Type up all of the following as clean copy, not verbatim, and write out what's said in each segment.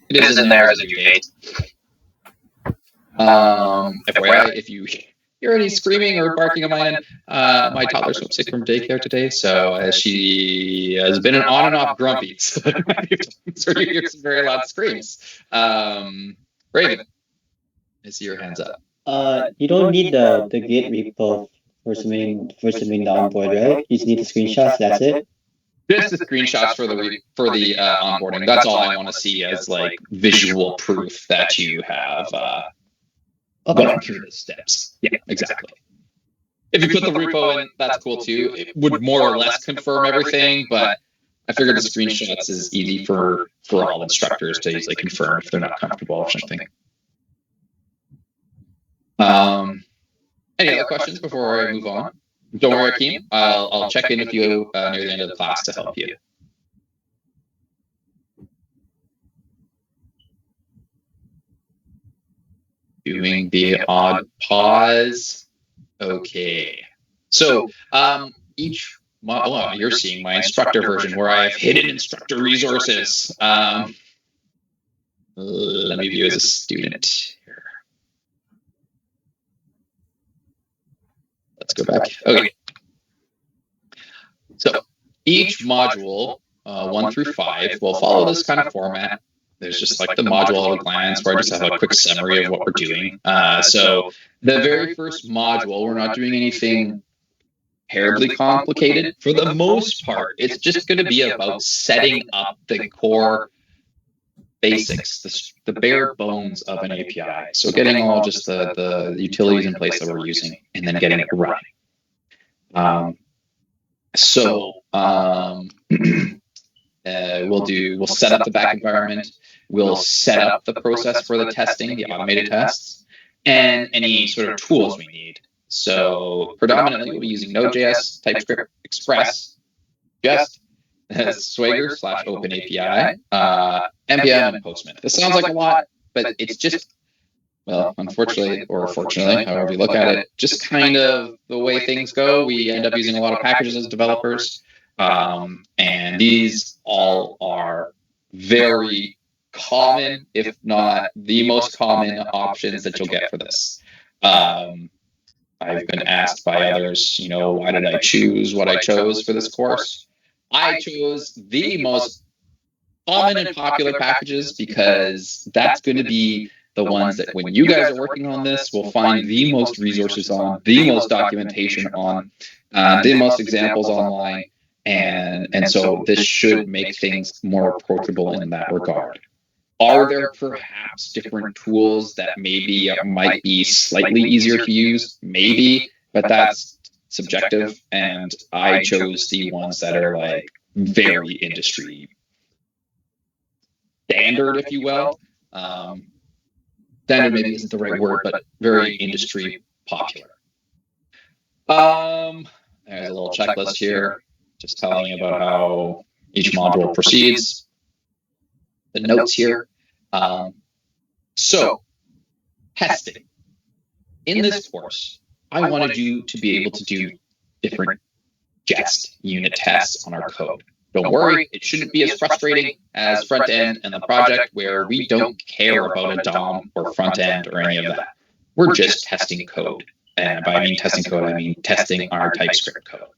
It is in there as a due date. FYI, if you hear any screaming or barking on my end, my toddler's home sick from daycare today, so she has been on and off grumpy. So you hear some very loud screams. Raven, I see your hands up. You don't need the git repo for submitting the onboard, right? You just need the screenshots. That's it. Just the screenshots for the onboarding. That's all I want to see as like visual proof that you have gone through the steps. Yeah, exactly. If you put the repo in, that's cool too. It would more or less confirm everything, but I figured the screenshots is easy for all instructors to easily confirm if they're not comfortable or something. Any other questions before I move on? Don't worry, Akeem. I'll check in with you near the end of the class to help you. Doing the odd pause. Okay. So each you're seeing my instructor version where I have hidden instructor resources. Let me view as a student here. Let's go back. Okay. So each module, 1 through 5, will follow this kind of format. There's just like the module at a glance where I just have a quick summary of what we're doing. So the very first module, we're not doing anything terribly complicated. For the most part, it's just going to be about setting up the core basics, the bare bones of an API. So getting all just the utilities in place that we're using and then getting it running. We'll set up the back environment. We'll set up the process for the testing, the automated tests, and any sort of tools we need. So predominantly we'll be using Node.js, TypeScript, Express, Jest, Swagger/OpenAPI, NPM, and Postman. This sounds like a lot, but it's just, well, unfortunately or fortunately, however you look at it, just kind of the way things go. We end up using a lot of packages as developers, and these all are very common, if not the most common options that you'll get for this. I've been asked by others, why did I choose what I chose for this course? I chose the most common and popular packages because that's going to be the ones that when you guys are working on this, we'll find the most resources on, the most documentation on, the most examples online. And so this should make things more approachable in that regard. Are there perhaps different tools that might be slightly easier to use? Maybe, but that's subjective. And I chose the ones that are like very industry standard, if you will. Standard maybe isn't the right word, but very industry popular. There's a little checklist here, just telling you about how each module proceeds. The notes here. So, testing. In this course, I wanted you to be able to do different Jest unit tests on our code. Don't worry, it shouldn't be as frustrating as front end and the project where we don't care about a DOM or front end or any of that. We're just testing code. And by testing code, I mean testing our TypeScript code.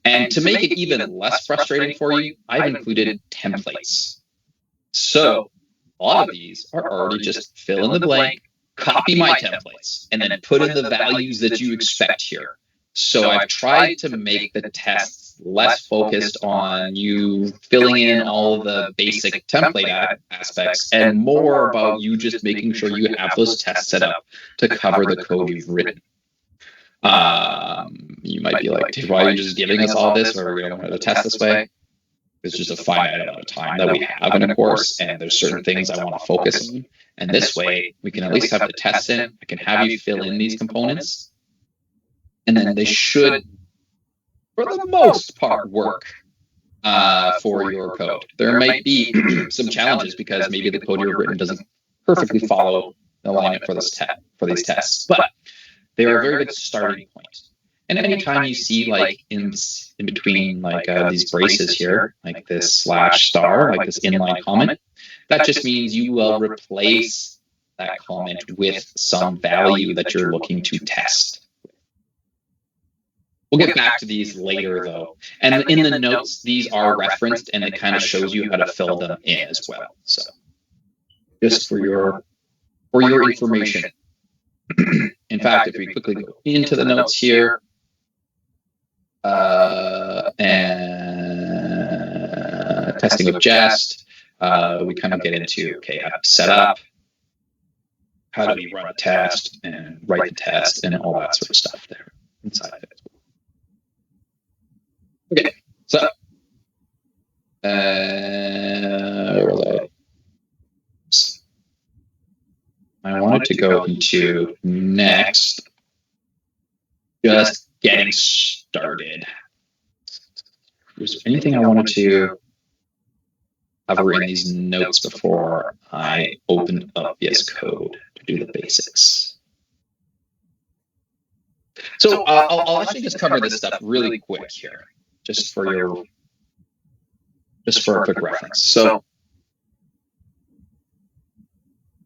And to make it even less frustrating for you, I've included templates. So a lot of these are already just fill in the blank, copy my templates, and then put in the values that you expect here. So I've tried to make the tests less focused on you filling in all of the basic template aspects and more about you just making sure you have those tests set up to cover the code you've written. You might be like, why are you just giving us all this, or we don't want to test this way? It's just a finite amount of time that we have in a course, and there's certain things I want to focus on. And this way, we can at least have the tests in. I can have you fill in these components, and then they should, for the most part, work for your code. There might be some challenges because maybe the code you've written doesn't perfectly follow the alignment for these tests, but they are a very good starting point. And anytime you see like in between like these braces here, like this /*, like this inline comment, That just means you will replace that comment with some value that you're looking to test. We'll get back to these later, though. And in the notes, these are referenced, and it kind of shows you how to fill them in as well. So just for your information. In fact, if we quickly go into the notes here, and testing of jest, we kind of get into, okay, how to set up, how do we run a test and write the test, and all that sort of stuff there inside of it. Okay, so where was I wanted to go into next, just getting started. Was there anything I wanted to cover in these notes before I open up VS Code to do the basics? So I'll actually just cover this stuff really quick here, just for a quick reference. So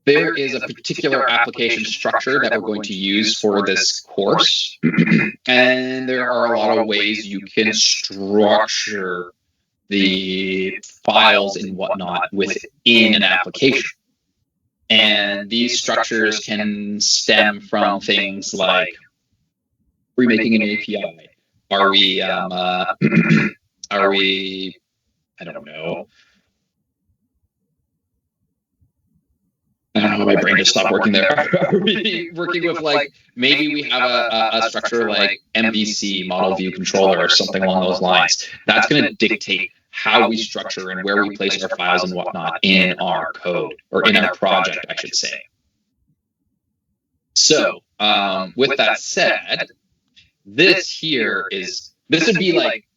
there is a particular application structure that we're going to use for this course, and there are a lot of ways you can structure the files and whatnot within an application. And these structures can stem from things like, are we making an API? Are we, I don't know. I don't know, my brain just stopped working there. Are we working with, like, maybe we have a structure like MVC, Model View Controller, or something along those lines. That's going to dictate how we structure and where we place our files and whatnot in our code, or in our project, I should say. So, with that said, this would be like,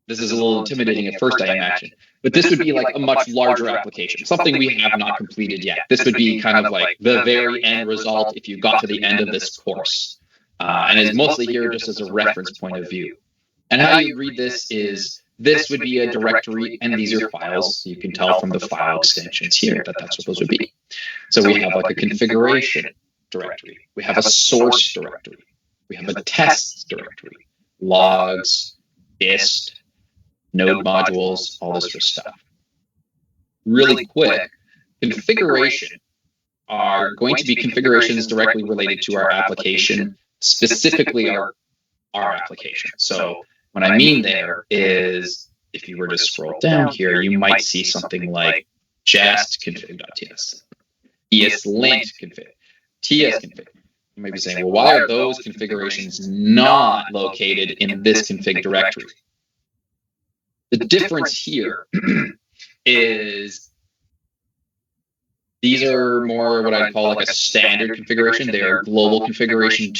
this is a little intimidating at first, I imagine, but this would be like a much larger application, something we have not completed yet. This would be kind of like the very end result if you got to the end of this course. And it's mostly here just as a reference point of view. And how you read this is, this would be a directory, and these are files. You can tell from the file extensions here that that's what those would be. So we have like a configuration directory. We have a source directory. We have a tests directory, logs, dist, node modules, all this sort of stuff. Really quick, configuration are going to be configurations directly related to our application, specifically our application. So what I mean there is, if you were to scroll down here, you might see something like jest config.ts, ESLint config, TS config. You might be saying, well, why are those configurations not located in this config directory? The difference here is these are more what I'd call like a standard configuration. They are global configuration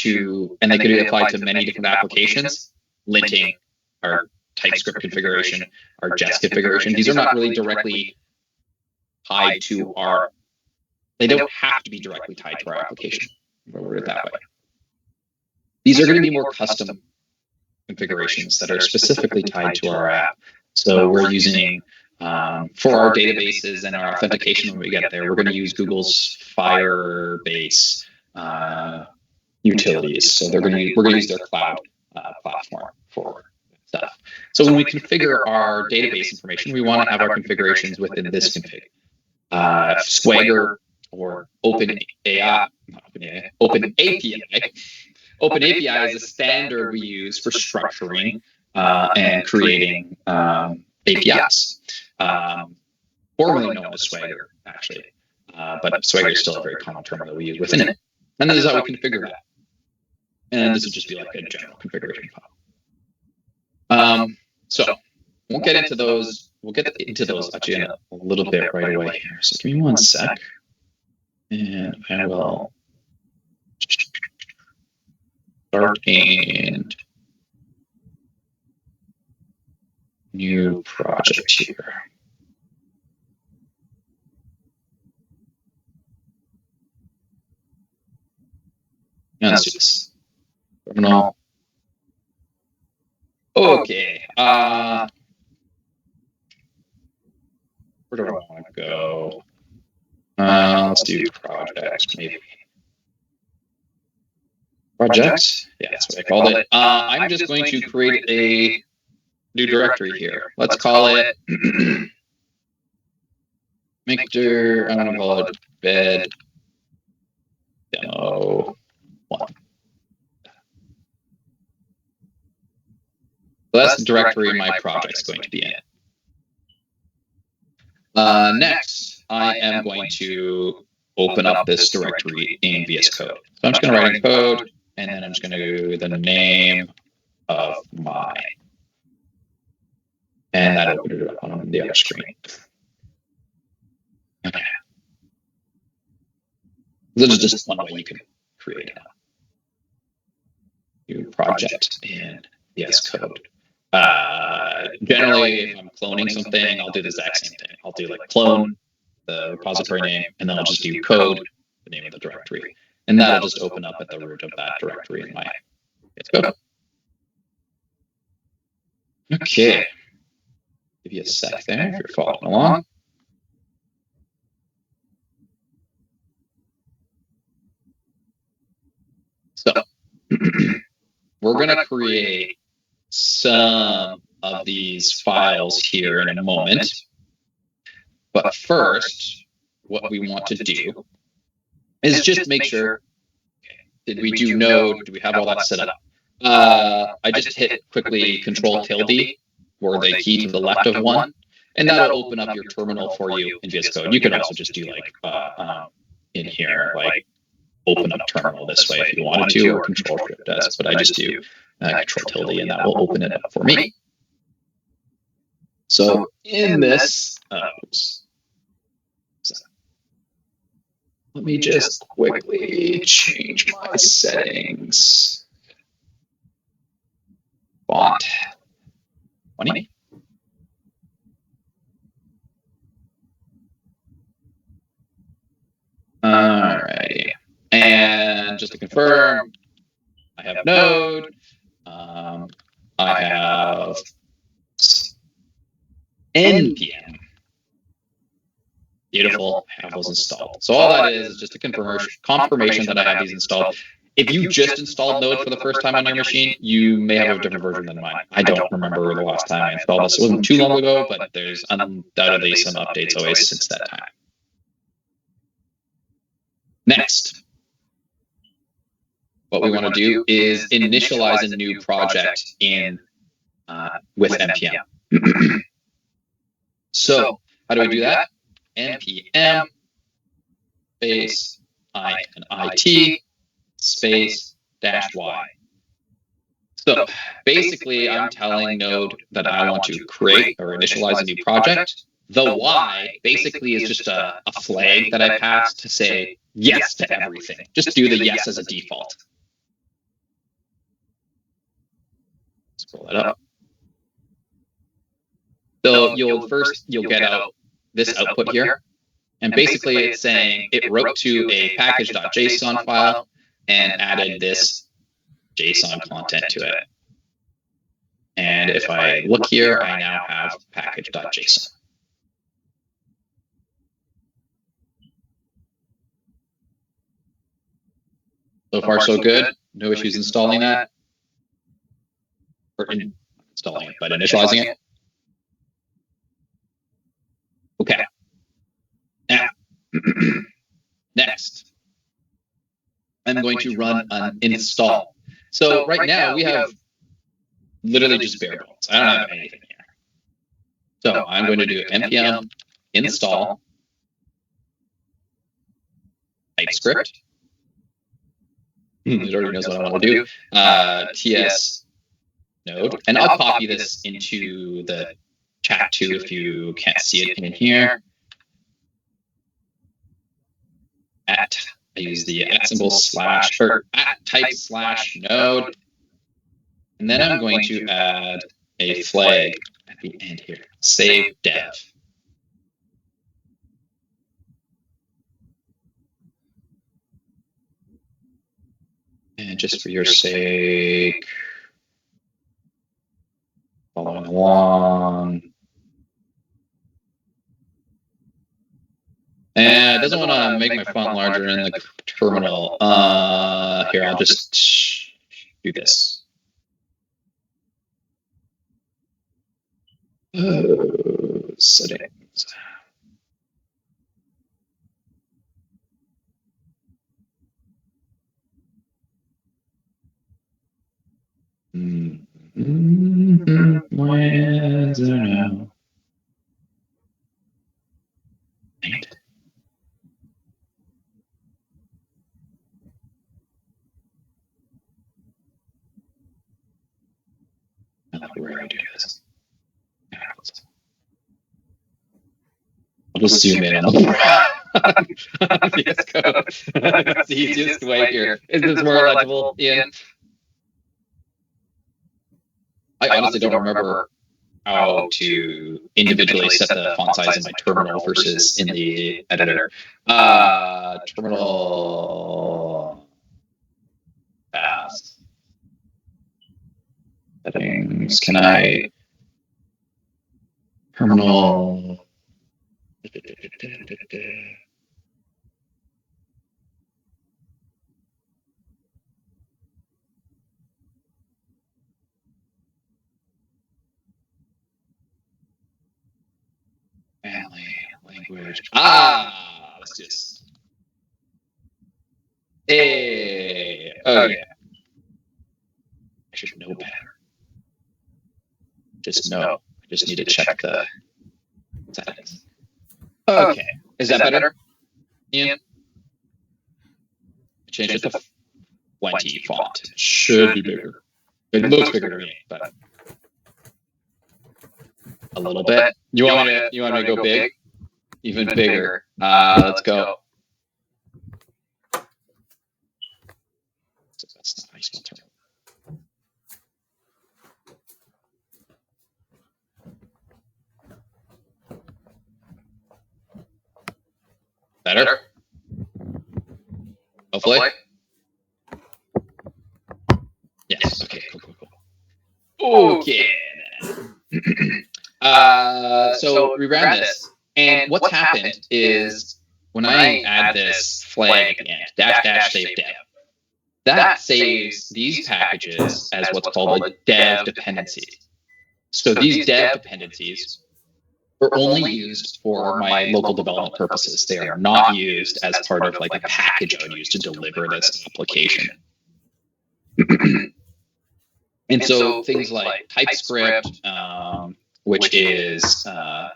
and they could be applied to many different applications. Linting, our TypeScript configuration, our Jest configuration. These are not really directly tied to they don't have to be directly tied to our application. We'll word it that way. These are going to be more custom configurations that are specifically tied to our app. So we're using, for our databases and our authentication when we get there, we're going to use Google's Firebase utilities. So we're going to use their cloud platform for stuff. So when we configure our database information, we want to have our configurations within this config. Swagger or OpenAPI. OpenAPI is a standard we use for structuring and creating APIs, formerly known as Swagger, actually. But Swagger is still a very common term that we use within it. And this is how we configure that. And this would just be like a general configuration file. So we'll get into those. We'll get into those actually in a little bit right away here. So give me one sec. And I will start and new project here. Let's do this. Terminal. Okay. Where do I want to go? Let's do projects, maybe. Projects? Yeah, that's what I called it. I'm just going to create a new directory here. Let's call it I'm going to call it bed demo 1. So that's the directory my project's going to be in. Next, I am going to open up this directory in VS Code. So I'm just going to write in code, and then I'm just going to do the name of my, and that'll open it up on the other screen. Okay. This is just one way you can create a new project in VS Code. Generally, if I'm cloning something, I'll do the exact same thing. I'll do like clone the repository name, and then I'll just do code, the name of the directory. And that'll just open up at the root of that directory in my VS Code. Okay. Give you a sec there if you're following along. So we're going to create some of these files here in a moment. But first, what we want to do is just make sure, did we do node? Do we have all that set up? I just hit quickly Control-tilde, or the key to the left of 1, and that'll open up your terminal for you in VS Code. You could also just do like in here, like open up terminal this way if you wanted to, or Control-Shift-S, but I just do Control-tilde, and that will open it up for me. So in this, let me just quickly change my settings. Font 20. Alrighty. And just to confirm, I have Node. I have NPM. Beautiful, have those installed. So all that is just a confirmation that I have these installed. If you just installed Node for the first time on your machine, you may have a different version than mine. I don't remember the last time I installed this. It wasn't too long ago, but there's undoubtedly some updates always since that time. Next, what we want to do is initialize a new project in with NPM. So how do we do that? NPM space I and IT space -y. So basically, I'm telling Node that I want to create or initialize a new project. The Y basically is just a flag that I pass to say yes to everything. Just do the yes as a default. Scroll that up. So you'll get out this output here. And basically it's saying it wrote to a package.json file and added this JSON content to it. And if I look here, I now have package.json. So far, so good. No issues installing that. Or installing it, but initializing it. Okay. Now, next, I'm going to run an install. So right now we have literally just bare bones. I don't have anything here. So I'm going to do npm install TypeScript. It already knows what I want to do. TS node, and I'll copy this into the chat too if you can't see it in here. I use the @ slash or @type slash node, and then I'm going to add a flag at the end here. Save dev. And just for your sake, following along. And it doesn't want to make my font larger in the terminal. Here, I'll just do this. Settings. Where is there now? Where do I do this? I'll just zoom in on VS Code. That's the easiest way here. Is this more legible, Ian? I honestly don't remember how to individually set the font size in my terminal versus in the editor. Terminal fast settings. Can I terminal? Family language. Let's do this. Hey. Oh yeah. I should know better. Just know. I just need to check the settings. Okay. Is that better? Ian? Change it to 20 font. It should be bigger. It looks bigger to me, but a little bit. You want me to go big? Even bigger. Let's go. That's not how you spell terminal. Better? Hopefully? Yes. Okay, cool. Okay. So we ran this, and what's happened is when I add this flag at the end, -- save dev, that saves these packages as what's called a dev dependency. So these dev dependencies are only used for my local development purposes. They are not used as part of like a package I would use to deliver this application. And so things like TypeScript, which is a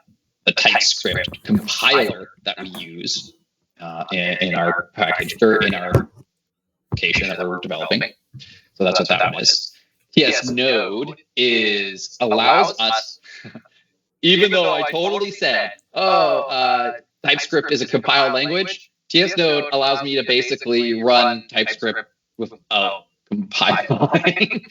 TypeScript compiler that we use in our package or in our application that we're developing. So that's what that one is. TS Node allows us, even though I totally said, TypeScript is a compiled language, TS Node allows me to basically run TypeScript without compiling.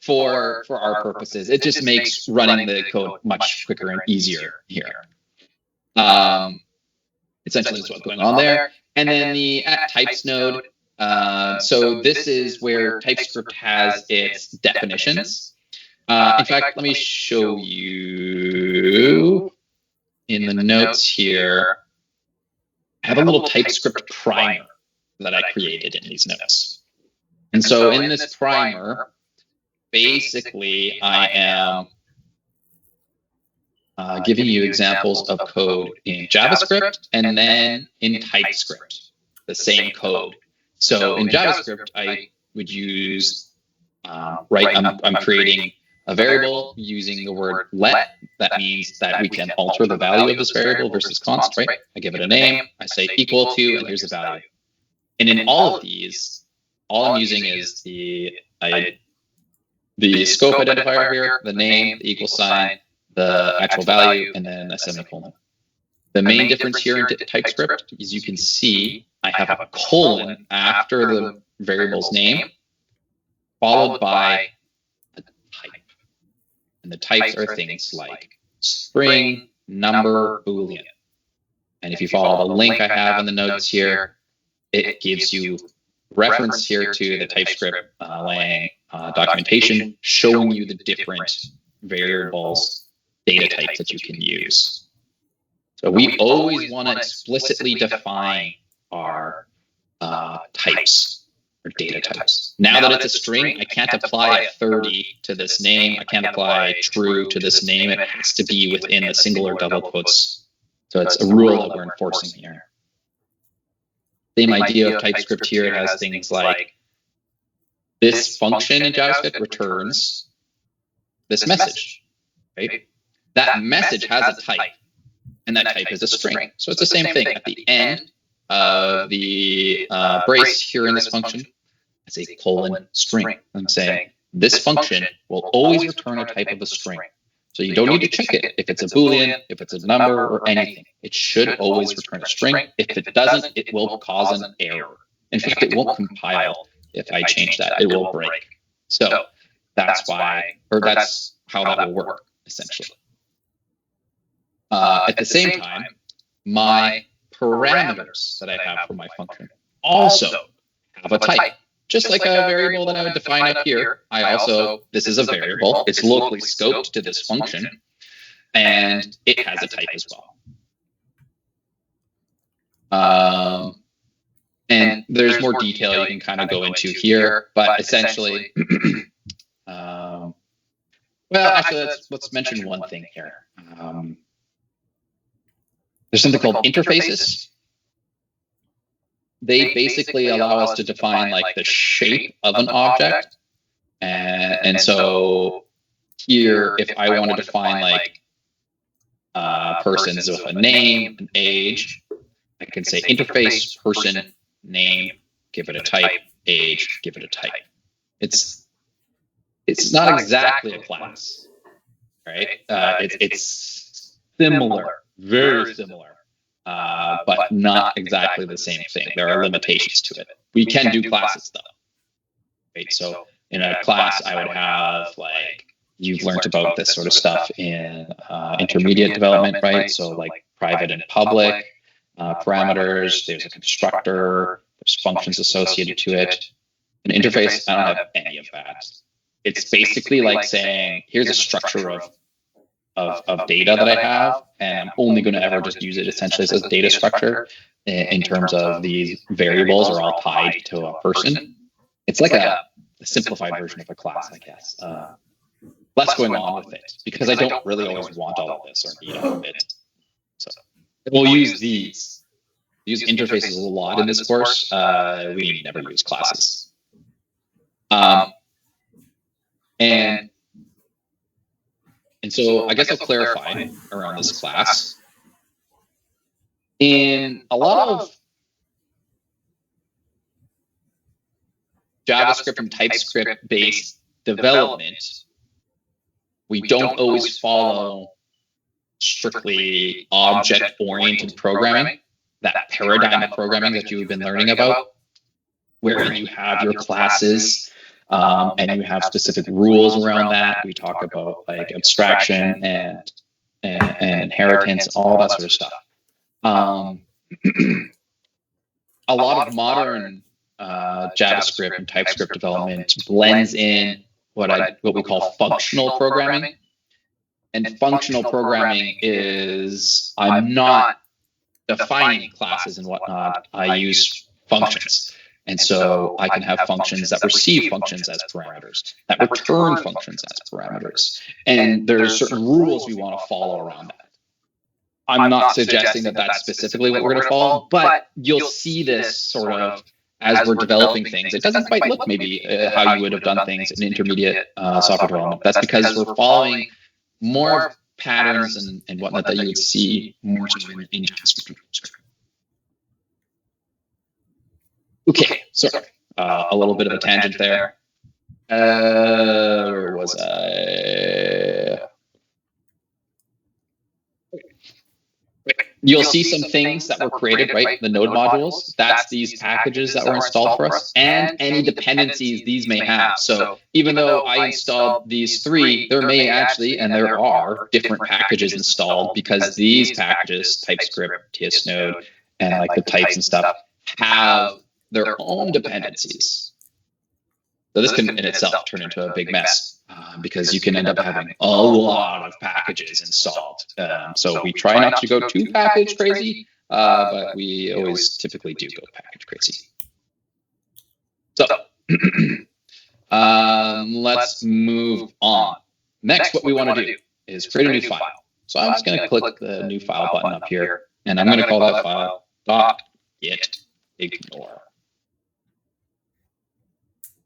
For our purposes, it just makes running the code much quicker and easier here. Essentially, that's what's going on there. And then the @types node. So this is where TypeScript has its definitions. In fact, let me show you in the notes here. I have a little TypeScript primer that I created in these notes. And so in this primer, basically, I am giving you examples of code in JavaScript and then in TypeScript, the same code. So in JavaScript, I would use, I'm creating a variable using the word let. That means that we can alter the value of this variable versus const, right? I give it a name, I say equal to, and here's the value. And in all of these, all I'm using is the scope identifier here, the name, the equal sign, the actual value, and then a semicolon. The main difference here in TypeScript is you can see I have a colon after the variable's name, followed by a type. And the types are things like string, number, Boolean. And if you follow the link I have in the notes here, it gives you reference here to the TypeScript documentation showing you the different variables, data types that you can use. So we always want to explicitly define our types or data types. Now that it's a string, I can't apply a 30 to this name. I can't apply true to this name. It has to be within the single or double quotes. So it's a rule that we're enforcing here. Same idea of TypeScript here. It has things like this function in JavaScript returns this message, right? That message has a type, and that type is a string. So it's the same thing. At the end of the brace here in this function, it's a colon string. I'm saying this function will always return a type of a string. So you don't need to check it if it's a Boolean, if it's a number, or anything. It should always return a string. If it doesn't, it will cause an error. In fact, it won't compile if I change that. It will break. So that's why, or that's how that will work, essentially. At the same time, my parameters that I have for my function also have a type. Just like a variable that I would define up here, this is a variable. It's locally scoped to this function, and it has a type as well. And there's more detail you can kind of go into here, but essentially, well, actually, let's mention one thing here. There's something called interfaces. They basically allow us to define like the shape of an object. And so here, if I want to define like persons with a name, an age, I can say interface, person, name, give it a type, age, give it a type. It's not exactly a class, right? It's similar, very similar. But not exactly the same thing. There are limitations to it. We can do classes though, right? So in a class, I would have like, you've learned about this sort of stuff in intermediate development, right? So like private and public parameters, there's a constructor, there's functions associated to it. An interface, I don't have any of that. It's basically like saying, here's a structure of data that I have, and I'm only going to ever just use it essentially as a data structure in terms of these variables are all tied to a person. It's like a simplified version of a class, I guess. Less going on with it, because I don't really always want all of this or need all of it. So we'll use these. Use interfaces a lot in this course. We never use classes. And so I guess I'll clarify around this class. In a lot of JavaScript and TypeScript based development, we don't always follow strictly object oriented programming, that paradigm of programming that you've been learning about, where you have your classes and you have specific rules around that. We talk about like abstraction and inheritance, all that sort of stuff. A lot of modern JavaScript and TypeScript development blends in what we call functional programming. And functional programming is, I'm not defining classes and whatnot, I use functions. And so I can have functions that receive functions as parameters, that return functions as parameters. And there's certain rules we want to follow around that. I'm not suggesting that that's specifically what we're going to follow, but you'll see this sort of as we're developing things. It doesn't quite look maybe how you would have done things in intermediate software development. That's because we're following more patterns and whatnot that you would see more so in JavaScript. Okay, sorry, a little bit of a tangent there. Where was I? You'll see some things that were created, right? The node modules, that's these packages that were installed for us, and any dependencies these may have. So even though I installed these three, there may actually, and there are, different packages installed because these packages, TypeScript, TS Node, and like the types and stuff, have their own dependencies. So this can in itself turn into a big mess. because you can end up having a lot of packages installed. So we try not to go too package crazy, but we always typically do go package crazy. So let's move on. Next, what we want to do is create a new file. So I'm just going to click the new file button up here, and I'm going to call that file .git ignore.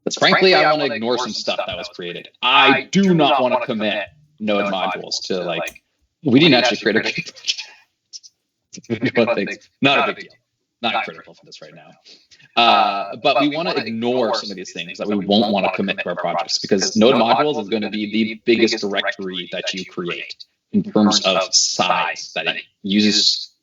Because frankly, I want to ignore some stuff that was created. I do not want to commit node modules to, like, we didn't actually create a things. Not a big deal. Not critical for this right now. But we want to ignore some of these things that we won't want to commit to our projects, because node modules is going to be the biggest directory that you create in terms of size, that it uses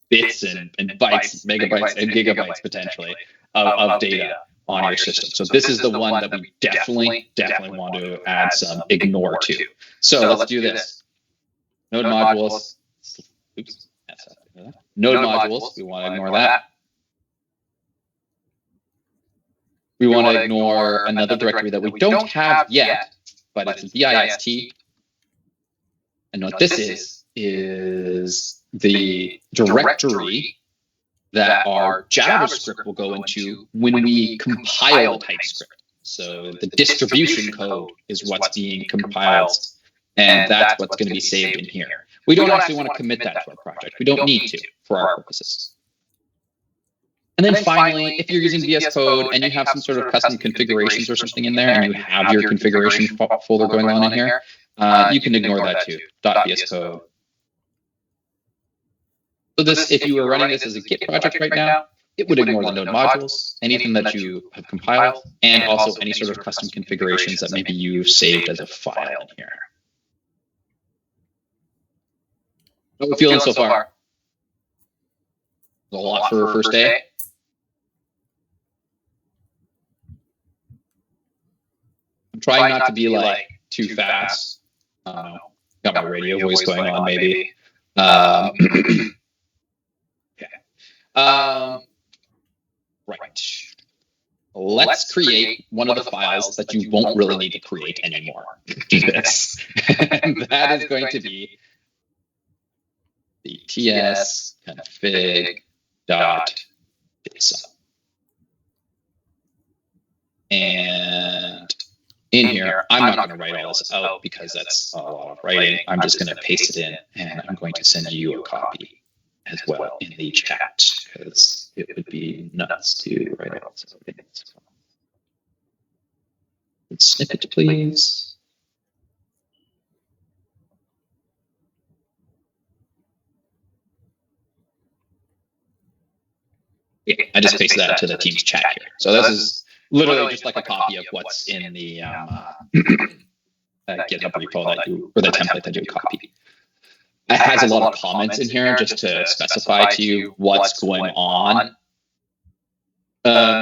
bits and bytes, megabytes and gigabytes potentially of data on your system. So this is the one that we definitely want to add some ignore to. So let's do this. Node modules. Oops. Node modules. We want to ignore that. We want to ignore another directory that we don't have yet, but it's dist. And what this is the directory that our JavaScript will go into when we compile the TypeScript. So the distribution code is what's being compiled, and that's what's going to be saved in here. We don't actually want to commit that to our project. We don't need to for our purposes. And then finally, if you're using VS Code and you have some sort of custom configurations or something in there, and you have your configuration folder going on in here, you can ignore that too. .VS Code. So this, if you were running this as a Git project right now, it would ignore the node modules, anything that you have compiled, and also any sort of custom configurations that maybe you've saved as a file in here. How are we feeling so far? A lot for a first day. I'm trying not to be like too fast. Got my radio voice going on maybe. Right. Let's create one of the files that you won't really need to create anymore. Do this. And that is going to be the ts config.json. And in here, I'm not going to write all this out because that's a lot of writing. I'm just going to paste it in, and I'm going to send you a copy as well in the chat, because it would be nuts to write out some things. Snippet, please. Yeah, I just pasted that to the team's chat here. So this is literally just like a copy of what's in the GitHub repo that you, or the template that you copy. It has a lot of comments in here just to specify to you what's going on.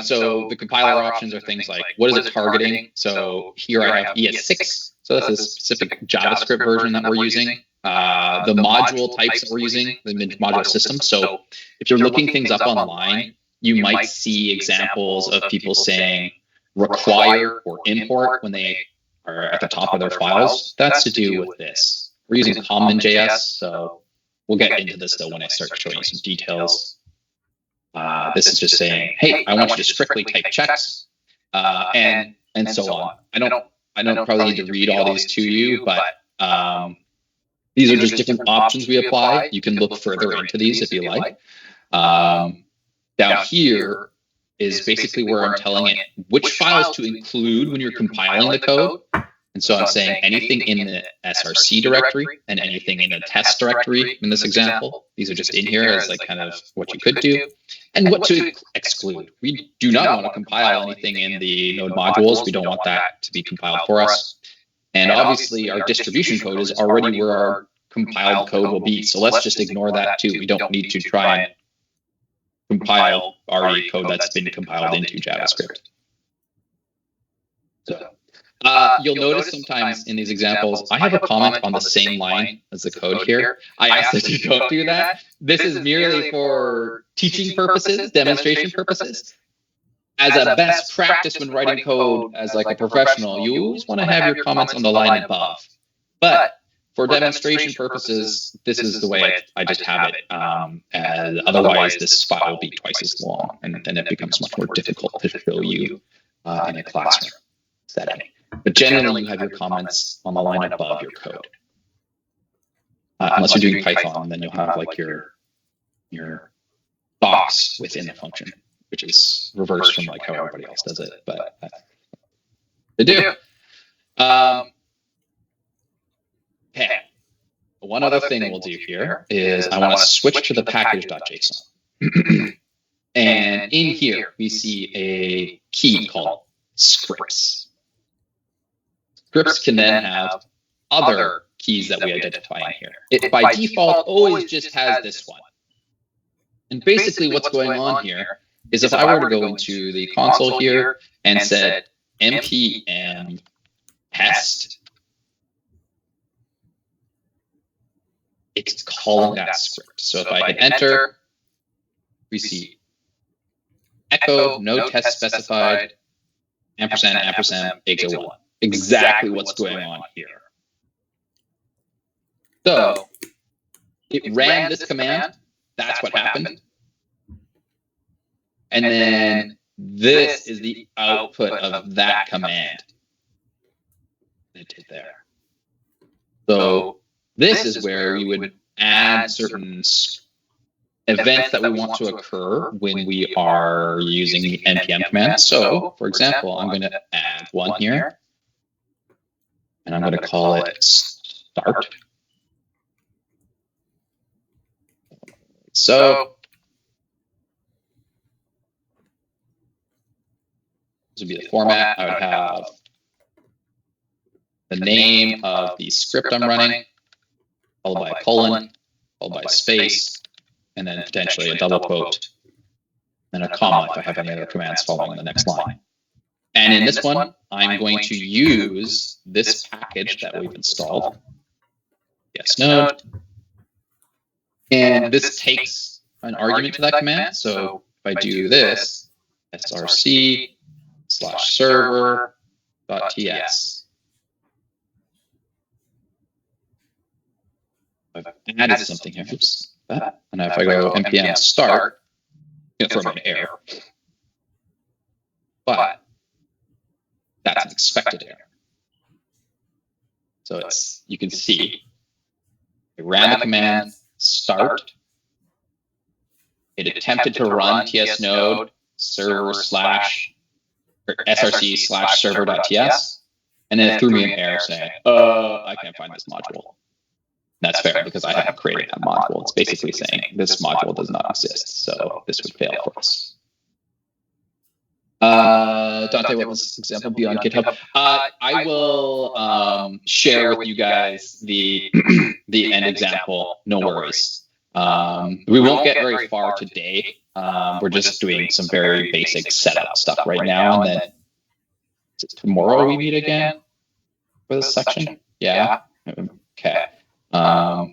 So the compiler options are things like, what is it targeting? So here I have ES6. So that's a specific JavaScript version that we're using. The module types that we're using, the module system. So if you're looking things up online, you might see examples of people saying require or import when they are at the top of their files. That's to do with this. We're using common.js, so we'll get into this though when I start showing you some details. This is just saying, hey, I want you to strictly type checks, and so on. I don't probably need to read all these to you, but these are just different options we apply. You can look further into these if you like. Down here is basically where I'm telling it which files to include when you're compiling the code. And so I'm saying anything in the src directory and anything in the test directory in this example. These are just in here as like kind of what you could do. And what to exclude. We do not want to compile anything in the node modules. We don't want that to be compiled for us. And obviously our distribution code is already where our compiled code will be. So let's just ignore that too. We don't need to try and compile already code that's been compiled into JavaScript. So you'll notice sometimes in these examples, I have a comment on the same line as the code here. I ask that you don't do that. This is merely for teaching purposes, demonstration purposes. as a best practice when writing code as like a professional, you always want to have your comments on the line above. But for demonstration purposes, this is the way I just have it. And otherwise, this file will be twice as long, and then it becomes much more difficult to show you in a classroom setting. But generally, you have your comments on the line above your code. Unless you're doing Python, then you'll have like your box within the function, which is reversed from like how everybody else does it, but they do. Okay. One other thing we'll do here is I want to switch to the package.json. And in here, we see a key called scripts. Scripts can then have other keys that we identify in here. It, by default, always just has this one. And basically what's going on here is if I were to go into the console here and said npm test, it's calling that script. So if I hit enter, we see echo, no test specified, ampersand, exo1. Exactly what's going on here. So it ran this command. That's what happened. And then this is the output of that command. It did there. So this is where we would add certain events that we want to occur when we are using the npm command. So, for example, I'm going to add one here, and I'm going to call it start. So this would be the format. I would have the name of the script I'm running, followed by a colon, followed by a space, and then potentially a double quote, and a comma if I have any other commands following the next line. And in this one, I'm going to use this package that we've installed, yes node, and this takes an argument to that command. So if I do this, src/server.ts, I've added something here. Oops, that. And if I go npm start, it's going to throw me an error. But that's an expected error. So it's, you can see, I ran the command start. It attempted to run ts node src/server.ts, and then it threw me an error saying, I can't find this module. That's fair because I haven't created that module. It's basically saying this module does not exist, so this would fail for us. Dante, what was this example? Be on GitHub. I will share with you guys the end example. No worries. We won't get very far today. We're just doing some very basic setup stuff right now, and then tomorrow we meet again for this section. Yeah. Okay. Now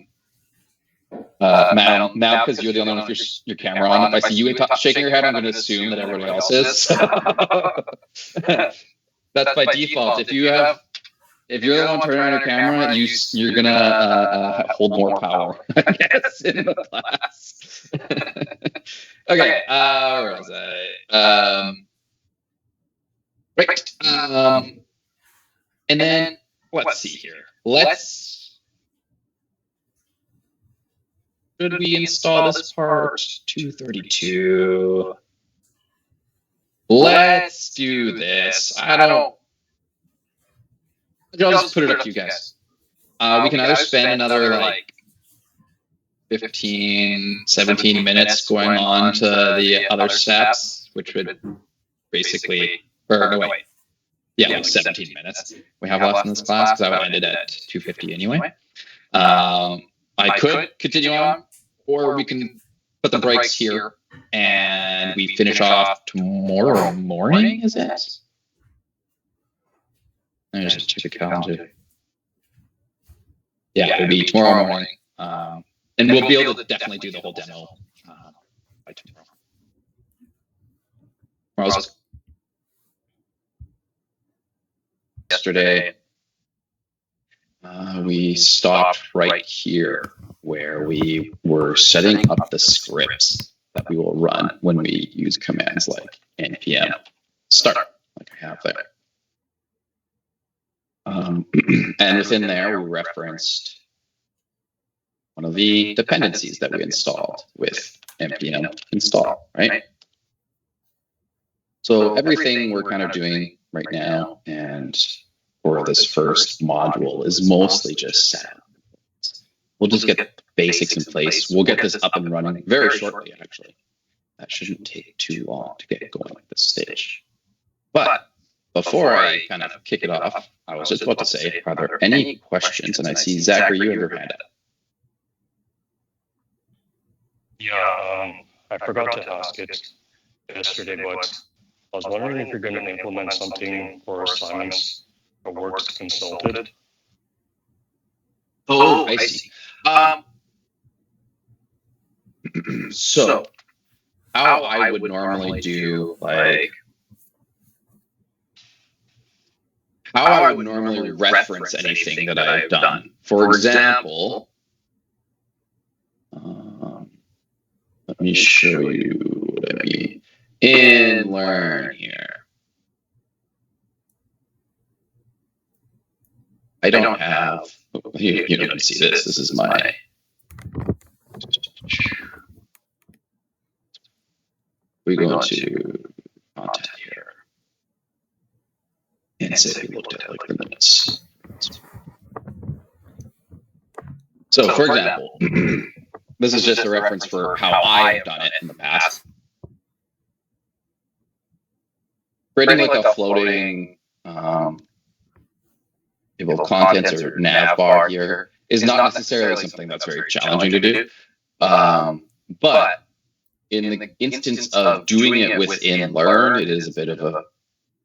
because you're the only one with your camera on, if I see you shaking your head, I'm going to assume that everybody else is. That's by default. If you're the one turning on your camera, you're going to hold more power, I guess, in the class. Okay, where was I? Right. And then let's see here. Should we install this part 232? Let's do this. I'll just put it up to you guys. We can either spend another like 15, 17 minutes going on to the other steps, which would basically, or no wait, yeah, like 17 minutes we have left in this class because I would end it at 2:50 anyway. I could continue on, or we can put the brakes here and we finish off tomorrow morning, is it? Let me just check the calendar. Yeah, it would be tomorrow morning. And we'll be able to definitely do the whole demo by tomorrow. yesterday, we stopped right here where we were setting up the scripts that we will run when we use commands like npm start, like I have there. And within there, we referenced one of the dependencies that we installed with npm install, right? So everything we're kind of doing right now and for this first module is mostly just setup. We'll just get the basics in place. We'll get this up and running very shortly, actually. That shouldn't take too long to get going at this stage. But before I kind of kick it off, I was just about to say, are there any questions? And I see, Zachary, you have your hand up. Yeah, I forgot to ask it yesterday, but I was wondering if you're going to implement something for assignments or work consulted. Oh, I see. So how I would normally do, like, how I would normally reference anything that I've done. For example, let me show you what I mean. In Learn here, I don't have, you don't see this. This is my, we go into content here and say we looked at like the notes. So for example, this is just a reference for how I've done it in the past. Creating like a floating table of contents or nav bar here is not necessarily something that's very challenging to do. But in the instance of doing it within Learn, it is a bit of a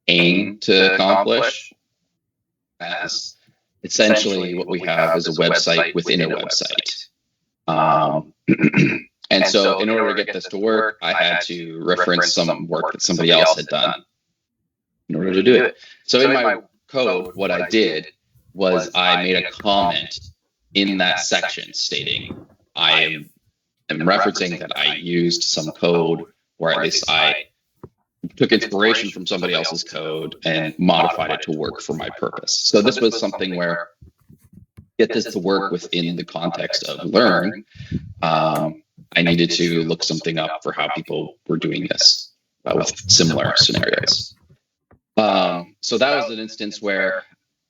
aim to accomplish, as essentially what we have is a website within a website. And so in order to get this to work, I had to reference some work that somebody else had done in order to do it. So in my code, what I did was I made a comment in that section stating I am referencing that I used some code, or at least I took inspiration from somebody else's code and modified it to work for my purpose. So this was something where get this to work within the context of Learn. I needed to look something up for how people were doing this with similar scenarios. So that was an instance where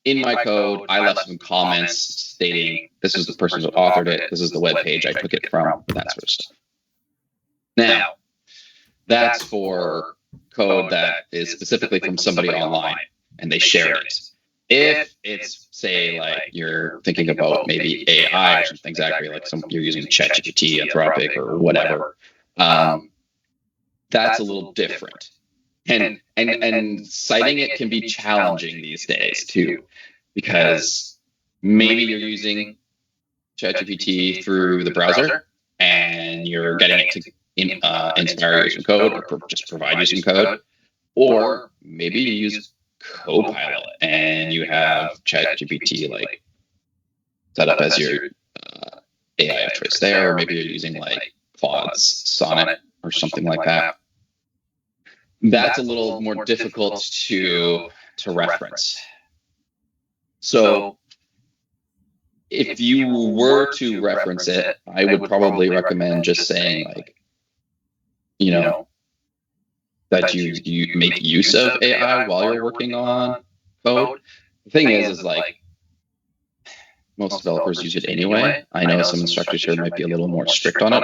in my code, I left some comments stating this is the person who authored it, this is the web page I took it from, that sort of stuff. Now, that's for code that is specifically from somebody online and they shared it. If it's, say, like you're thinking about maybe AI or something, exactly like you're using ChatGPT, Anthropic, or whatever, that's a little different. And citing it can be challenging these days too, because maybe you're using ChatGPT through the browser and you're getting it to inspire you some code or just provide you some code, or maybe you use Copilot and you have ChatGPT like set up as your AI of choice there, or maybe you're using like Claude's Sonnet or something like that. That's a little more difficult to reference. So if you were to reference it, I would probably recommend just saying like, you know, that you make use of AI while you're working on code. The thing is like most developers use it anyway. I know some instructors here might be a little more strict on it,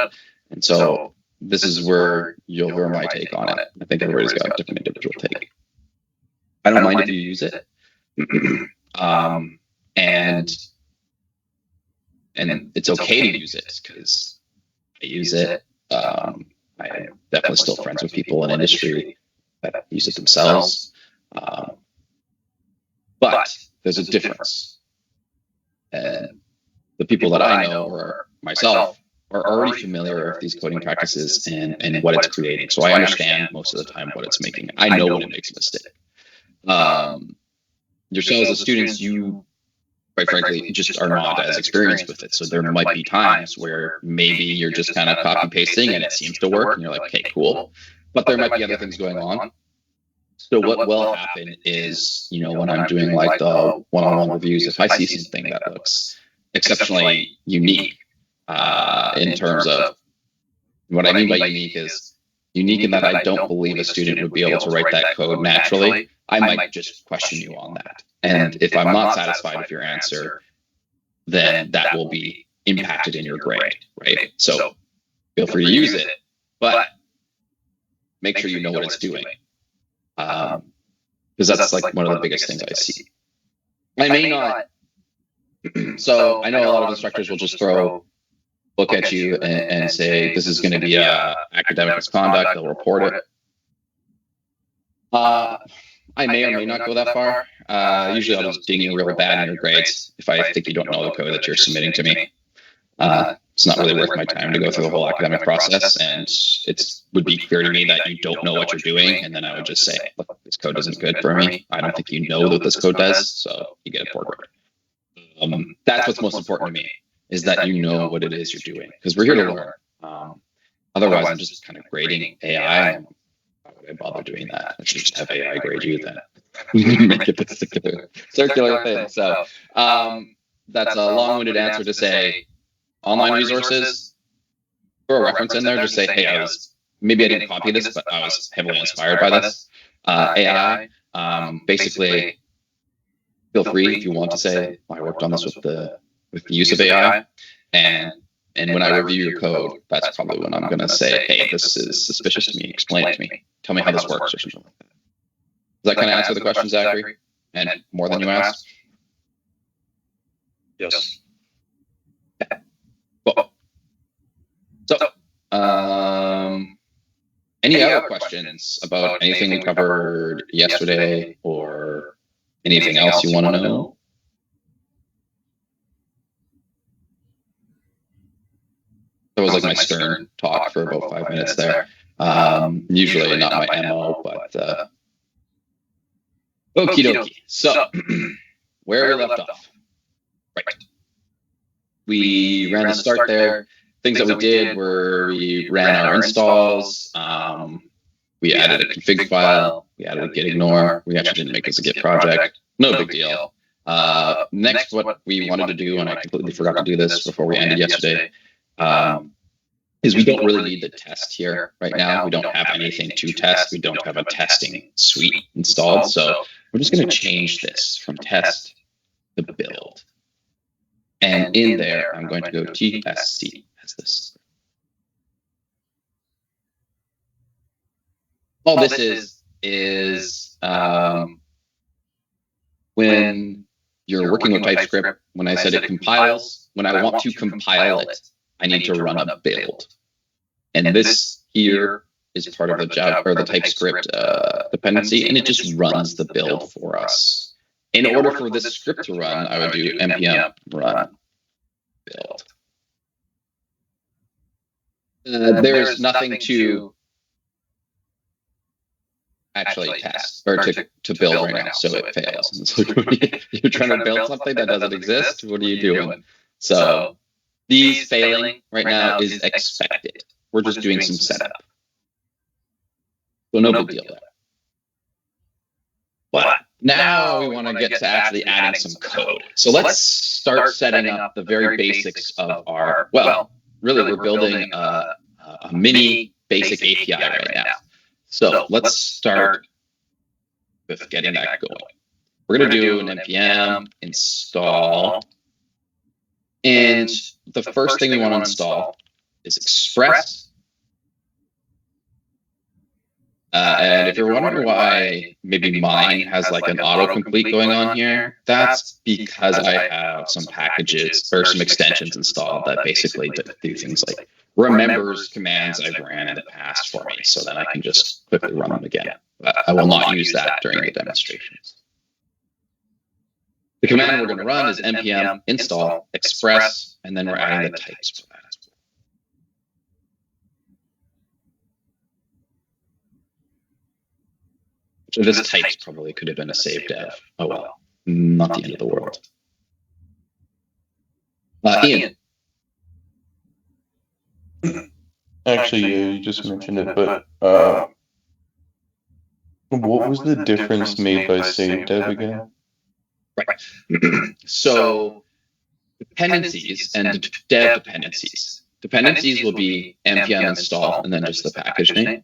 and so this is where you'll hear my take on it. I think everybody's got a different individual take. I don't mind if you use it, and it's okay to use it because I use it. I'm definitely still friends with people in industry that use it themselves, but there's a difference. And the people that I know, or myself, are already familiar with these coding practices and what it's creating. So I understand most of the time what it's making. I know when it makes a mistake. yourselves as students, you quite frankly just are not as experienced with it. So there might be times where maybe you're just kind of copy pasting and it seems to work and you're like, okay, cool. But there might be other things going on. So what will happen is, when I'm doing like the one-on-one reviews, if I see something that looks exceptionally unique in terms of what I mean by unique is unique in that I don't believe a student would be able to write that code naturally, I might just question you on that. And if I'm not satisfied with your answer, then that will be impacted in your grade, right? So feel free to use it, but make sure you know what it's doing. Because that's like one of the biggest things I see. I may not. So I know a lot of instructors will just look at you and say, this is going to be academic misconduct. They'll report it. I may or may not go that far. Usually I'll just ding you real bad in your grades if I think you don't know the code that you're submitting to me. It's not really worth my time to go through the whole academic process, and it would be clear to me that you don't know what you're doing, and then I would just say, look, this code isn't good for me. I don't think you know what this code does, so you get a poor grade. That's what's most important to me, is that you know what it is you're doing, because we're here to learn. Otherwise, I'm just kind of grading AI. Why would I bother doing that? I should just have AI grade you then. Make it this circular thing. So that's a long-winded answer to say, online resources, throw a reference in there, just say, hey, maybe I didn't copy this, but I was heavily inspired by this. AI, basically, feel free if you want to say, I worked on this with the use of AI. And when I review your code, that's probably when I'm going to say, hey, this is suspicious to me. Explain it to me. Tell me how this works or something like that. Does that kind of answer the question, Zachary? And more than you asked? Yes. Cool. So, any other questions about anything we covered yesterday or anything else you want to know? That was like my stern talk for about 5 minutes there. Usually not my MO, but okie dokie. So, where we left off. Right. We ran the start there. Things that we did were we ran our installs. We added a config file. We added a git ignore. We actually didn't make this a Git project. No big deal. Next, what we wanted to do, and I completely forgot to do this before we ended yesterday, is we don't really need the test here right now. We don't have anything to test. We don't have a testing suite installed. So we're just going to change this from test to build. And in there, I'm going to go TSC as this. All this is when you're working with TypeScript, when I said it compiles, when I want to compile it, I need to run a build. And this here is part of the Java or the TypeScript dependency, and it just runs the build for us. In order for this script to run, I would do npm run build. There's nothing to actually test or to build right now, so it fails. And so you're trying to build something that doesn't exist. What are you doing? So these failing right now is expected. We're just doing some setup. So no big deal there. But now we want to get to actually adding some code. So let's start setting up the very basics of our, well, really we're building a mini basic API right now. So let's start with getting that going. We're going to do an npm install. And the first thing we want to install is Express. And if you're wondering why maybe mine has like an autocomplete going on here, that's because I have some packages or some extensions installed that basically do things like remembers commands I've ran in the past for me, so then I can just quickly run them again. I will not use that during the demonstrations. The command we're going to run is npm install express, and then we're adding the types for that. So this types probably could have been a save dev. Oh well, not the end of the world. Ian. Actually, you just mentioned it, but what was the difference made by save dev again? Right. So dependencies and dev dependencies. Dependencies will be npm install and then just the package name.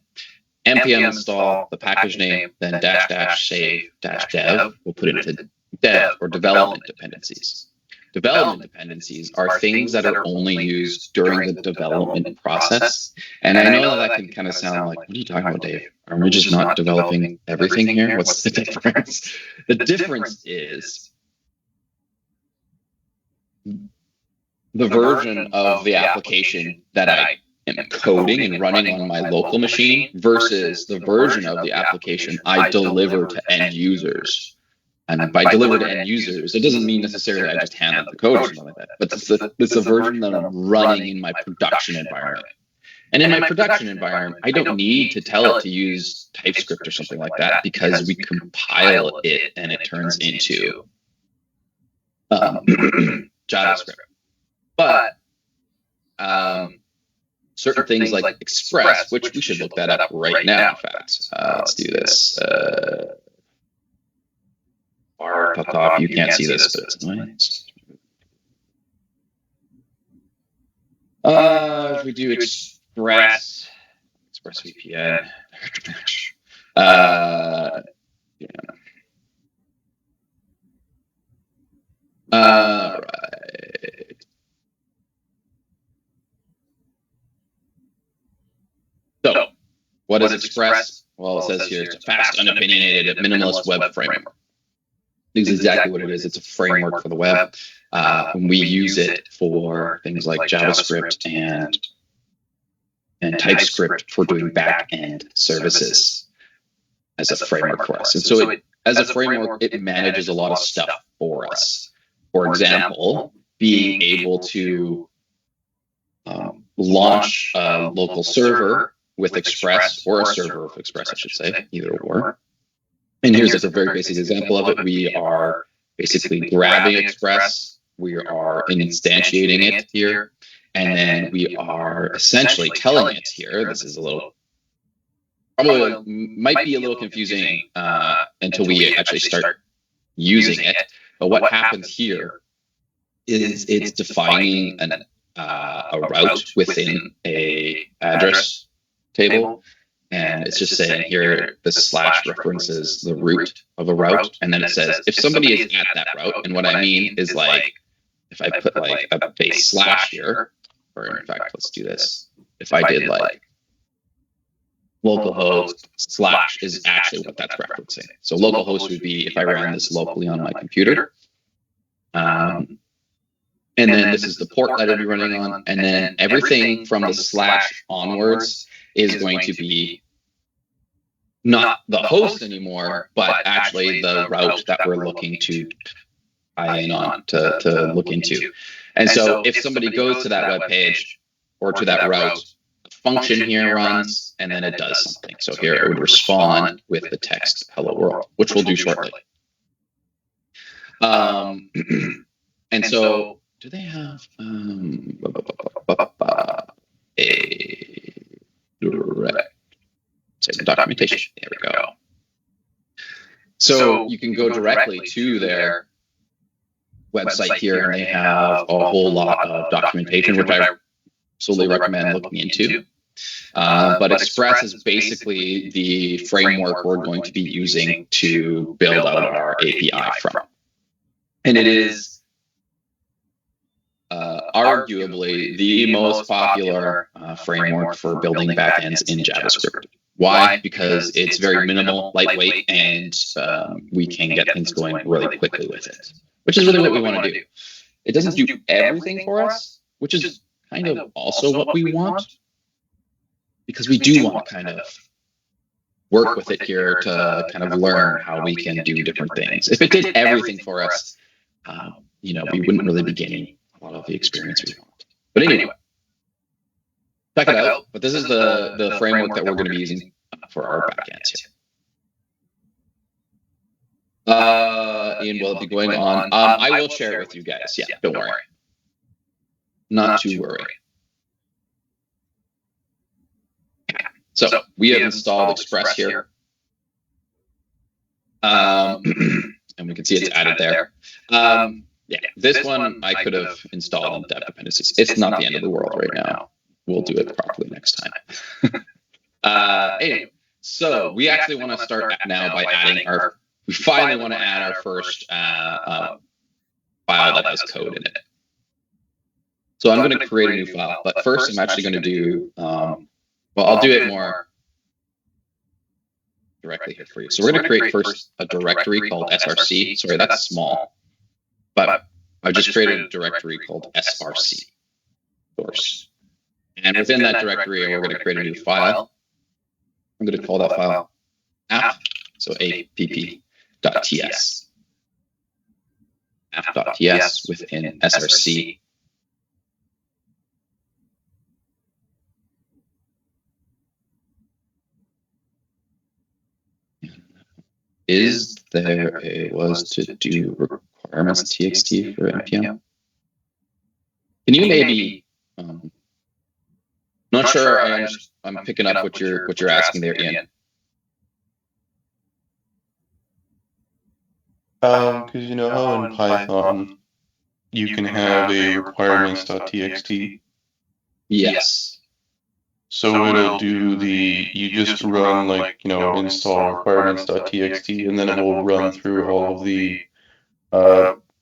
npm install, the package name, then dash dash save dash dev. We'll put it into dev or development dependencies. Development dependencies are things that are only used during the development process. And I know that can kind of sound like, what are you talking about, Dave? Are we just not developing everything here? What's the difference? The difference is the version of the application that I am coding and running on my local machine versus the version of the application I deliver to end users. And by deliver to end users, it doesn't mean necessarily I just hand them the code or something like that, but it's a version that I'm running in my production environment. And in my production environment, I don't need to tell it to use TypeScript or something like that because we compile it and it turns into JavaScript. But certain things like Express, which we should look that up right now, in fact. Let's do this. You can't see this, but it's nice. If we do Express VPN. Yeah. Right. So, what is Express? Well, it says here it's a fast, unopinionated, minimalist web framework. This is exactly what it is. It's a framework for the web. We use it for things like JavaScript and TypeScript for doing back-end services as a framework for us. And so as a framework, it manages a lot of stuff for us. For example, being able to launch a local server with Express, or a server with Express, I should say, either or. And here's just a very basic example of it. We are basically grabbing Express, we are instantiating it here, and then we are essentially telling it here, this is a little, probably might be a little confusing until we actually start using it. But what happens here is it's defining a route within a address table. And it's just saying here, the slash references the root of a route. And then it says, if somebody is at that route, and what I mean is like, if I put like a base slash here, or in fact, let's do this. If I did like localhost slash is actually what that's referencing. So localhost would be if I ran this locally on my computer. And then this is the port that I'd be running on. And then everything from the slash onwards is going to be not the host anymore, but actually the route that we're looking to tie in on to look into. And so if somebody goes to that web page or to that route, a function here runs and then it does something. So here it would respond with the text hello world, which we'll do shortly. And so do they have a direct documentation? There we go. So you can go directly to their website here, and they have a whole lot of documentation, which I absolutely recommend looking into. But Express is basically the framework we're going to be using to build out our API from. And it is arguably the most popular framework for building backends in JavaScript. Why? Because it's very minimal, lightweight, and we can get things going really quickly with it, which is really what we want to do. It doesn't do everything for us, which is kind of also what we want, because we do want to kind of work with it here to kind of learn how we can do different things. If it did everything for us, we wouldn't really be gaining a lot of the experience we want. But anyway, check it out. But this is the framework that we're going to be using for our backends here. Ian, will it be going on? I will share it with you guys. Yeah, don't worry. Not to worry. So we have installed Express here. And we can see it's added there. Yeah, this one I could have installed in dev dependencies. It's not the end of the world right now. We'll do it properly next time. Anyway, so we actually want to start now by adding we finally want to add our first file that has code in it. So I'm going to create a new file, but first I'm actually going to do, well, I'll do it more directly here for you. So we're going to create first a directory called src. Sorry, that's small, but I just created a directory called src source. And within that directory, we're going to create a new file. I'm going to call that file app, so app.ts. app.ts within src. Is there a was to do requirements txt for npm? Can you maybe? Not sure. I'm picking up what you're asking there, Ian. Because you know how in Python you can have a requirements.txt. Yes. So it'll do you just run like, install requirements.txt, and then it will run through all of the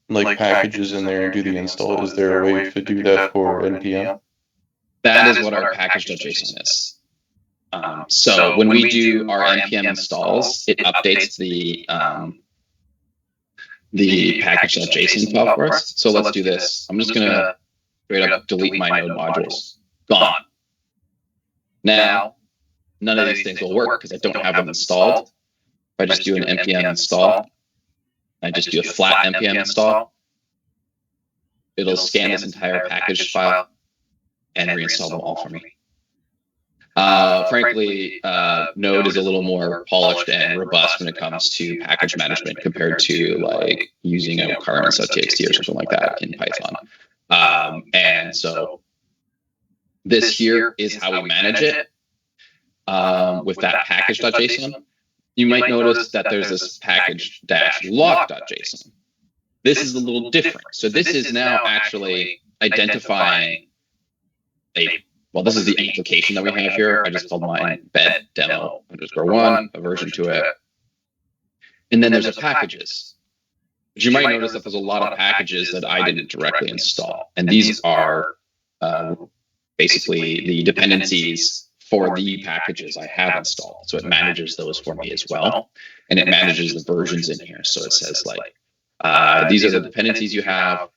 like packages in there and do the install. Is there a way to do that for NPM? That is what our package.json is. So when we do our npm installs, it updates the package.json file for us. So let's do this. I'm just gonna straight up delete my node modules. Gone. Now, none of these things will work because I don't have them installed. If I just do an npm install, I just do a flat npm install, it'll scan this entire package file and reinstall them all for me. Frankly, Node is a little more polished and robust when it comes to package management compared to like using a requirements.txt or something like that in Python. And so this here is how we manage it with that package.json. You might notice that there's this package-lock.json. This is a little different. So this is now actually identifying well, this is the application that we have here. I just called mine embed demo_1, a version to it. And then there's a packages. But you might notice that there's a lot of packages that I didn't directly install. And these are basically the dependencies for the packages I have installed. So it manages those for me as well. And it manages the versions in here. So it says like, these are the dependencies you have.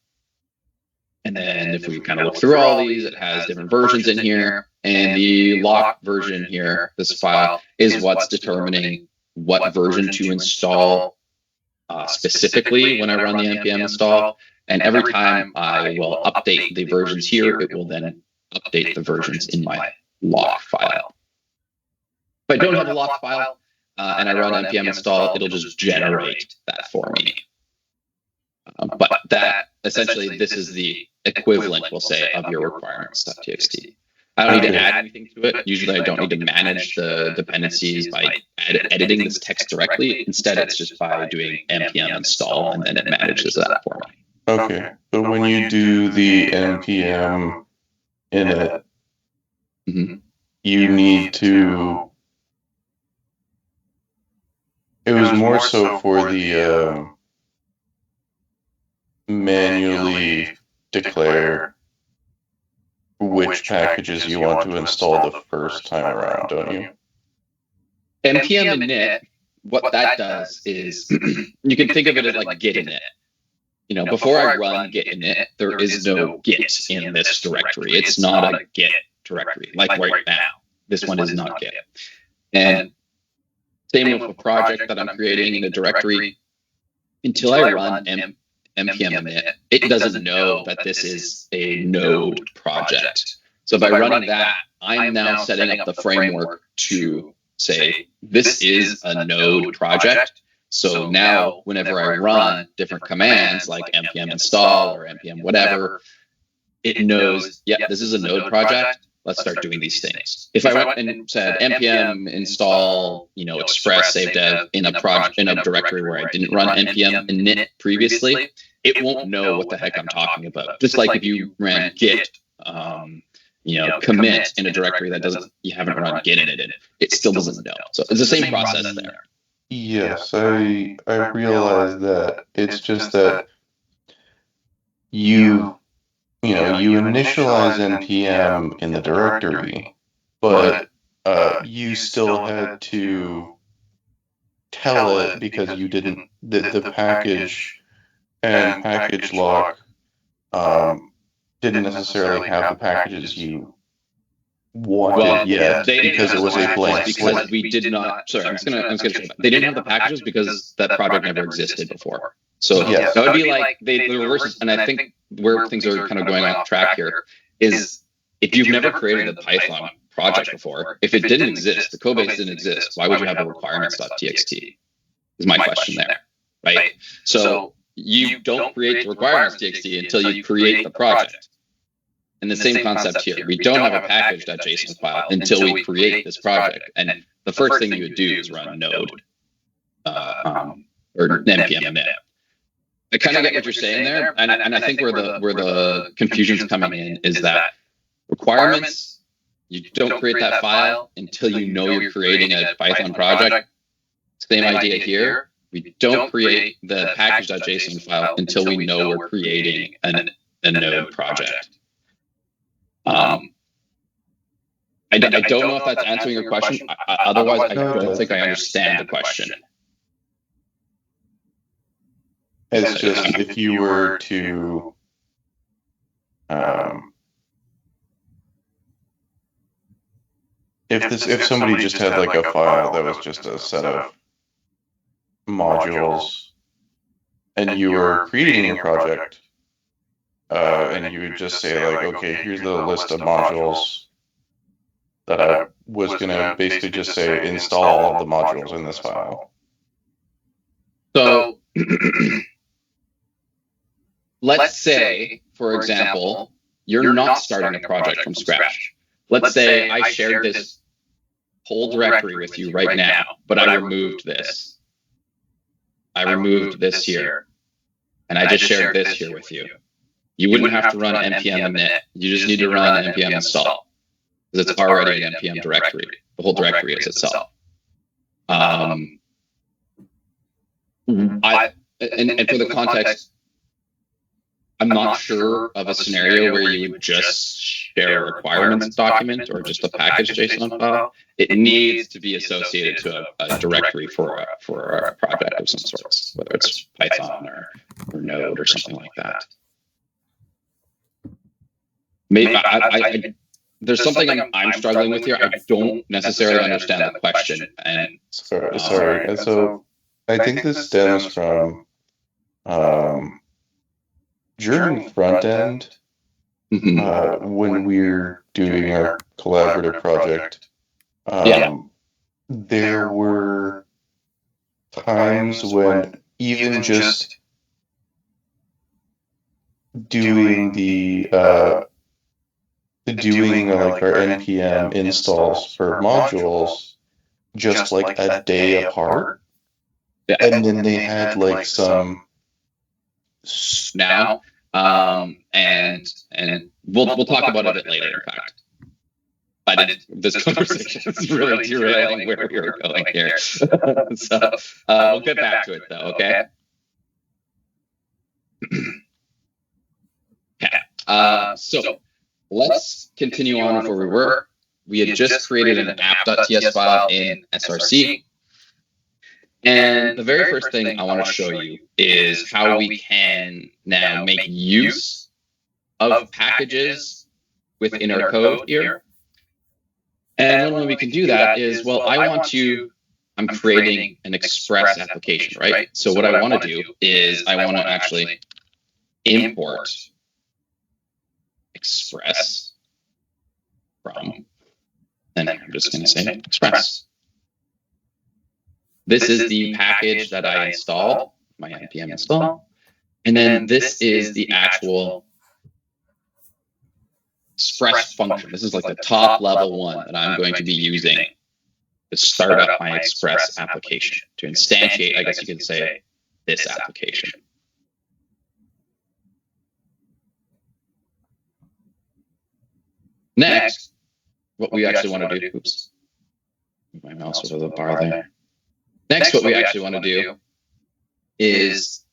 And then if we kind of look through all these, it has different versions in here. And the lock version here, this file, is what's determining what version to install specifically when I run the npm install. And every time I will update the versions here, it will then update the versions in my lock file. If I don't have a lock file and I run npm install, it'll just generate that for me. But that essentially, this is the equivalent, we'll say, of your requirements.txt. I don't need to add anything to it. Usually I don't need to manage the dependencies by editing this text directly. Instead, it's just by doing npm install, and then it manages that for me. Okay, but when you do the npm init, you need to... It was more so for the manually declare which packages you want to install the first time around, don't you? npm init, what that does is you can think of it as like git init. You know, before I run git init, there is no git in this directory. It's not a git directory like right now. This one is not git. And same with a project that I'm creating in a directory. Until I run npm init, it doesn't know that this is a node project. So by running that, I'm now setting up the framework to say, this is a node project. So now whenever I run different commands like npm install or npm whatever, it knows, yeah, this is a node project. Let's start doing these things. If I went and said npm install, express save dev in a project in a directory where I didn't run npm init previously, it won't know what the heck I'm talking about. Just like if you ran git, commit in a directory that you haven't run git in it still doesn't know. So it's the same process there. Yes, I realize that. It's just that you initialize npm in the directory, but you still had to tell it because you didn't the package and package lock didn't necessarily have the packages you wanted yet because it was a blank slate. Because we did not. Sorry, I'm just gonna show that. They didn't have the packages because that project never existed before. So Yes. that would be like the reverse. And I think where things are kind of going off track here is if you've never created a Python project before, if it didn't exist, the code base didn't exist, why would you have a requirements.txt? Is my question there, right? So you don't create the requirements.txt until you create the project. And the same concept here. We don't have a package.json file until we create this project. And the first thing you would do is run node or npm init. I kind of get what you're saying there, and I think where the confusion's coming in is that requirements, you don't create that file until you know you're creating a Python project. Same idea here. We don't create the package.json file until we know we're creating a node project. I don't know if that's answering your question. Otherwise, I don't think I understand the question. It's just if you were to if somebody just had like a file that was just a set of modules and you were creating a project and you would just say like, okay, here's the list of modules that I was going to basically just say install all of the modules in this file. So let's say, for example, you're not starting a project from scratch. Let's say I shared this whole directory with you right now, but I removed this. I removed this here, and I just shared this here with you. You wouldn't have to run npm init. You just need to run npm install because it's already an npm directory. The whole directory is itself. And for the context, I'm not sure of a scenario where you would just share a requirements document or just a package JSON file. It needs to be associated to a directory for a project of some sorts, whether it's Python or Node or something like that. Maybe there's something I'm struggling with here. I don't necessarily understand the question. And sorry. And so I think this stems from during front end, when we're doing our collaborative project, there were times when even just doing like our npm installs for modules just like a day apart, and then they had like some now, and we'll talk about it a bit later. In fact, this conversation is really derailing where we were going here. So we'll get back to it though. Okay. So let's continue on with where we were. We had just created an app.ts file in src. And the very first thing I want to show you is how we can now make use of packages within our code here. And when we can do that is, well, I'm creating an Express application, right? So what I want to do is I want to actually import Express from, and I'm just going to say Express. This is the package that I installed, my npm install. And then this is the actual Express function. This is like the top level one that I'm going to be using to start up my Express application, to instantiate, I guess you could say, this application. Next, what we actually want to do, oops, move my mouse over the bar there. Next, what we actually want to do is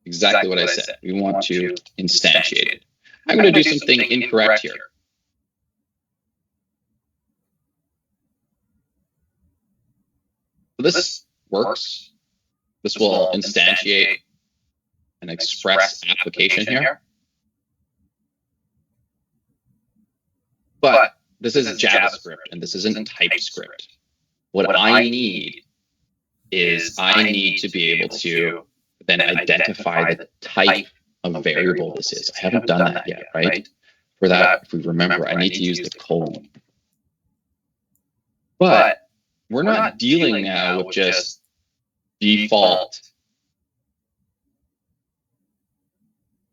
exactly what I said. We want to instantiate it. I'm going to do something incorrect here. So this works. This will instantiate an Express application here. But this is JavaScript and this isn't TypeScript. What I need is I need to be able to then identify the type of variable this is. I haven't done that yet, right? For that, if we remember, I need to use the colon. But we're not dealing now with just default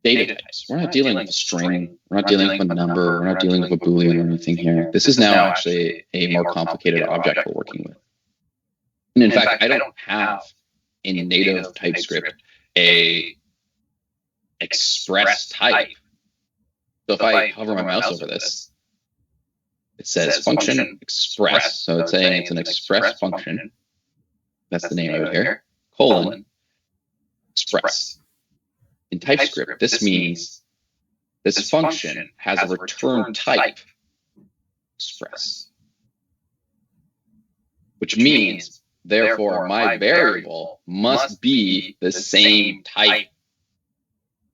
data types. We're not dealing with a string. We're not dealing with a number. We're not dealing with a Boolean or anything here. This is now actually a more complicated object we're working with. And in fact, I don't have in native TypeScript a Express type. So if I hover my mouse over this, it says function express. So it's saying it's an Express function. That's the name of it here. Colon express. In TypeScript, this means this function has a return type express, which means, therefore, my variable must be the same type.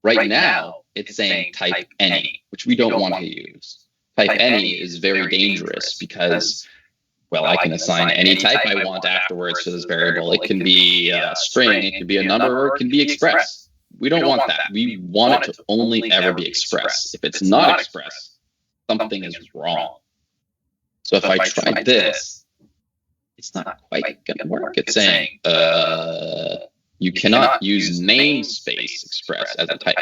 Right now, it's saying type any, which we don't want to use. Type any is very dangerous because, well, I can assign any type I want afterwards to this variable. It can be a string, it can be a number, or it can be express. We don't want that. We want it to only ever be express. If it's not express, something is wrong. So if I try this, it's not quite going to work. It's saying you cannot use namespace express as a type.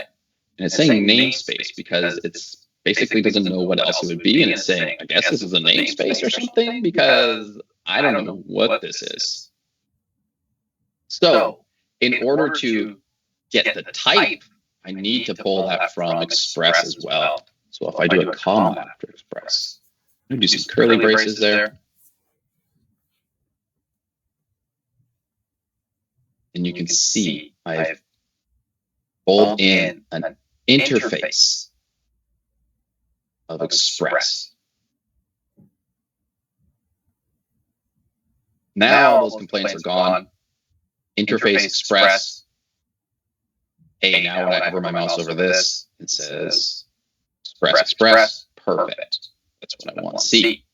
And it's saying namespace because it's basically doesn't know what else it would be. And it's saying, I guess this is a namespace or something because I don't know what this is. So in order to get the type, I need to pull that from express as well. So if I do a comma after express, I'm going to do some curly braces there. And you can see I've pulled in an interface of express. Now those complaints are gone. Interface express. Hey, now when I hover my mouse over this, it says express, express, perfect. That's what I want to see.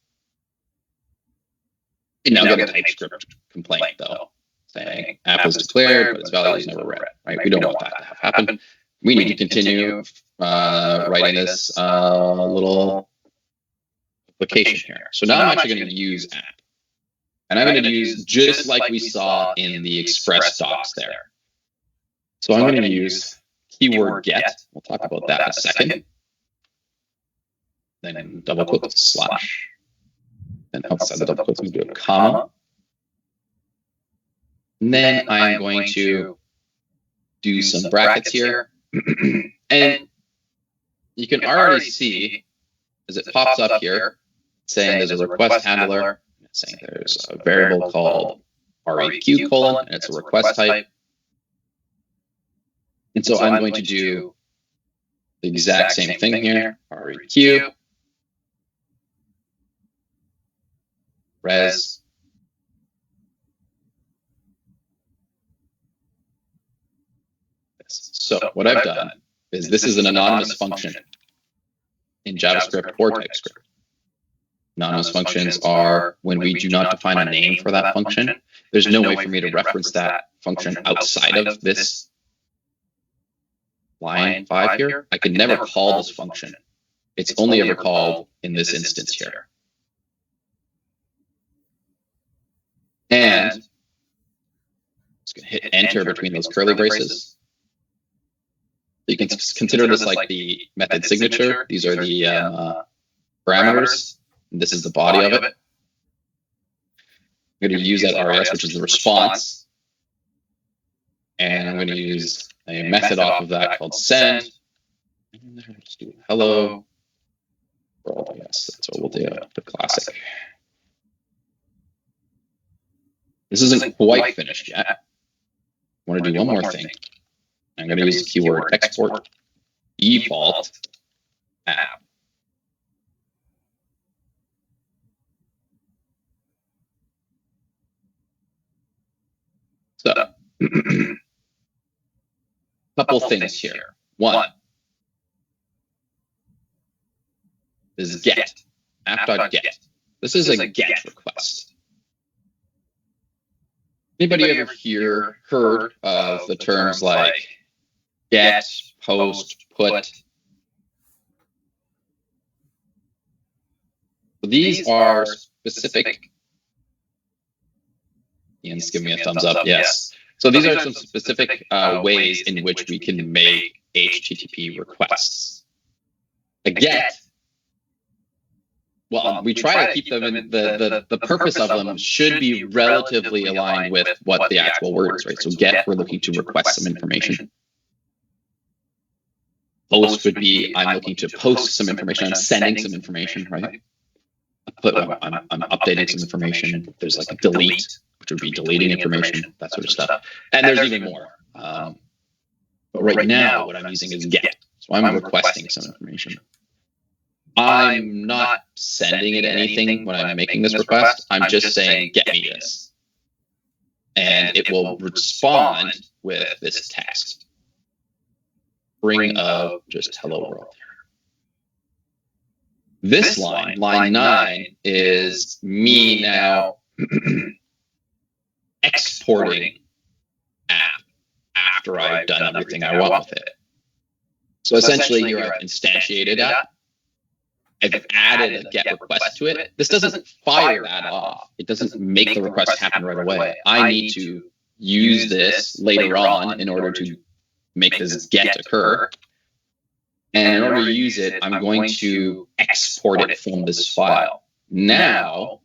And now get a TypeScript complaint though, saying app was declared, but its value is never read, right? We don't want that to have happen. We need to continue writing this little application here. So now I'm actually going to use app. And I'm going to use just like we saw in the Express docs there. So I'm going to use keyword get. We'll talk about that in a second. Then double quote slash. Then outside the double quotes, we do a comma. And then I'm going to do some brackets here. And you can already see, as it pops up here, saying there's a request handler, saying there's a variable called req colon, and it's a request type. And so I'm going to do the exact same thing here, req, res, so what I've done is this is an anonymous function in JavaScript or TypeScript. Anonymous functions are when we do not define a name for that function. There's no way for me to reference that function outside of this line 5 here. I could never call this function. It's only ever called in this instance here. And Just going to hit enter between those curly braces. You can consider this like the method signature. These are the parameters. And this is the body of it. I'm going to use that RAS, which is the response. And I'm going to use a method off of that called send. Let's do hello. Yes, that's what we'll do. The classic. This isn't quite finished yet. I want to do one more thing. I'm going to use the keyword export default app. So, couple things here. One is get, app.get. This is a get request. Anybody ever heard of the terms like get, post, put? These are specific. Ian's giving me a thumbs up. Yes. So these are some specific ways in which we can make HTTP requests. A get, well, we try to keep them in the purpose of them should be relatively aligned with what the actual word is, right? So get, we're looking to request some information. Post would be, I'm looking to post some information. I'm sending some information, right? I'm updating some information. There's like a delete, which would be deleting information, that sort of stuff. And there's even more. But right now, what I'm using is get. So I'm requesting some information. I'm not sending it anything when I'm making this request. I'm just saying, get me this. And it will respond with this text. String of just hello world. This line, line 9, is me now exporting app after I've done everything I want with it. So essentially here I've instantiated app. I've added a get request to it. This doesn't fire that off. It doesn't make the request happen right away. I need to use this later on in order to make this get occur. And in order to use it, I'm going to export it from this file. Now,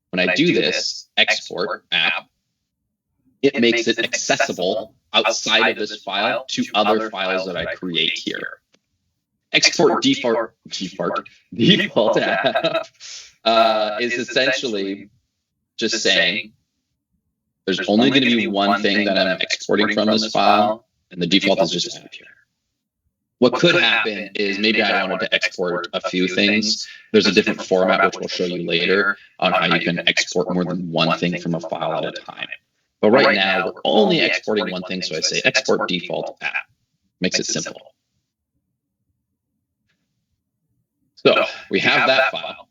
when I do this, export app, it makes it accessible outside of this file to other files that I create here. Export default app is essentially just saying there's only going to be one thing that I'm exporting from this file, and the default is just app here. What could happen is maybe I wanted to export a few things. There's a different format, which we'll show you later, on how you can export more than one thing from a file at a time. But right now, we're only exporting one thing, so I say export default app. Makes it simple. So we have that file,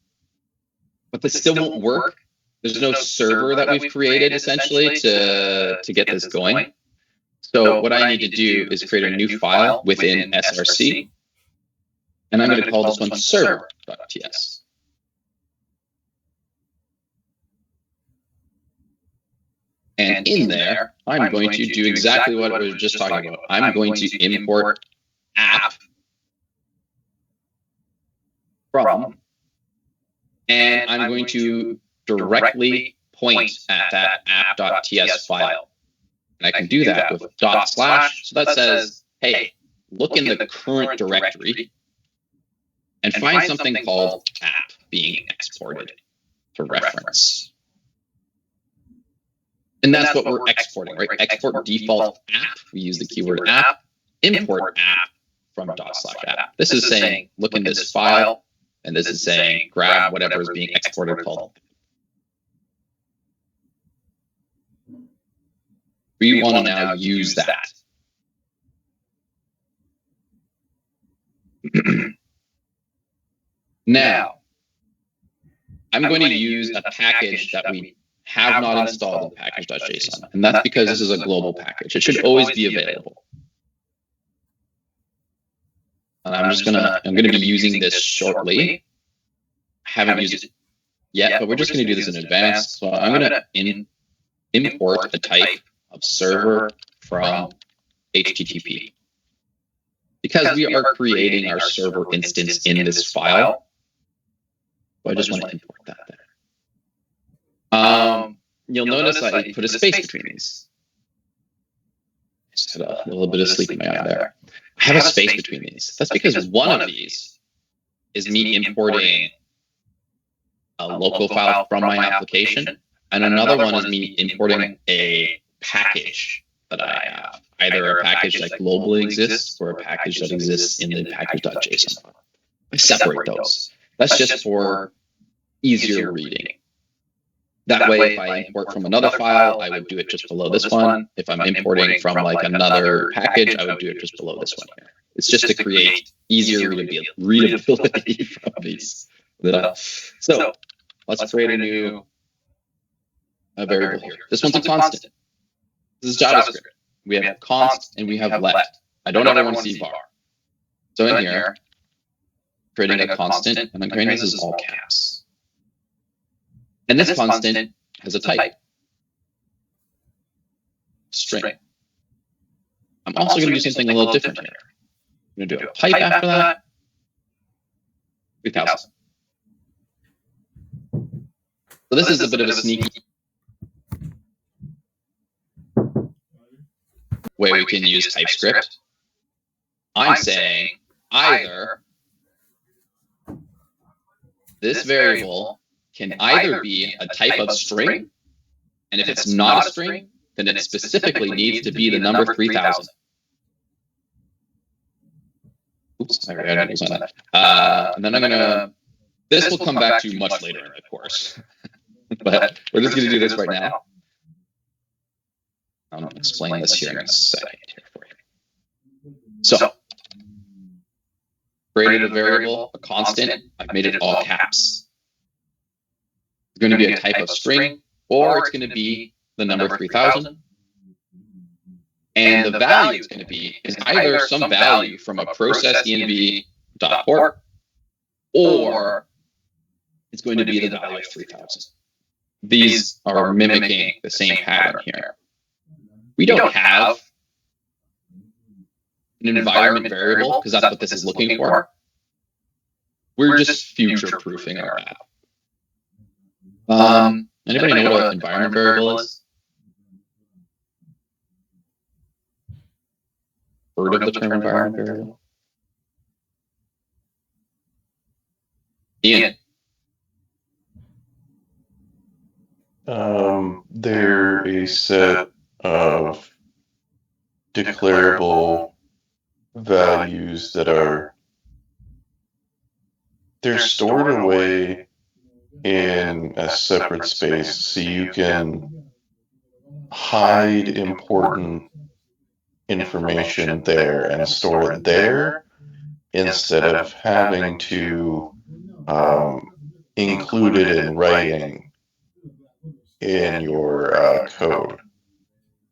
but this still won't work. There's no server that we've created, essentially, to get this going. So what I need to do is create a new file within SRC, and I'm going to call this one server.ts. And in there, I'm going to do exactly what we were just talking about. I'm going to import app from, and I'm going to directly point at that app.ts file. And I can do that with /. So that says, hey, look in the current directory and find something called app being exported for reference. And that's what we're exporting, right? Export default app. We use the keyword app. Import app from /app. This is saying, look in this file. And this is saying, grab whatever is being exported called. We want to now use that. Now, I'm going to use a package that we have not installed in package.json. And that's because this is a global package. It should always be available. And I'm going to be using this shortly. I haven't used it yet, but we're just going to do this in advance. So I'm going to import a type of server from HTTP. Because we are creating our server instance in this file, so I just want to import that there. You'll notice I put a space between these. I just had a little bit of sleep in my eye there. I have a space between these. That's because one of these is me importing a local file from my application, and another one is me importing a package that I have, either a package that globally exists or a package that exists in the package.json file. I separate those. That's just for easier reading. That way, if I import from another file, I would do it just below this one. If I'm importing from like another package, I would do it just below this one here. It's just to create easier readability from these. So let's create a new variable here. This one's a constant. This is JavaScript. We have const and we have let. I don't ever want to see var. So in here, creating a constant, and I'm creating this as all caps. And this constant has a type, string. I'm also going to do something a little different here. I'm going to do a pipe after that, 3000. So this is a bit of a sneaky way we can use TypeScript. I'm saying either this variable can either be a type of string, and if it's not a string, then it specifically needs to be the number 3000. Oops, I already was on that. And then I'm gonna, this will come back to much later in the course, but we're just gonna do this right now. I'll explain this here in a second here for you. So, created a variable, a constant, I've made it all caps. It's going to be a type of string, or it's going to be the number 3000. And the value it's going to be is either some value from a process env.port, or it's going to be the value of 3000. These are mimicking the same pattern here. We don't have an environment variable because that's what this is looking for. We're just future-proofing our app. Anybody know what an environment variable is? Heard of the term environment variable? Ian? They're a set of declarable values that are, they're stored away in a separate space so you can hide important information there and store it there instead of having to include it in writing in your code.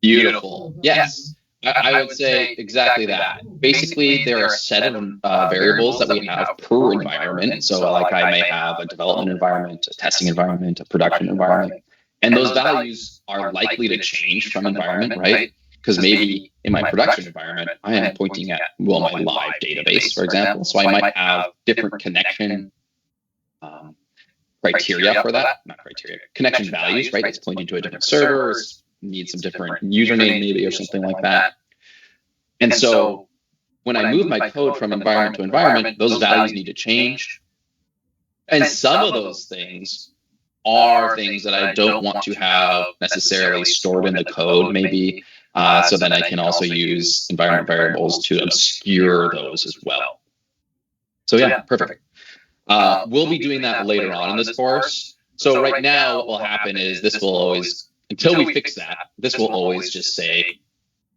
Beautiful. Yes. I would say exactly that. Basically, there are a set of variables that we have per environment. So like I may have a development environment, a testing environment, a production environment. And those values are likely to change from environment, right? Because maybe in my production environment, I am pointing at, well, my live database, for example. So I might have different connection criteria for that. Not criteria, connection values, right? It's pointing to a different server, need some different username maybe or something like that. And so when I move my code from environment to environment, those values need to change. And some of those things are things that I don't want to have necessarily stored in the code, maybe. So then I can also use environment variables to obscure those as well. So yeah, perfect. We'll be doing that later on in this course. So right now what will happen is this will always, until we fix that, this will always just say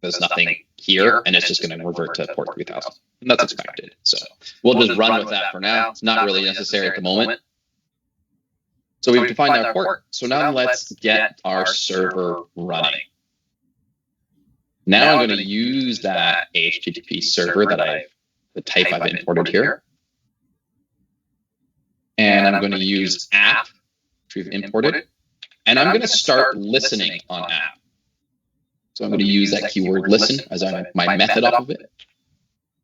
there's nothing here, and it's just going to revert to port 3000. And that's expected. So we'll just run with that for now. It's not really necessary at the moment. So we've defined our port. So now let's get our server running. Now I'm going to use that HTTP server that the type I've imported here. And I'm going to use app, which we've imported. And I'm going to start listening on app. So I'm going to use that keyword listen as my method off of it.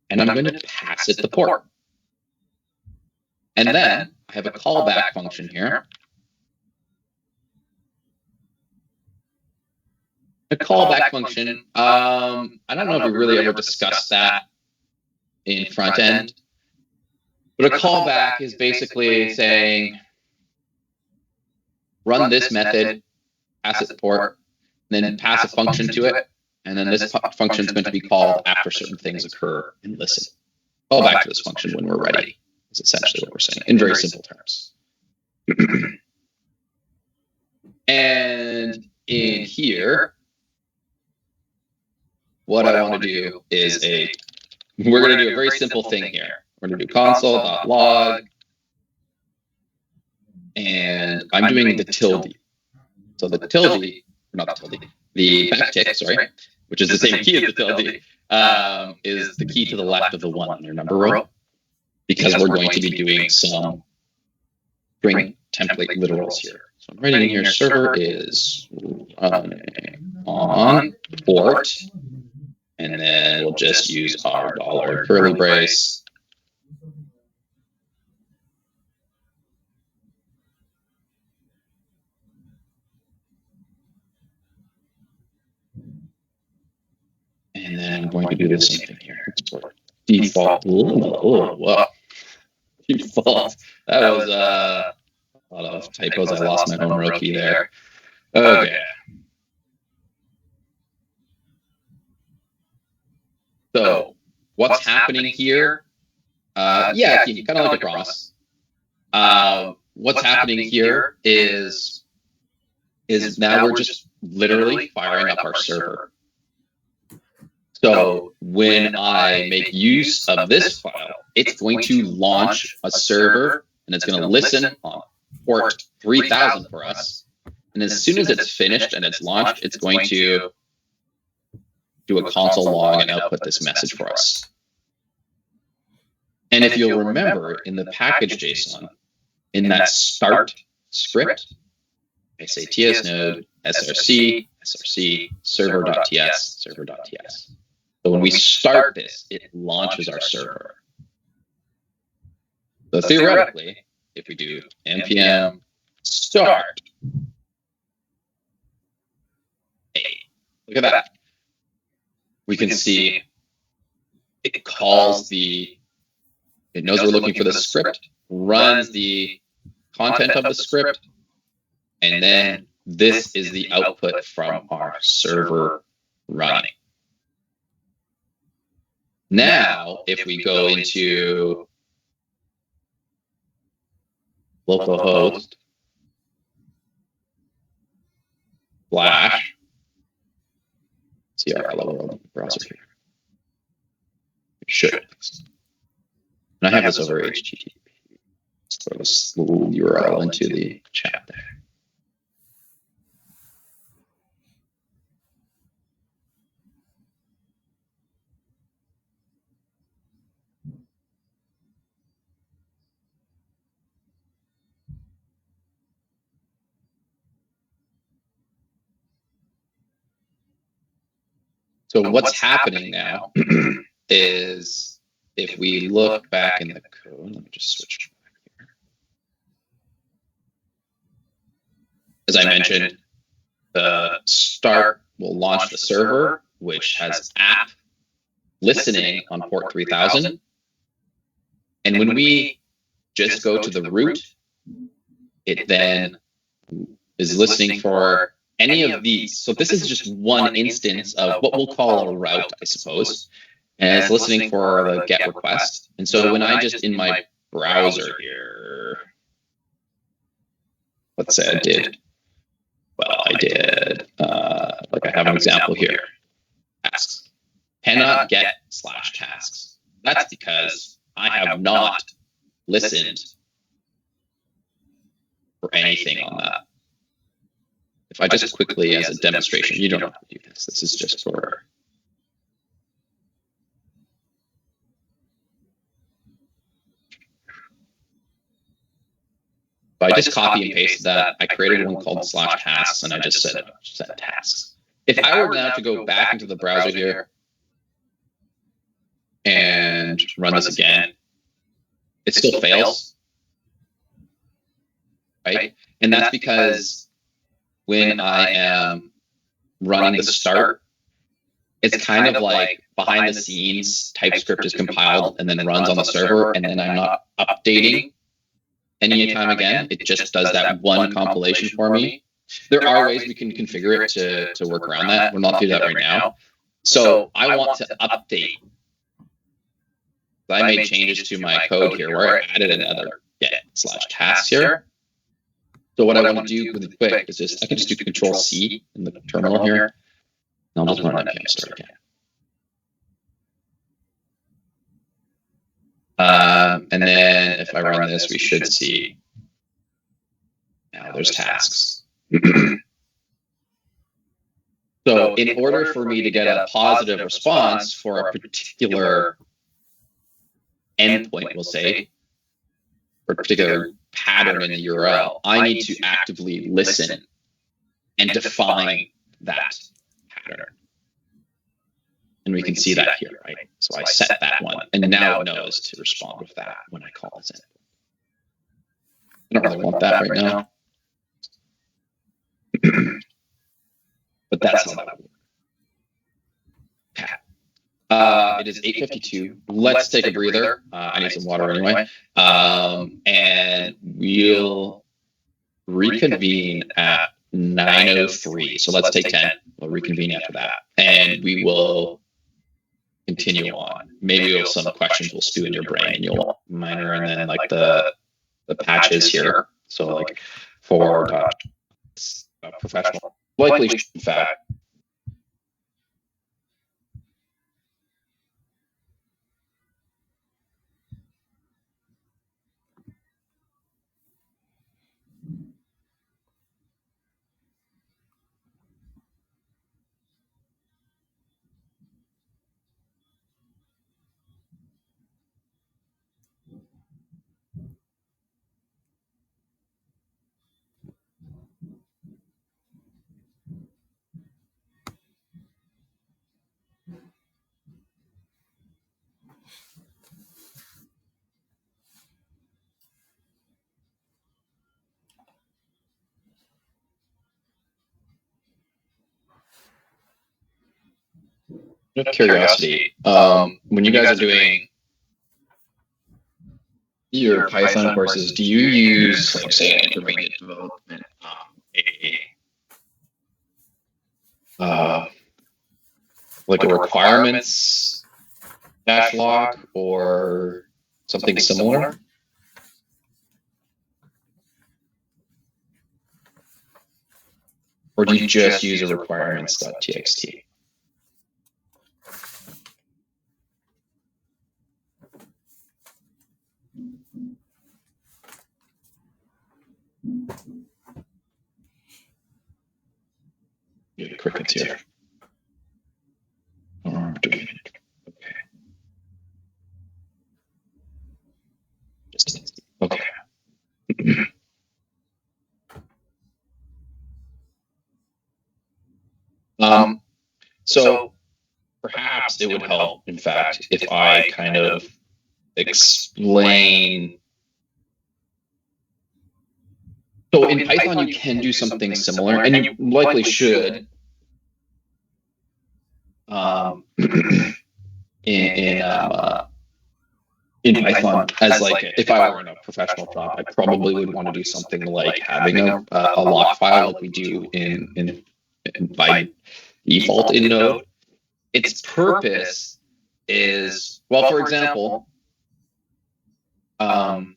And I'm going to pass it the port. And then I have a callback function here. A callback function, I don't know if we really ever discussed that in front end, but a callback is basically saying, run this method, pass it the port, then pass a function to it, and then this function is going to be called after certain things occur and listen. Call back to this function when we're ready, is essentially what we're saying, in very simple terms. And in here, what I want to do is we're going to do a very simple thing here. We're going to do console.log, and I'm doing the tilde. So the tilde, not the tilde, the backtick, sorry, which is the same key as the tilde, is the key to the left of the 1 in your number row, because we're going to be doing some string template literals here. So I'm writing in here, server is on port, and then we'll just use our $ curly brace. And then I'm going to do the same thing here. Default. Whoa. Default. That was a lot of typos. I lost my home row key there. Okay. So what's happening here? Yeah, kind of like a promise. What's happening here is now we're just literally firing up our server. So when I make use of this file, it's going to launch a server, and it's going to listen on port 3000 for us. And as soon as it's finished and it's launched, it's going to do a console log and output this message for us. And if you'll remember, in the package JSON, in that start script, I say tsnode src server.ts server.ts. So when we start this, it launches our server. So theoretically, if we do npm start, hey, look at that. We can see it calls it knows we're looking for the script, runs the content of the script, and then this is the output from our server running. Now, if we go into localhost / see our hello world browser here. It should. And I have this over HTTP. Throw this little URL into the chat there. So what's happening now is, if we look back in the code, let me just switch back here. As I mentioned, the start will launch the server, which has app listening on port 3000. And when we just go to the root, it then is listening for any of these. So this is just one instance of what we'll call a route, I suppose. And it's listening for the GET request. And so when I just in my browser here, let's say I did, like I have an example here, tasks, cannot get /tasks. That's because I have not listened for anything on that. If I just quickly, as a demonstration, you don't have to do this. This is just for... If I just copy and pasted that, I created one called /tasks, and I just said set tasks. If I were now to go back into the browser here and run this again, it still fails, right? And that's because when I am running the start, it's kind of like behind the scenes, TypeScript is compiled and then runs on the server, and then I'm not updating any time again. It just does that one compilation for me. There are ways we can configure it to work around that. We'll not do that right now. So I want to update. I made changes to my code here where I added another get/tasks here. So what I want to do really quick is just, I can just do Control-C in the terminal here. And I'll just run npm start again. And then if I run this, we should see now there's tasks. So in order for me to get a positive response for a particular endpoint, we'll say, or a particular pattern in the URL, I need to actively listen and define that pattern. And we can see that here, right? So I set that one, and now it knows to respond with that when I call this in. I don't really want that right now. But that's how that would work. It is 8:52. Let's take a breather. I need some water anyway. And we'll reconvene at 9:03. So let's take 10. We'll reconvene after that. And we will continue on. Maybe we'll, some questions will stew in your brain, and you'll minor, and then like the patches here. So like for professional, likely in fact. Curiosity, when you guys are doing your Python courses, do you use, like, say, an intermediate development, like a requirements dash log or something similar? Or do you just use a requirements.txt? Get crickets here. Okay. Okay. So perhaps it would help, in fact, if I kind of explain. So in Python, you can do something similar, and you likely should. In Python, as like, if I were in a professional job, I probably would want to do something like having a lock file like we do in by default in Node. Its purpose is, well, for example, and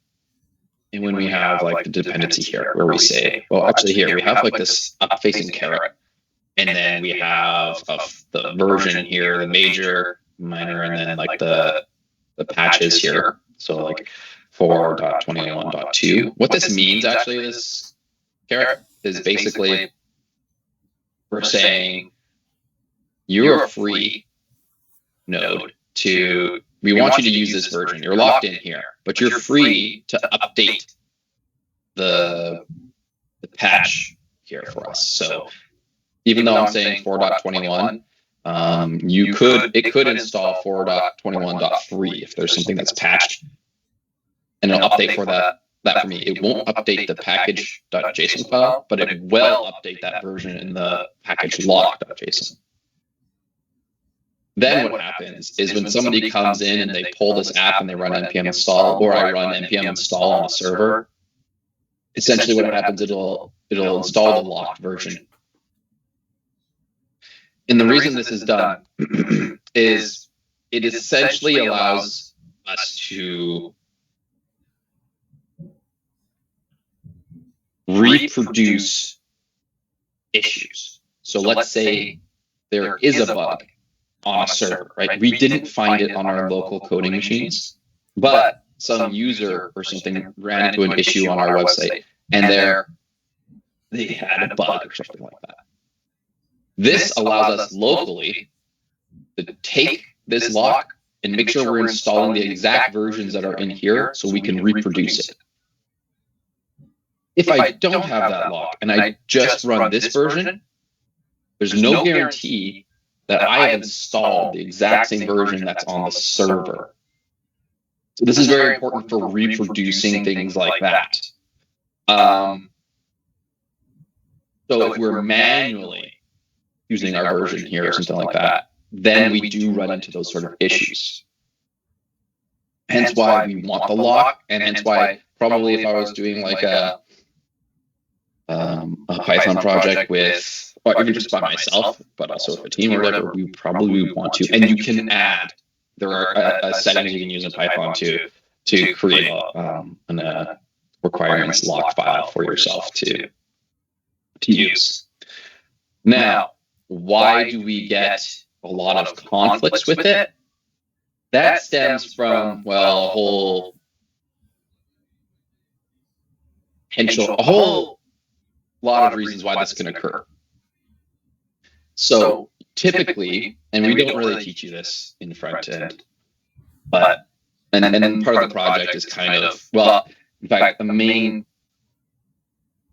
when we have like the dependency here, where we say, well, actually here we have like this up-facing caret, and then we have the version here, the major, minor, and then like the patches here. So like 4.21.2. What this means actually, this caret, is basically we're saying you're a free node to, we want you to use this version. You're locked in here, but you're free to update the patch here for us. So Even though I'm saying 4.21, it could install 4.21.3 if there's something that's patched, and it'll update for that for me. It won't update the package.json file, but it will update that version in the package lock.json. Then what happens is when somebody comes in and they pull this app and they run npm install, or I run npm install on a server, essentially what happens, it'll install the locked version. And the reason this is done is it essentially allows us to reproduce issues. So let's say there is a bug on a server, right? We didn't find it on our local coding machines, but some user or something ran into an issue on our website, and they had a bug or something like that. This allows us locally to take this lock and make sure we're installing the exact versions that are in here so we can reproduce it. If I don't have that lock and I just run this version, there's no guarantee that I have installed the exact same version that's on the server. So this is very important for reproducing things like that. So if we're manually using our version here or something like that, then we do run into those sort of issues. Hence why we want the lock, and hence why probably if I was doing like a Python project with, or even just by myself, but also with a team or whatever, we probably would want to. And you can add, there are settings you can use in Python to create a requirements lock file for yourself to use. Now, why do we get a lot of conflicts with it? That stems from, well, a whole lot of reasons why this can occur. So typically, and we don't really teach you this in front end, but and part of the project is kind of, well, in fact, the main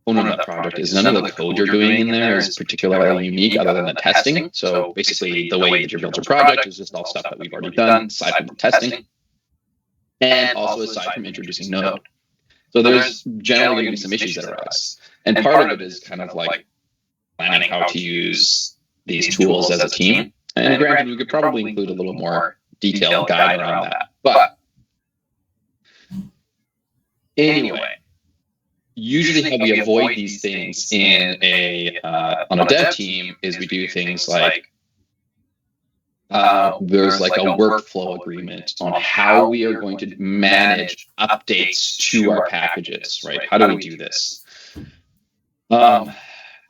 component of that project is none of the code you're doing in there is particularly unique other than the testing. So basically, the way that you build your project is just all stuff that we've already done, aside from the testing, and also aside from introducing Node. So there's generally going to be some issues that arise. And part of it is kind of like planning how to use these tools as a team. And granted, we could probably include a little more detailed guide around that. But anyway, usually how we avoid these things in on a dev team is we do things like there's like a workflow agreement on how we are going to manage updates to our packages, right? How do we do this?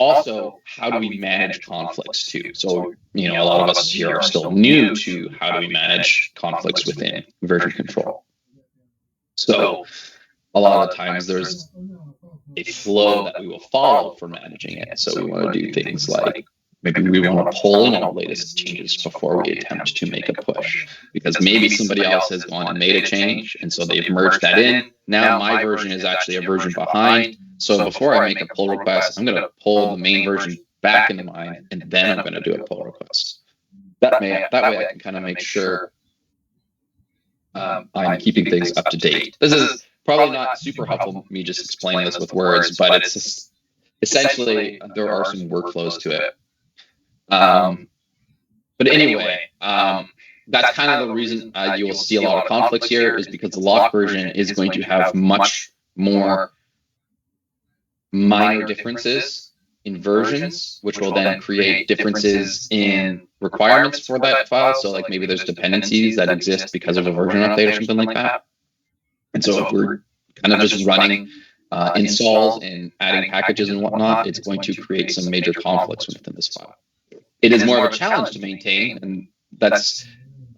Also, how do we manage conflicts too? So, a lot of us here are still new to how do we manage conflicts within version control. So a lot of the times there's a flow that we will follow for managing it. So we want to do things like maybe we want to pull in all the latest changes before we attempt to make a push, because maybe somebody else has gone and made a change, and so they've merged that in. Now my version is actually a version behind. So before I make a pull request, I'm going to pull the main version back into mine, and then I'm going to do a pull request. That way I can kind of make sure I'm keeping things up to date. This is probably not super helpful me just explaining this with words, but it's just, essentially there are some workflows to it. But anyway, that's kind of the reason you will see a lot of conflicts here, is because the lock version is going to have much more minor differences in versions, which will then create differences in requirements for that file. So like maybe there's dependencies that exist because of a version update or something like that. And so if we're kind of just running installs and adding packages and whatnot, it's going to create some major conflicts within this file. It is more of a challenge to maintain, and that's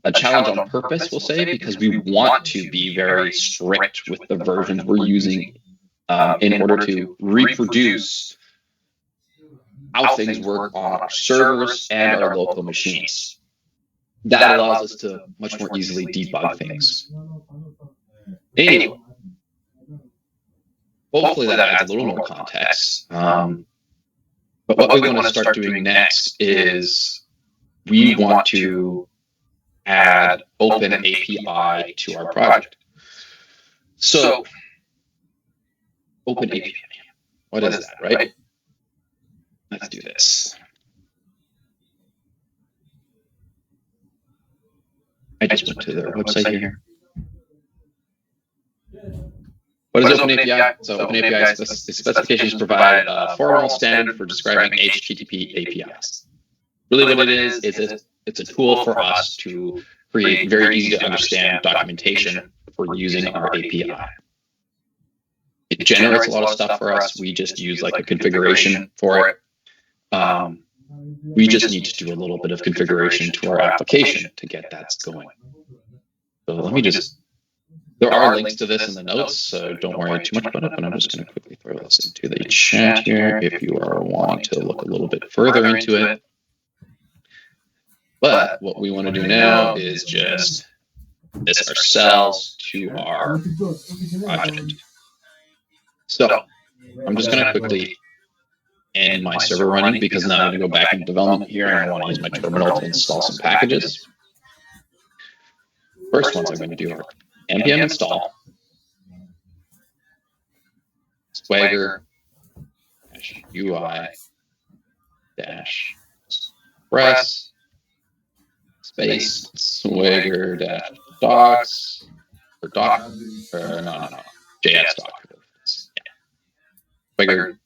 a challenge on purpose, we'll say, because we want to be very strict with the versions we're using in order to reproduce how things work on our servers and our local machines. That allows us to much more easily debug things. Anyway, hopefully that adds a little more context. But But what we want to start doing next is we want to add open API to our project. So open API, what is that, right? Let's do this. I just went to their website here. What is Open API? So Open API specifications provide a formal standard for describing HTTP APIs. Really what it is it's a tool for us to create very easy to understand documentation for using our API. It generates a lot of stuff for us. We just use like a configuration for it. We just need to do a little bit of configuration to our application to get that going. So let me just, there are links to this in the notes, so don't worry too much about it, but I'm just going to quickly throw this into the chat here if you are wanting to look a little bit further into it. But what we want to do now is just this ourselves to our project. So I'm just going to quickly end my server running because now I'm going to go back into development here and I want to use my terminal to install some packages. First ones I'm going to do are npm install swagger UI -express space swagger docs or doc or no JS doc. Swagger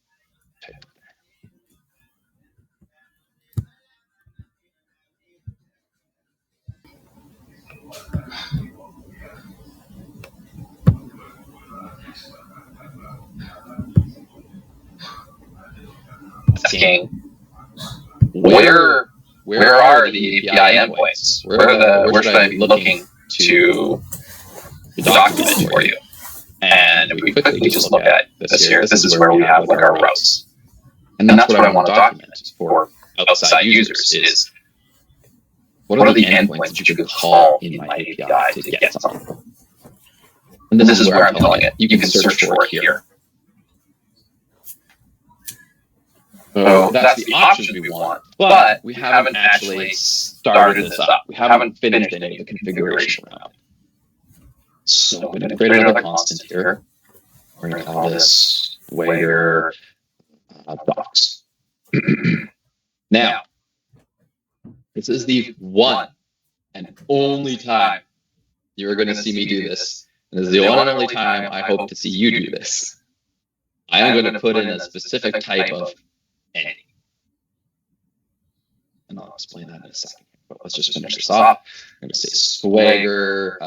asking where are the API endpoints? Where should I be looking to document it for you? And we quickly just look at this here. This is where we have like our routes. And that's what I want to document for outside users is what are the endpoints that you could call in my API to get something. And this is where I'm telling it. You can search for it here. So that's the option we want, but we haven't actually started this up. We haven't finished any of the configuration around. So I'm going to create another constant here. We're going to call this Swagger docs. Now, this is the one and only time you're going to see me do this. And this is the one and only time I hope to see you do this. I am going to put in a specific type of entity. And I'll explain that in a second. But let's just finish this off. I'm going to say Swagger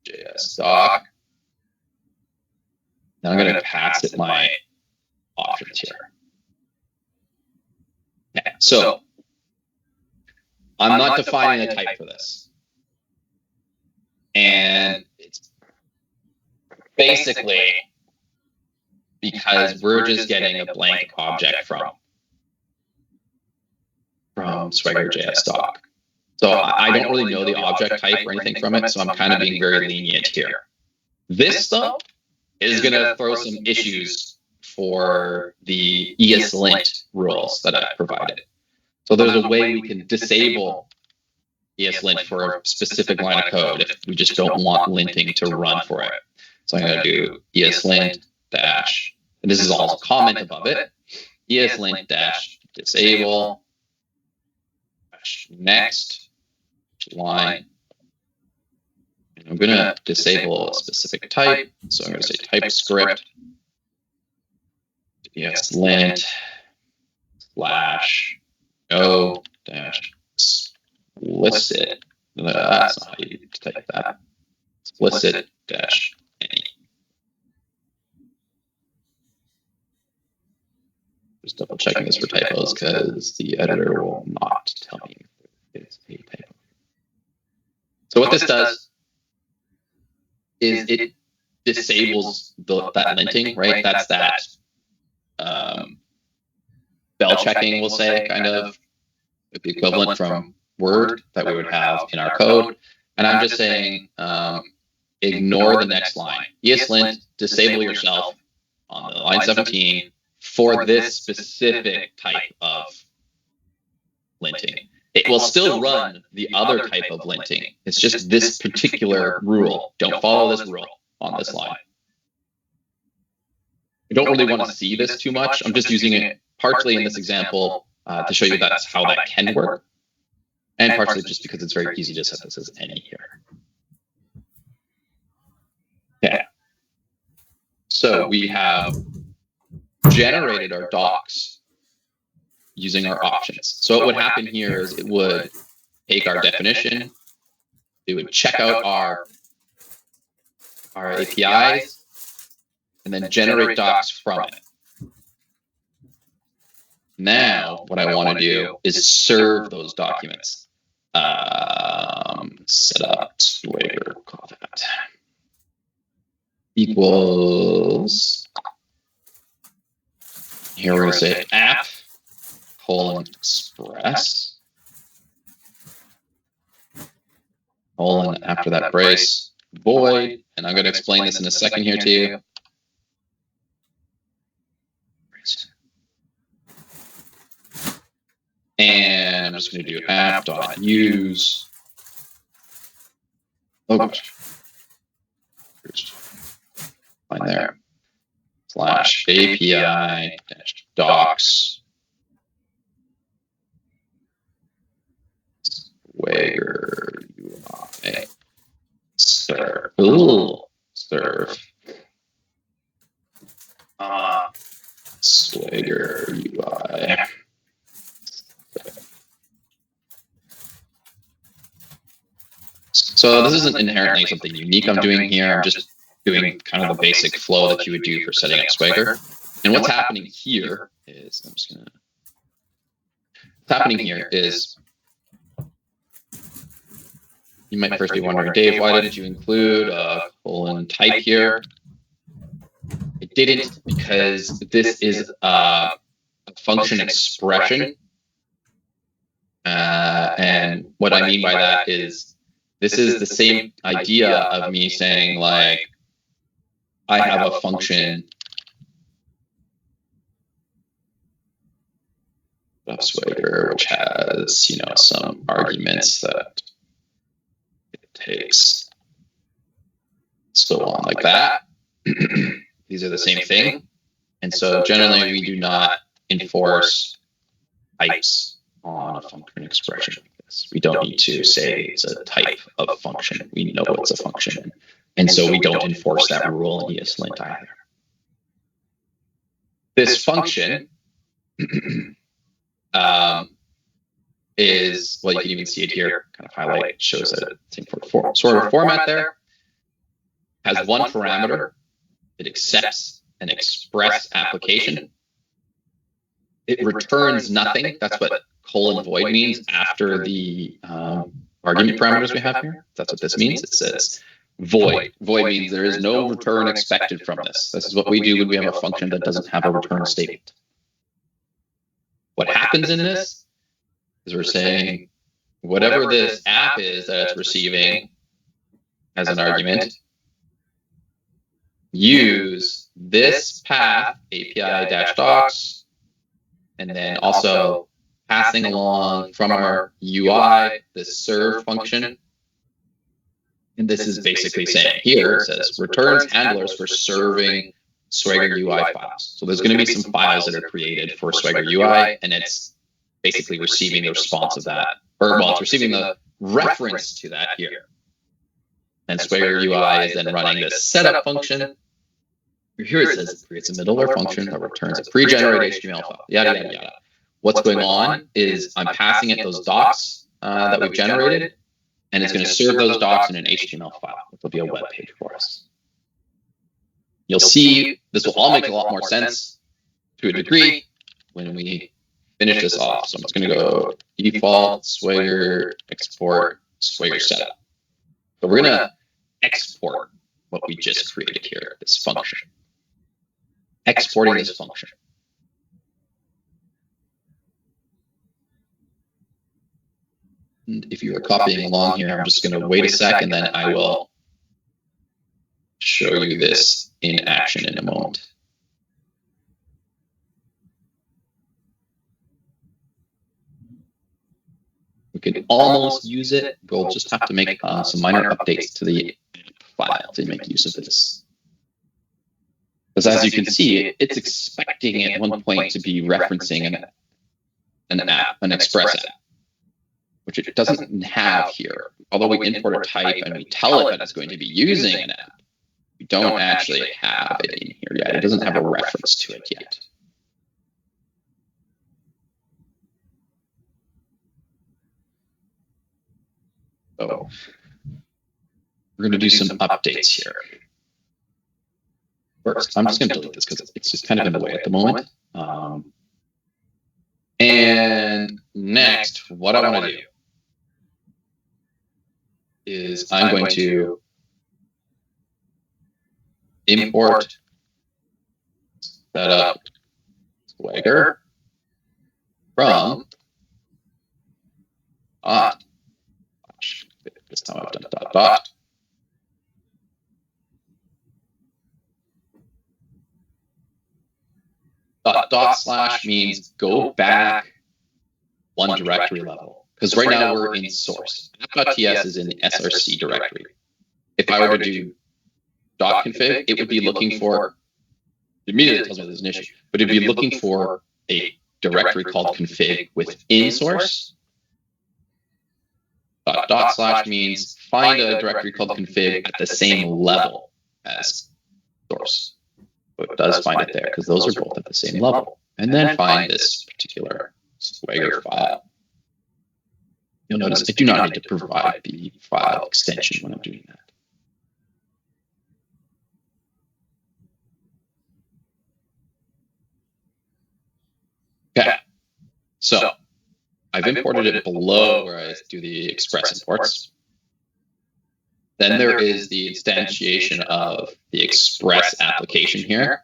JS doc. Now I'm going to pass it my options here. Okay, so I'm not defining a type for this. And it's basically because we're just getting a blank object from Swagger JS doc. So I don't really know the object type or anything from it, so I'm kind of being very lenient here. This though is going to throw some issues for the ESLint rules that I've provided. So there's a way we can disable ESLint for a specific line of code if we just don't want linting to run for it. So I'm going to do ESLint dash, and this is also a comment above it, ESLint dash disable dash next line. And I'm going to disable a specific type. So I'm going to say TypeScript ESLint slash no dash explicit. That's not how you type that. Explicit dash any. Just double checking this for typos because the editor will not tell me if it's a typo. So what this does is it disables that linting, right? That's that spell checking, we'll say, kind of the equivalent from Word that we would have in our code. And I'm just saying, ignore the next line. ESLint, disable yourself on the line 17 for this specific type of linting. It will still run the other type of linting. It's just this particular rule. Don't follow this rule on this line. I don't really want to see this too much. I'm just using it partially in this example to show you that's how that can work, and partially just because it's very easy to set this as any here. Okay. So we have generated our docs using our options. So what would happen here is it would take our definition, it would check out our APIs, and then generate docs from it. Now, what I want to do is serve those documents. Set up Swagger, call that equals. Here we're going to say app :express after that brace void, and I'm going to explain this in a second here to you. And I'm just going to do app.use. Oh gosh. Find there. / API - docs. Swagger UI. Serve. Serve. Swagger UI. So this isn't inherently something unique I'm doing here. I'm just doing kind of the basic flow that you would do for setting up Swagger. And what's happening here is, what's happening here is, you might first be wondering, Dave, why didn't you include a :type here? I didn't because this is a function expression. And what I mean by that is, this is the same idea of me saying, like, I have a function of Swagger which has, some arguments that it takes, so on, like that. These are the same thing. And so generally we do not enforce types on a function expression like this. We don't need to say it's a type of function. We know it's a function. And so we don't enforce that rule in ESLint either. This function is, well, you can even see it here, kind of highlight, it shows that same sort of format there. Has one parameter. It accepts an express application. It returns nothing. That's what :void means after the argument parameters we have here. That's what this means. It says void. Void means there is no return expected from this. This is what we do when we have a function that doesn't have a return statement. What happens in this is we're saying whatever this app is that it's receiving as an argument, use this path, API - docs, and then also passing along from our UI, this serve function. And this is basically saying here, it says returns handlers for serving Swagger UI files. So there's going to be some files that are created for Swagger UI, and it's basically receiving the response of that. Or, well, it's receiving the reference to that here. And Swagger UI is then running this setup function. Here it says it creates a middleware function that returns a pre-generated HTML file, yada, yada, yada. What's going on is I'm passing it those docs that we've generated, and it's going to serve those docs in an HTML file, which will be a web page for us. You'll see this will all make a lot more sense to a degree when we finish this off. So I'm just going to go default Swagger export Swagger setup. So we're going to export what we just created here, this function. Exporting this function. And if you are copying along here, I'm just going to wait a sec, and then I will show you this in action in a moment. We can almost use it. We'll just have to make some minor updates to the file to make use of this. Because as you can see, it's expecting at one point to be referencing an app, an Express app, which it doesn't have here. Although we import a type and we tell it that it's going to be using an app, we don't actually have it in here yet. It doesn't have a reference to it yet. So we're going to do some updates here. First, I'm just going to delete this because it's just kind of in the way at the moment. And next, what I want to do is I'm going to import, set up Swagger from dot. This time I've done dot dot. Dot slash means go back one directory level. Because right now we're in source. app.ts is in the src directory. If I were to do .config, it would be looking for, immediately tells me there's an issue, but it'd be looking for a directory called config within source. Dot slash means find a directory called config at the same level as source. So it does find it there because those are both at the same level. And then find this particular Swagger file. You'll notice I do not need to provide the file extension when I'm doing that. Okay, so I've imported it below where I do the Express imports. Then there is the instantiation of the Express application here.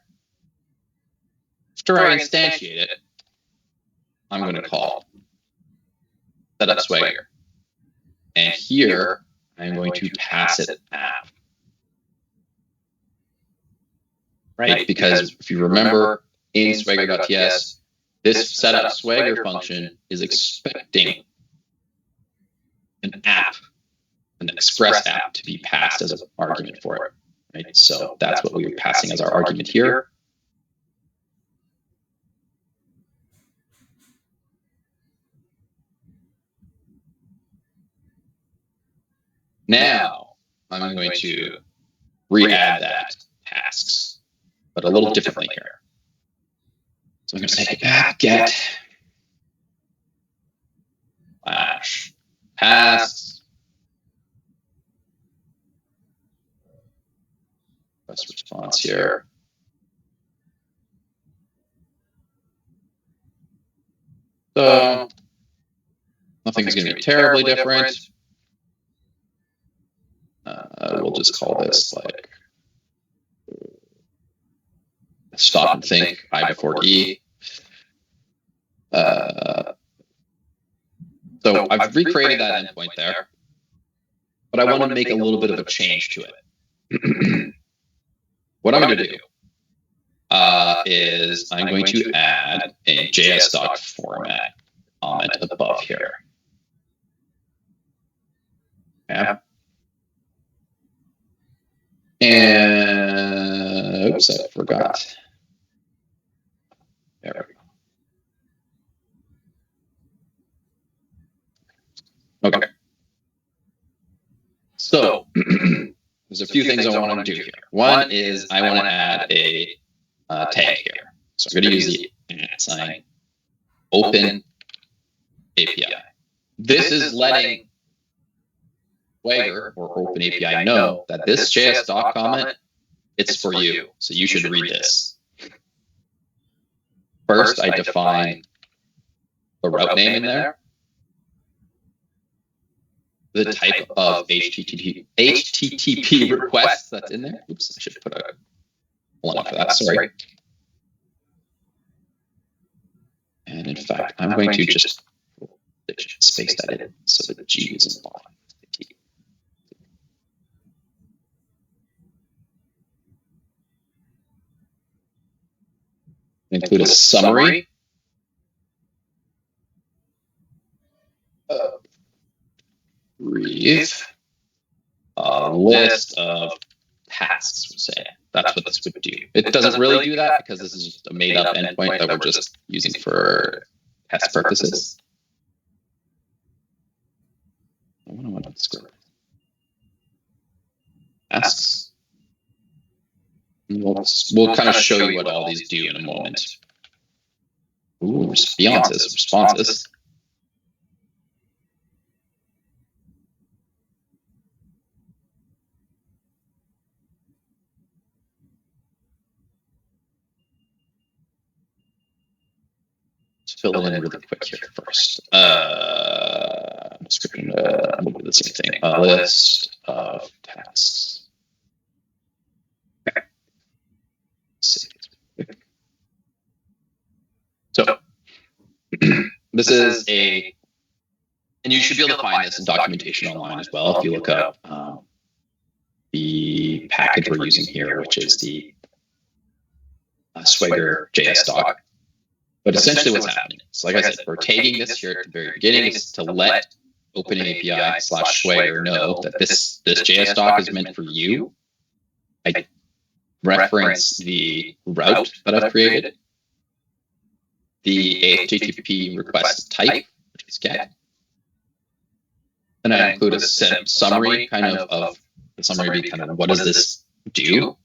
After I instantiate it, I'm going to call setup Swagger. And here, I'm going to pass it app. Right? Because if you remember in Swagger.ts, this setup Swagger function is expecting an app, an Express app, to be passed as an argument for it. Right? So that's what we're passing as our argument here. Now I'm going to re-add that tasks, but a little differently here. So I'm going to say app-get slash tasks request response here. So nothing's going to be terribly different. We'll just call this like stop and think I before E. So I've recreated that endpoint there, but I want to make a little bit of a change to it. What I'm going to do is I'm going to add a JS format comment above here. Yeah. And oops, I forgot. There we go. Okay. So there's a few things I want to do here. One is I want to add a tag here. So I'm going to use the @ open API. This is letting Swagger or Open API know that this JS doc comment, it's for you. So you should read this. First, I define the route name in there, the type of HTTP request that's in there. Oops, I should put a line for that. Sorry. And in fact, I'm going to just space that in so that the G is involved. Include a summary. breathe a list of tasks, we'll say. That's what this would do. It doesn't really do that because this is just a made-up endpoint that we're just using for test purposes. I want to script tasks. We'll kind of show you what all these do in a moment. Ooh, responses. Let's fill it in really quick here first. Description, we'll do the same thing. A list of tasks. Okay. So this is and you should be able to find this in documentation online as well if you look up the package we're using here, which is the Swagger JS doc. But essentially what's happening is, like I said, we're tagging this here at the very beginning is to let OpenAPI/Swagger know that this JS doc is meant for you. I reference the route that I've created, the HTTP request type, which is GET. Then I include a summary kind of the summary be kind of what does this do?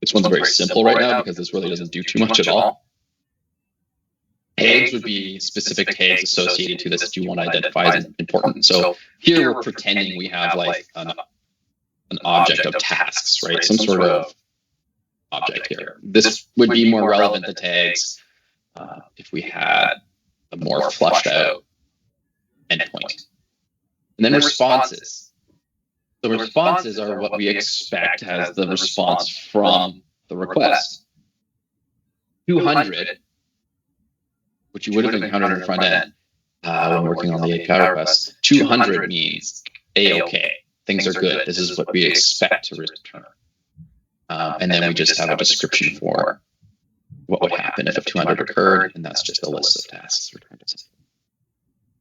This one's very simple right now because this really doesn't do too much at all. Tags would be specific tags associated to this that you want to identify as important. So here we're pretending we have like an object of tasks, right? Some sort of object here. This would be more relevant to tags if we had a more flushed out endpoint. And then responses. The responses are what we expect as the response from the request. 200, which you would have encountered in front end when working on the API request. 200 means A-OK. Things are good. This is what we expect to return. And then we just have a description for what would happen if 200 occurred, and that's just a list of tasks returned.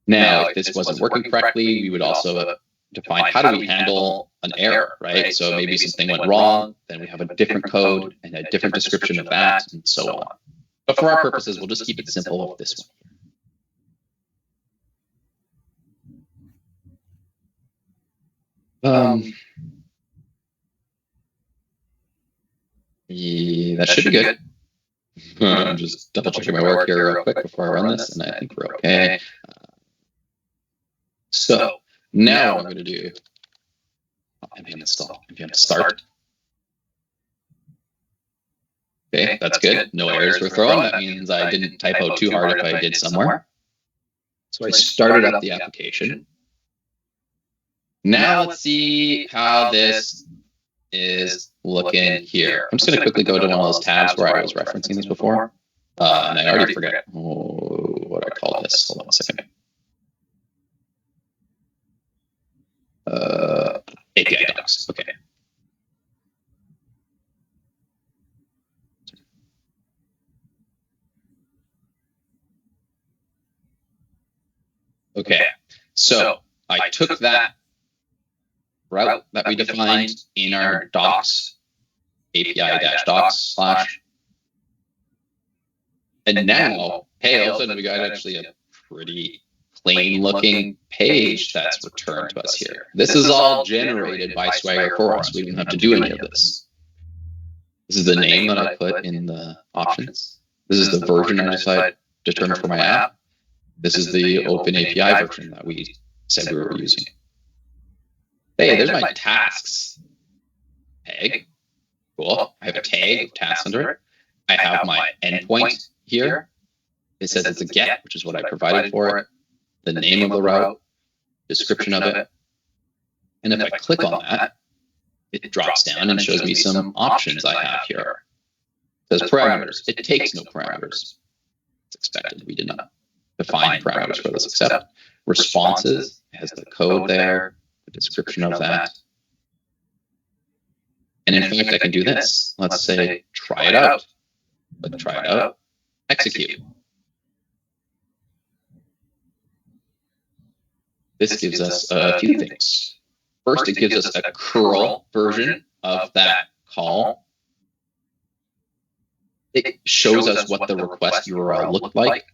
Now, if this wasn't working correctly, we would also define how do we handle an error, right? So maybe something went wrong, then we have a different code and a different description of that, and so on. But for our purposes, we'll just keep it simple with this one. Yeah, that should be good. I'm just double checking my work here real quick before I run this, and I think we're okay. So now what I'm going to do, npm install, npm start. Okay, that's good. No errors were thrown. That means I didn't typo too hard if I did somewhere. So I started up the application. Now let's see how this is looking here. I'm just going to quickly go to one of those tabs where I was referencing this before. And I already forget what I call this. Hold on a second. API docs. Okay. Okay. So I took that route that we defined in our docs, API-docs / and now, hey, all of a sudden we got actually a pretty plain looking page that's returned to us here. This is all generated by Swagger for us. We didn't have to do any of this. This is the name that I put in the options. This is the version I determined for my app. This is the OpenAPI version that we said we were using. Hey, there's my tasks tag. Cool. I have a tag of tasks under it. I have my endpoint here. It says it's a GET, which is what I provided for it. The name of the route, description of it. And if I click on that, it drops down and shows me some options I have here. It says parameters. It takes no parameters. It's expected. We did not define parameters for this except responses. It has the code there, the description of that. And in fact, I can do this. Let's say, try it out. Let's try it out. Execute. this gives us a few things. First, it gives us a curl version of that call. It shows us what the request URL looked like.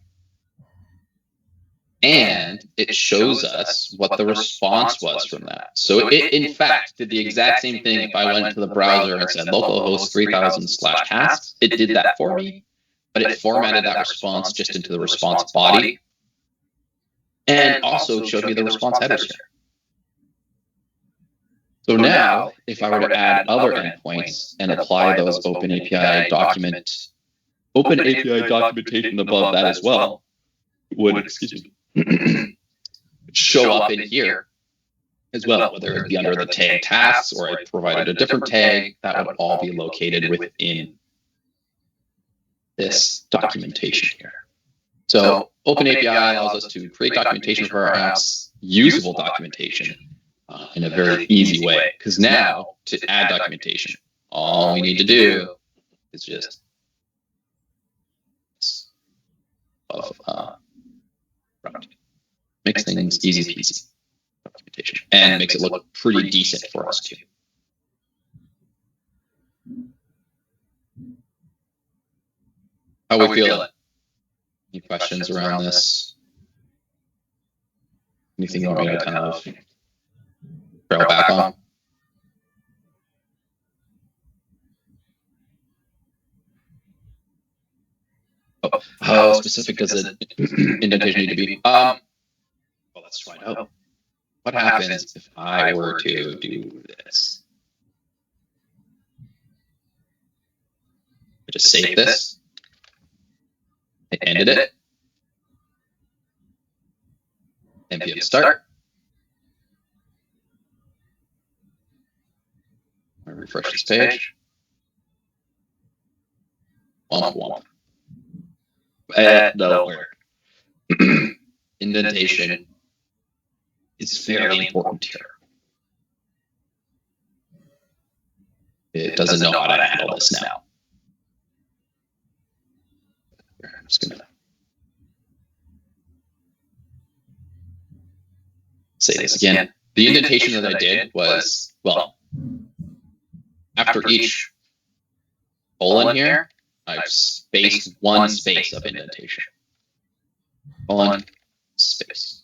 And it shows us what the response was from that. So it, in fact, did the exact same thing if I went to the browser and said localhost 3000/tasks. It did that for me, but it formatted that response just into the response body. And also showed me the response headers here. So now, if I were to add other endpoints and apply those OpenAPI documentation above that as well, would, excuse me, show up in here as well, whether it be under the tag tasks or I provided a different tag, that would all be located within this documentation here. So OpenAPI allows us to create documentation for our apps, usable documentation in a very easy way. Because now, to add documentation, all we need to do is just makes things easy peasy documentation and makes it look pretty decent for us too. How we feeling? Any questions around this? Anything you want me to kind of trail back on? How specific does the indentation need to be? Well, let's find out. What happens if I were to do this? I just save this. I ended it. npm start. I refresh this page. Womp womp. That'll work. Indentation is fairly important here. It doesn't know how to handle this now. I'm just gonna say this again. The indentation that I did was, well, after each colon here, I've spaced one space of indentation. Colon, space.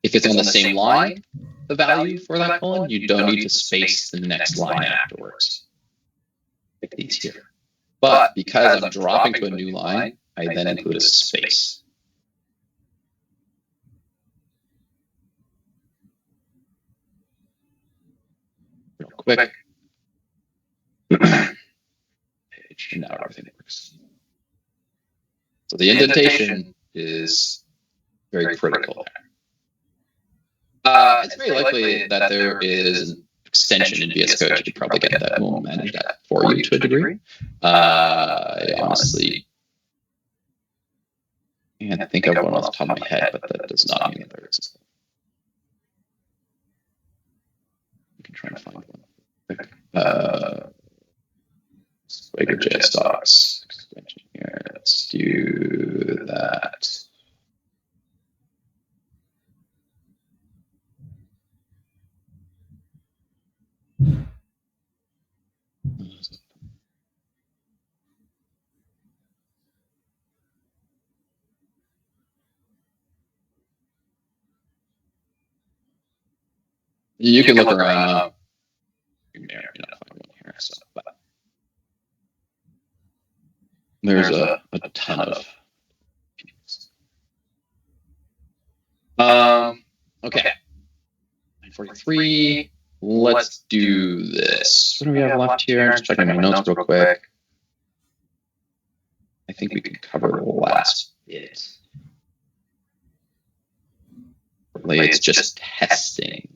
If it's on the same line, the value for that colon, you don't need to space the next line afterwards. Like these here. But because I'm dropping to a new line, I then include a space. Real quick. Page, and now everything works. So the indentation is very critical. It's very likely that there is an extension in VS Code you could probably get that will manage that for you to a degree. I honestly can't think of one off the top of my head, but that does not mean that there is. You can try and find one. Swagger.js docs extension here. Let's do that. You can look around. You may or may not find one here. So, but there's a ton of pieces. Okay. 943. Let's do this. What do we have left here? Just checking my notes real quick. I think we can cover the last bit. Really, it's just testing.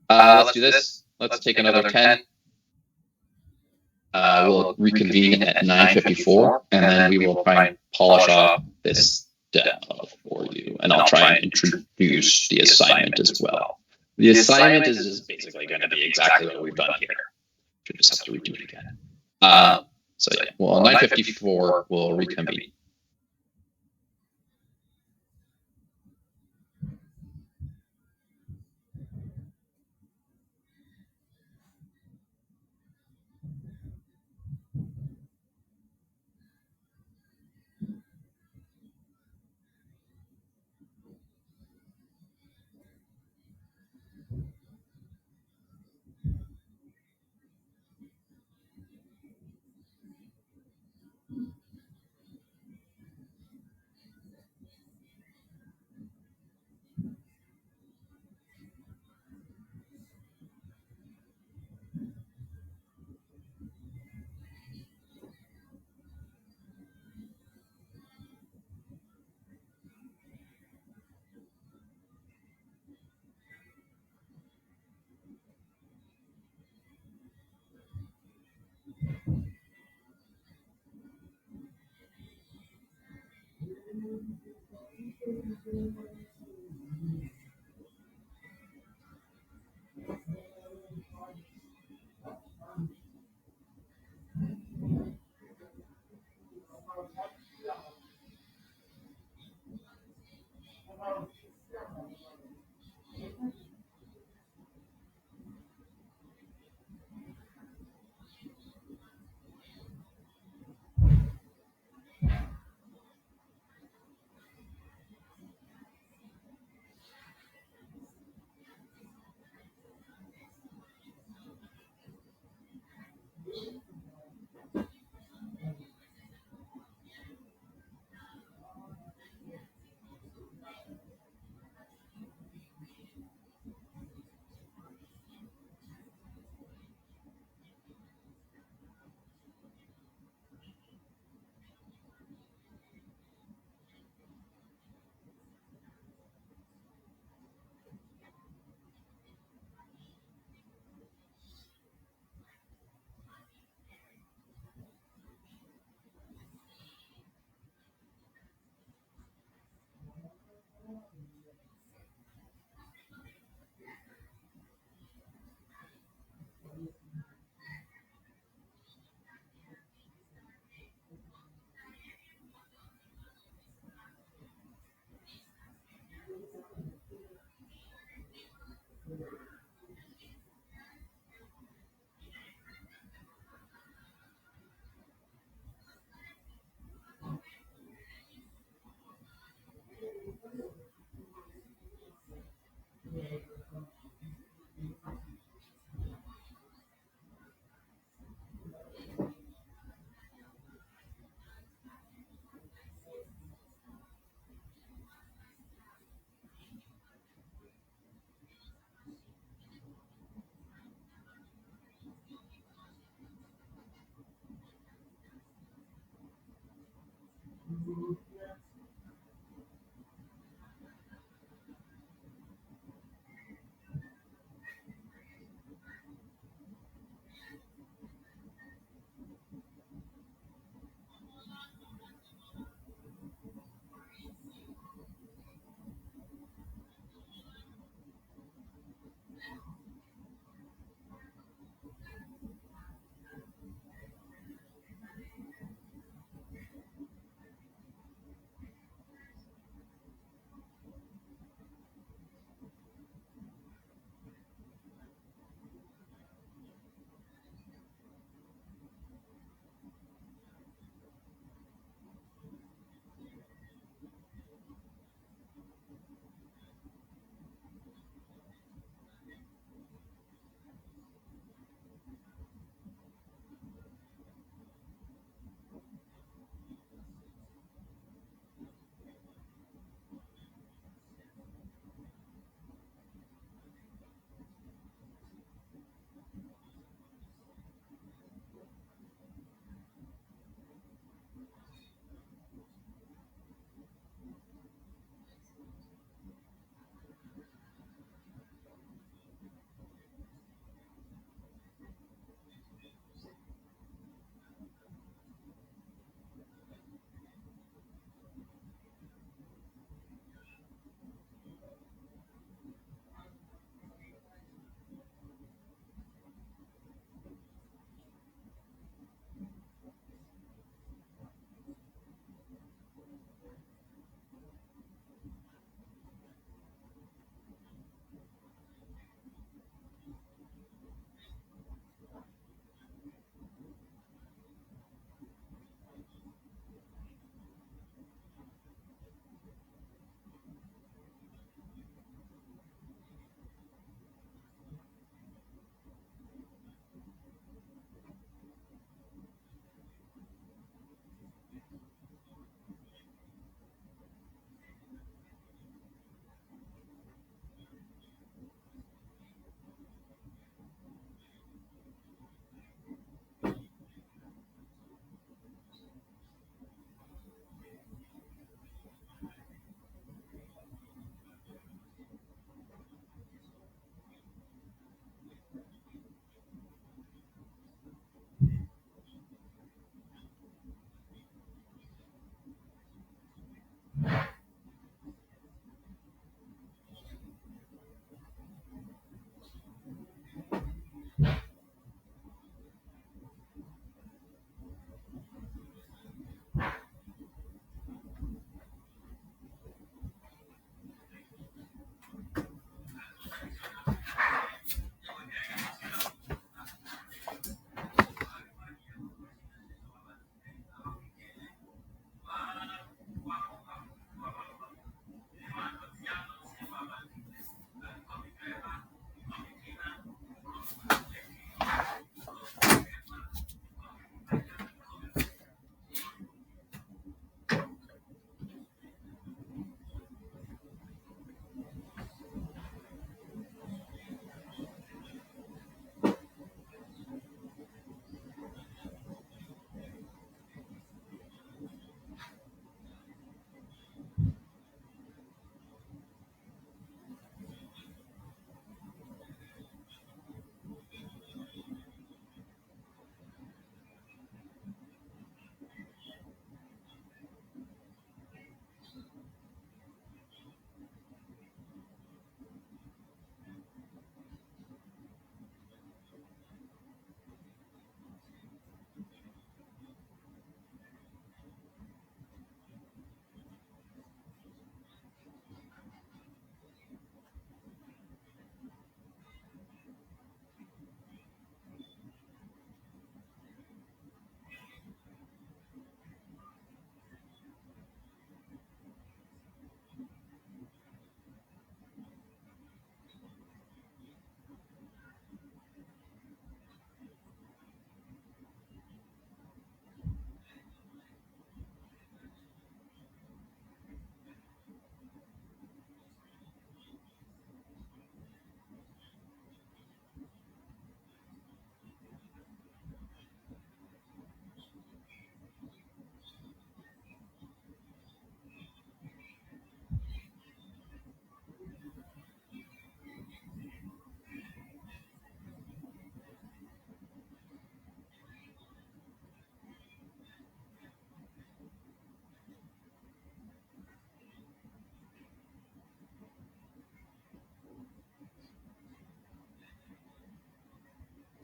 Let's do this. Let's take another 10. We'll reconvene at 9:54, and then we will try and polish off this demo for you. And I'll try and introduce the assignment as well. The assignment is just basically going to be exactly what we've done here. Should just have to redo it again. So yeah, well, 9:54 we'll reconvene.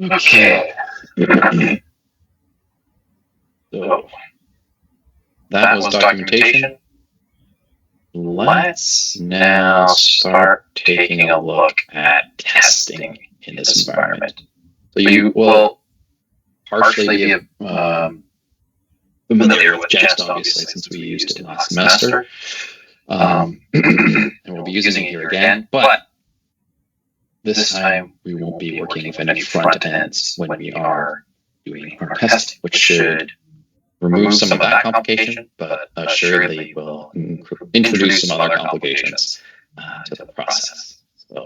Okay. So that was documentation. Let's now start taking a look at testing in this environment. So you will partially be familiar with Jest, obviously, since we used it last semester. And we'll be using it here again, but this time we won't be working with any front ends when we are doing our testing, which should remove some of that complication, but assuredly will introduce some other complications to the process. So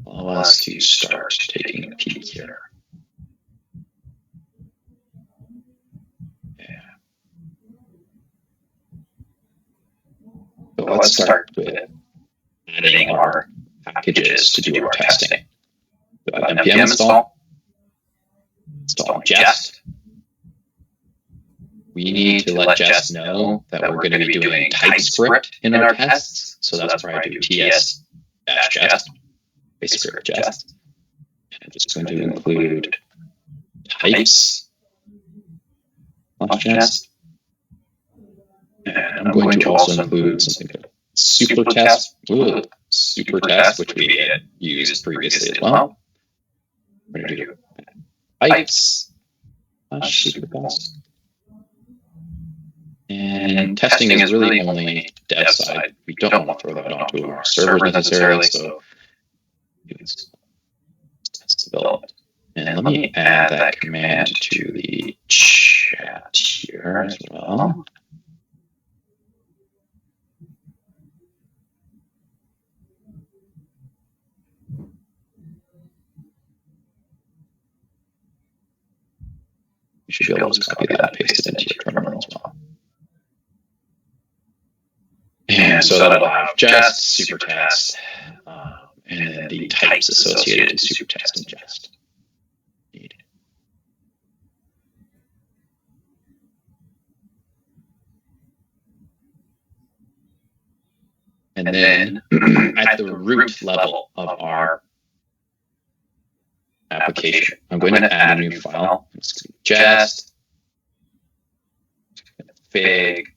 allow us to start taking a peek here. Yeah. So let's start with adding our packages to do our testing. So npm install Jest. We need to let Jest know that we're going to be doing TypeScript in our tests. So that's where I do ts-jest, base Jest. I'm just going to include types Jest. And I'm going to also include something called super test, which we had used previously as well. We're going to do types super test. And testing is really only dev side. We don't want to throw that onto our servers necessarily, so it's developed. And let me add that command to the chat here as well. You should be able to copy that and paste it into your terminal as well. And so that'll have Jest, supertest, and then the types associated to supertest and Jest. And then at the root level of our application, I'm going to add a new file. It's going to be Jest fig.js.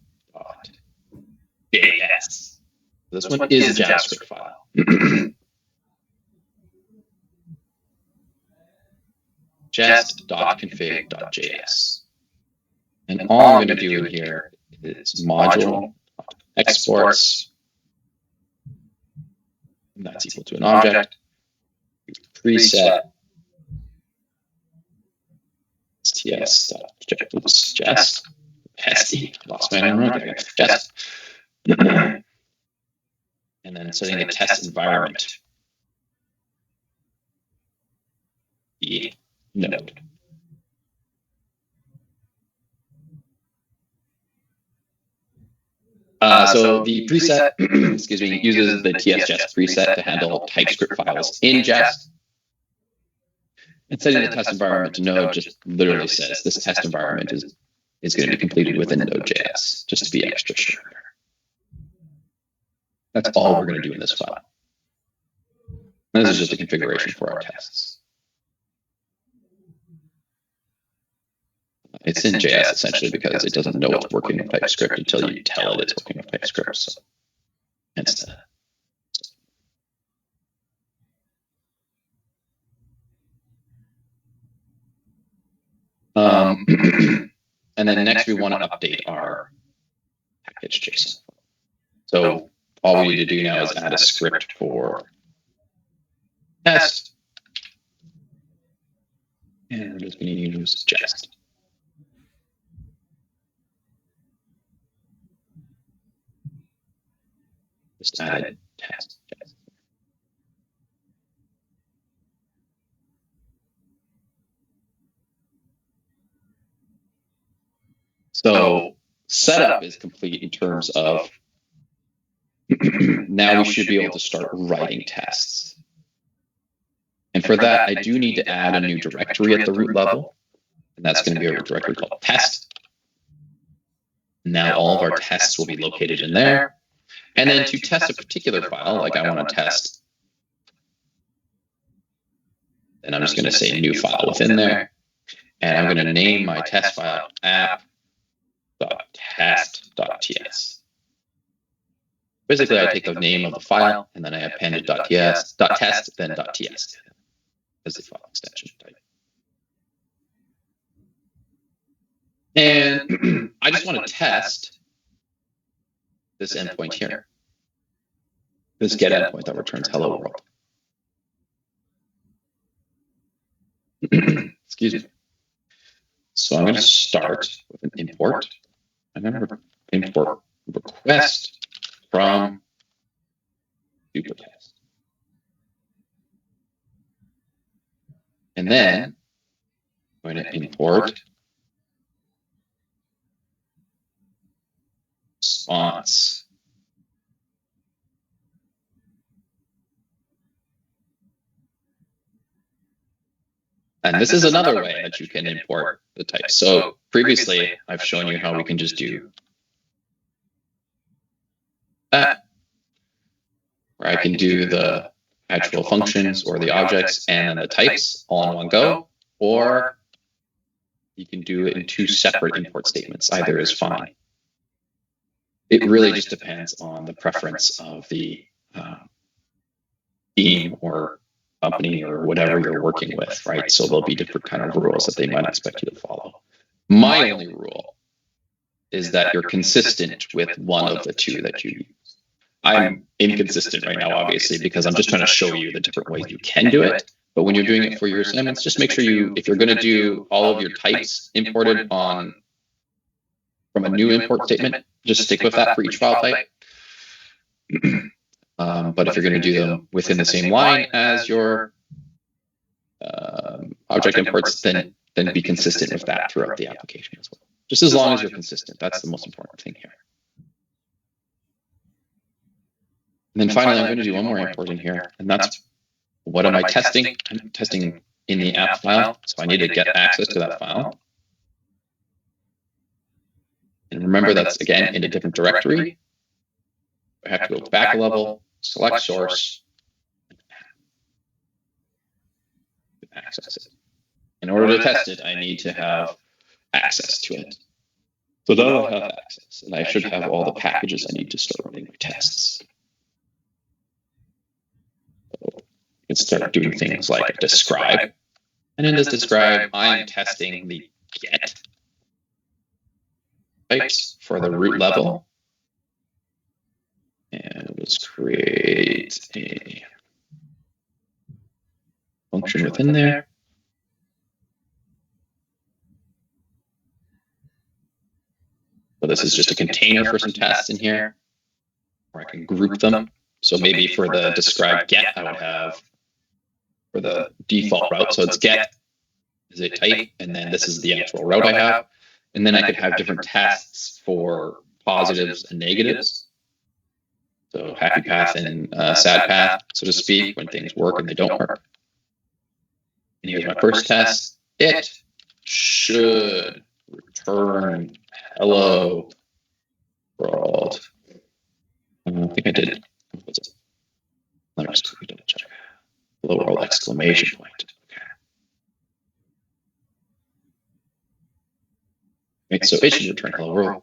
This one is a JavaScript file. Jest.config.js. And all I'm going to do in here is module exports. And that's equal to an object. Preset ts.jest. Pesty. Lost my name right there. Jest. And then setting the test environment. The node. So the preset, excuse me, uses the ts-jest preset to handle TypeScript files in Jest. And setting the test environment to node just literally says this test environment is going to be completed within Node.js, just to be extra sure. That's all we're going to do in this file. And this is just a configuration for our tests. It's in JS essentially because it doesn't know it's working with TypeScript until you tell it it's working with TypeScript. So hence that. And then next we want to update our package JSON. So all we need to do now is add a script for test. And we're just going to use Jest. Just added test. So setup is complete in terms of now we should be able to start writing tests. And for that, I do need to add a new directory at the root level. And that's going to be a directory called test. Now all of our tests will be located in there. And then to test a particular file, like I want to test Then I'm just going to say new file within there. And I'm going to name my test file app.test.ts. Basically, I take the name of the file and then I append .ts, .test, then .ts as the file extension type. And I just want to test this endpoint here, this get endpoint that returns hello world. Excuse me. So I'm going to start with an import. I'm going to import request from supertest. And then I'm going to import response. And this is another way that you can import the types. So previously, I've shown you how we can just do that, where I can do the actual functions or the objects and then the types all in one go, or you can do it in two separate import statements. Either is fine. It really just depends on the preference of the team or company or whatever you're working with, right? So there'll be different kind of rules that they might expect you to follow. My only rule is that you're consistent with one of the two that you use. I'm inconsistent right now, obviously, because I'm just trying to show you the different ways you can do it. But when you're doing it for your assignments, just make sure you, if you're going to do all of your types imported on from a new import statement, just stick with that for each file type. But if you're going to do them within the same line as your object imports, then be consistent with that throughout the application as well. Just as long as you're consistent, that's the most important thing here. And then finally, I'm going to do one more import in here, and that's what am I testing? I'm testing in the app file, so I need to get access to that file. And remember, that's again in a different directory. I have to go back a level, select source, and access it. In order to test it, I need to have access to it. So now I have access, and I should have all the packages I need to start running my tests. So you can start doing things like describe. And in this describe, I'm testing the get types for the root level. And let's create a function within there. So this is just a container for some tests in here, where I can group them. So maybe for the describe get, I would have for the default route. So it's get is a type, and then this is the actual route I have. And then I could have different tests for positives and negatives. So happy path and sad path, so to speak, when things work and they don't work. And here's my first test. It should return hello world. I think I did. What was it? Let me just double check. Hello world exclamation point. Okay. Right, so it should return hello world.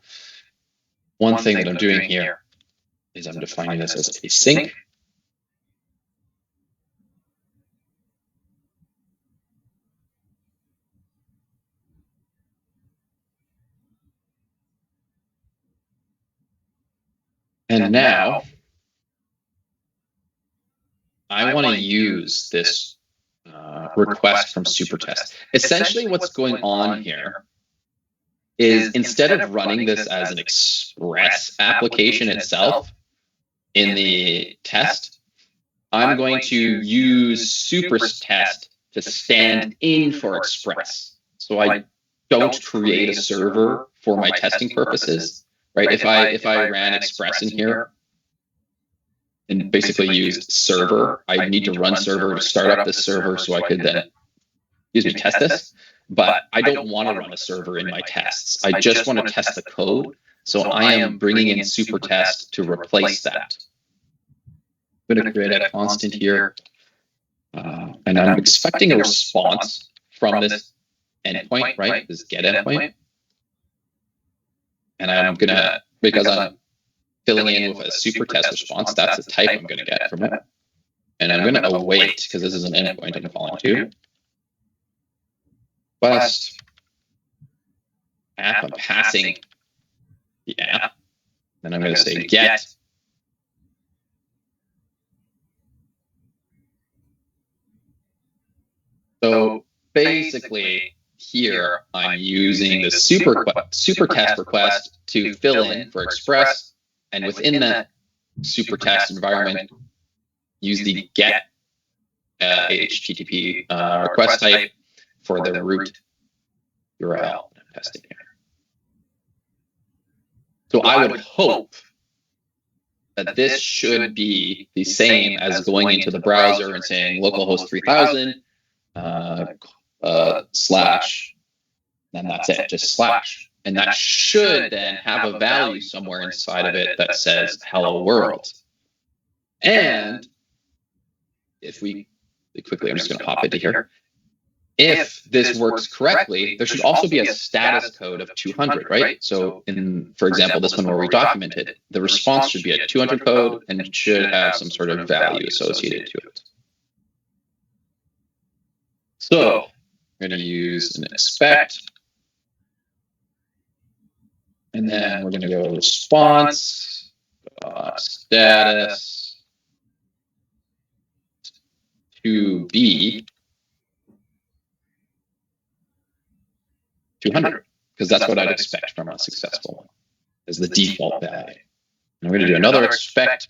One thing that I'm doing here is I'm defining this as async. And now I want to use this request from supertest. Essentially what's going on here is instead of running this as an express application itself in the test, I'm going to use supertest to stand in for express. So I don't create a server for my testing purposes, right? If I ran express in here and basically used server, I need to run server to start up this server so I could then, test this. But I don't want to run a server in my tests. I just want to test the code. So I am bringing in supertest to replace that. I'm going to create a constant here. And I'm expecting a response from this endpoint, right? This get endpoint. And I'm gonna, because I'm filling in with a super test response, that's the type I'm gonna get from it. And I'm gonna await, because this is an endpoint I'm calling to. Request app, I'm passing the app. Then I'm gonna say get. So basically, here I'm using the super test request to fill in for Express, and within that super test environment, use the get HTTP request type for the root URL I'm testing here. So I would hope that this should be the same as going into the browser and saying localhost 3000 slash, then that's it, just slash. And that should then have a value somewhere inside of it that says hello world. And if we quickly, I'm just going to hop into here. If this works correctly, there should also be a status code of 200, right? So in, for example, this one where we documented, the response should be a 200 code and it should have some sort of value associated to it. So we're going to use an expect. And then we're going to go response, status, to be 200, because that's what I'd expect from a successful one, as the default value. And we're going to do another expect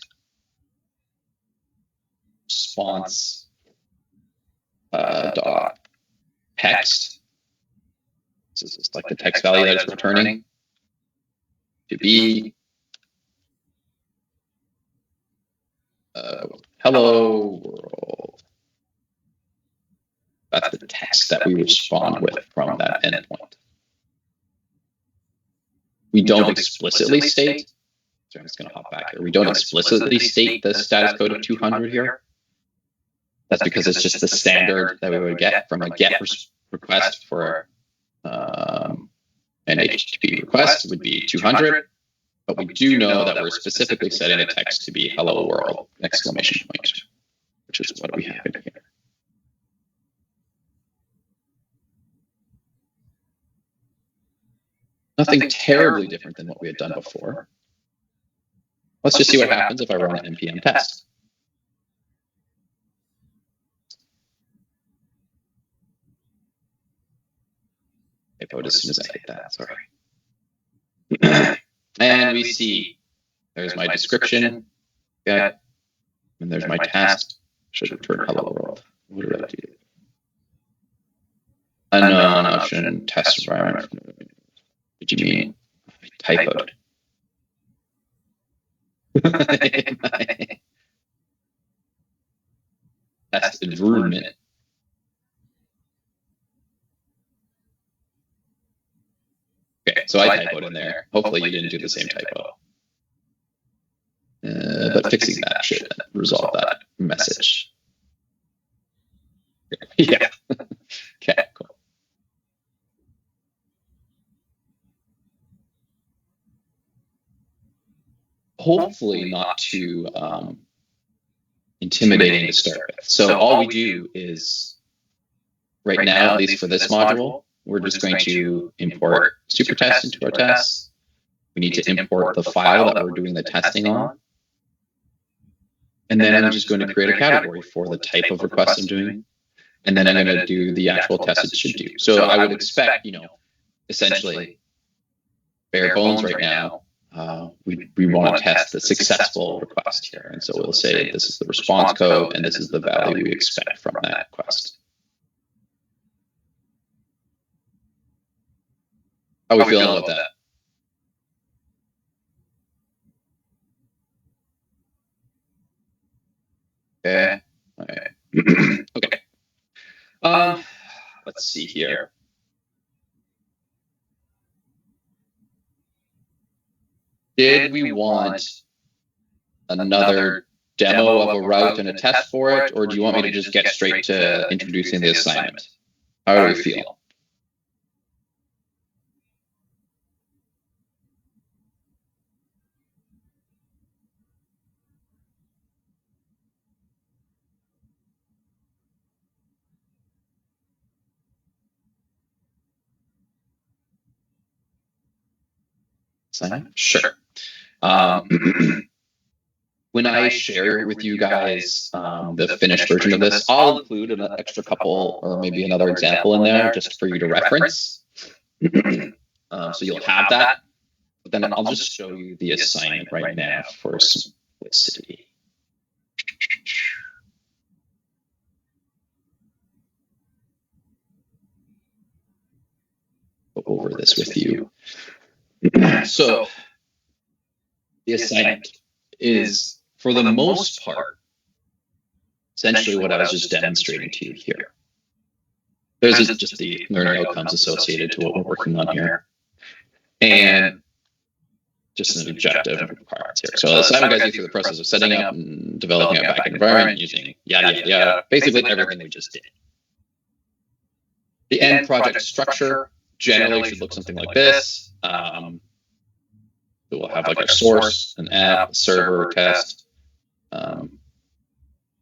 response dot text. This is like the text value that it's returning to be hello world. That's the text that we respond with from that endpoint. We don't explicitly state, so I'm just going to hop back here. We don't explicitly state the status code of 200 here. That's because it's just the standard that we would get from a get request for an HTTP request would be 200. But we do know that we're specifically setting the text to be hello world, exclamation point, which is what we have in here. Nothing terribly different than what we had done before. Let's just see what happens if I run an npm test. I vote as soon as I hit that, sorry. And we see there's my description, okay, and there's my task. Should return hello world. What did I do? Unknown option test environment. What do you mean? I typoed. Test environment. Okay, so I typoed in there. Hopefully you didn't do the same typo. But fixing that should resolve that message. Yeah. Okay, cool. Hopefully not too intimidating to start with. So all we do is, right now, at least for this module, we're just going to import supertest into our tests. We need to import the file that we're doing the testing on. And then I'm just going to create a category for the type of request I'm doing. And then I'm going to do the actual test it should do. So I would expect, essentially, bare bones right now, we want to test the successful request here. And so we'll say this is the response code and this is the value we expect from that request. How are we feeling about that? Okay. All right. Okay. Let's see here. Did we want another demo of a route and a test for it, or do you want me to just get straight to introducing the assignment? How do we feel? Sure. When I share with you guys the finished version of this, I'll include an extra couple or maybe another example in there just for you to reference. So you'll have that. But then I'll just show you the assignment right now for simplicity. Go over this with you. So the assignment is, for the most part, essentially what I was just demonstrating to you here. There's just the learning outcomes associated to what we're working on here. And just an objective requirements here. So the assignment guides you through the process of setting up and developing a backend environment using yada, yada, yada. Basically everything we just did. The end project structure generally should look something like this. We'll have like our source, an app, a server, test.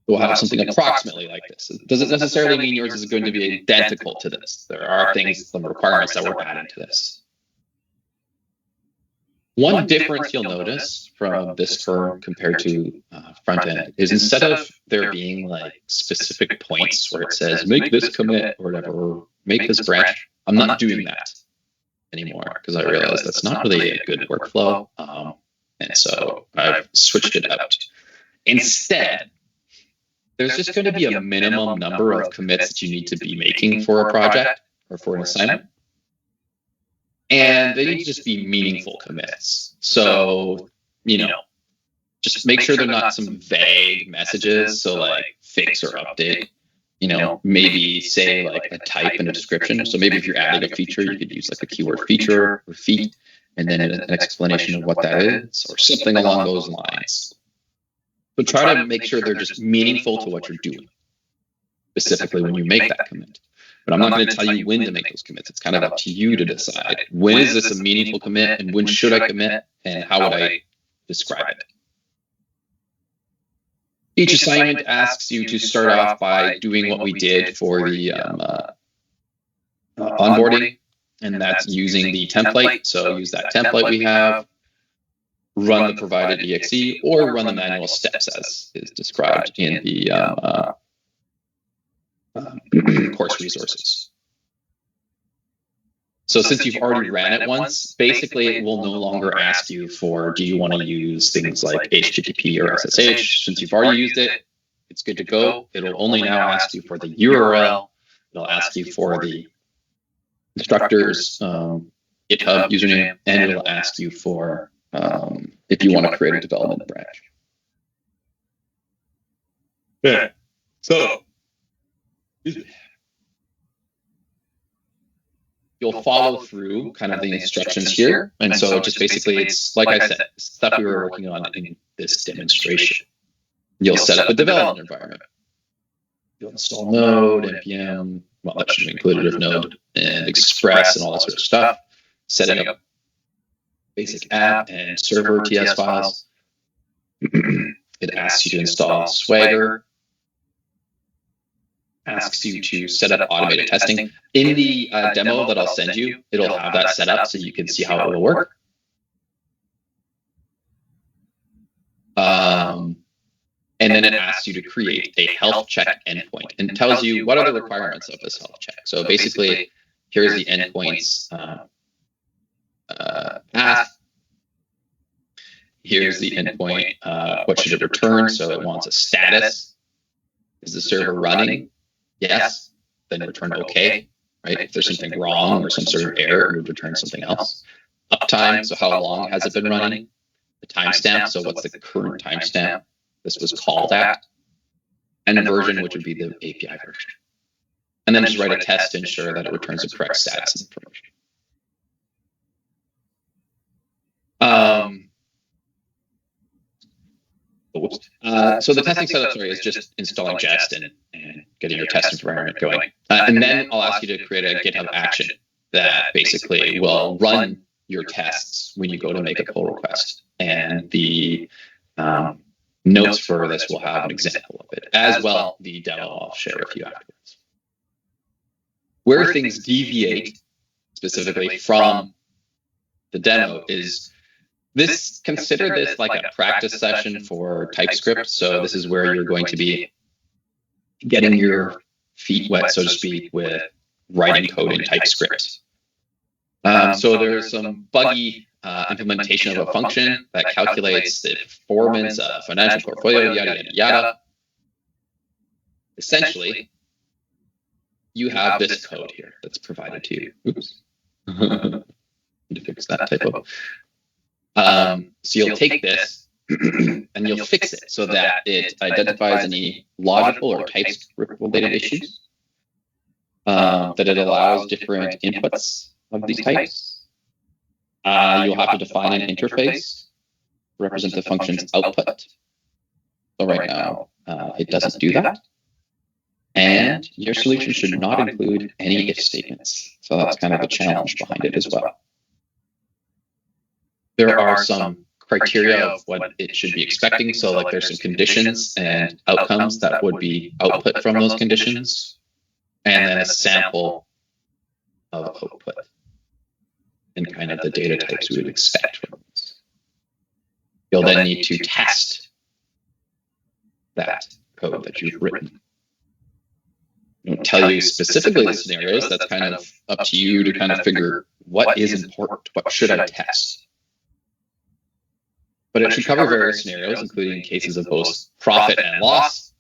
We'll have something approximately like this. It doesn't necessarily mean yours is going to be identical to this. There are things, some requirements that we're adding to this. One difference you'll notice from this firm compared to front end is instead of there being like specific points where it says make this commit or whatever, or make this branch, I'm not doing that anymore because I realize that's not really a good workflow. And so I've switched it out. Instead, there's just going to be a minimum number of commits that you need to be making for a project or for an assignment. And they need to just be meaningful commits. So, just make sure they're not some vague messages. So like fix or update, maybe say like a type and a description. So maybe if you're adding a feature, you could use like a keyword feature or feat, and then an explanation of what that is or something along those lines. But try to make sure they're just meaningful to what you're doing, specifically when you make that commit. But I'm not going to tell you when to make those commits. It's kind of up to you to decide. When is this a meaningful commit, and when should I commit, and how would I describe it? Each assignment asks you to start off by doing what we did for the onboarding, and that's using the template. So use that template we have, run the provided exe, or run the manual steps as is described in the course resources. So since you've already ran it once, basically it will no longer ask you for, do you want to use things like HTTP or SSH? Since you've already used it, it's good to go. It'll only now ask you for the URL. It'll ask you for the instructor's GitHub username, and it'll ask you for if you want to create a development branch. Yeah. So you'll follow through kind of the instructions here. And so just basically, it's like I said, stuff we were working on in this demonstration. You'll set up a development environment. You'll install Node, NPM, well, that should be included with Node, and Express and all that sort of stuff. Setting up basic app and server TS files. It asks you to install Swagger. Asks you to set up automated testing. In the demo that I'll send you, it'll have that set up so you can see how it will work. And then it asks you to create a health check endpoint and tells you what are the requirements of this health check. So basically, here's the endpoint's path. Here's the endpoint. What should it return? So it wants a status. Is the server running? Yes. Then return OK. Right? If there's something wrong or some sort of error, it would return something else. Uptime. So how long has it been running? The timestamp. So what's the current timestamp this was called at? And a version, which would be the API version. And then just write a test to ensure that it returns the correct status information. So the testing setup, sorry, is just installing Jest and getting your test environment going. And then I'll ask you to create a GitHub action that basically will run your tests when you go to make a pull request. And the notes for this will have an example of it. As well, the demo I'll share with you afterwards. Where things deviate specifically from the demo is this, consider this like a practice session for TypeScript. So this is where you're going to be getting your feet wet, so to speak, with writing code in TypeScript. So there's some buggy implementation of a function that calculates the performance of financial portfolio, yada, yada, yada. Essentially, you have this code here that's provided to you. Oops. Need to fix that typo. So you'll take this and you'll fix it so that it identifies any logical or TypeScript-related issues, that it allows different inputs of these types. You'll have to define an interface to represent the function's output. So right now, it doesn't do that. And your solution should not include any if statements. So that's kind of the challenge behind it as well. There are some criteria of what it should be expecting. So like there's some conditions and outcomes that would be output from those conditions, and then a sample of output and kind of the data types we would expect from this. You'll then need to test that code that you've written. I don't tell you specifically the scenarios. That's kind of up to you to kind of figure what is important, what should I test. But it should cover various scenarios, including cases of both profit and loss.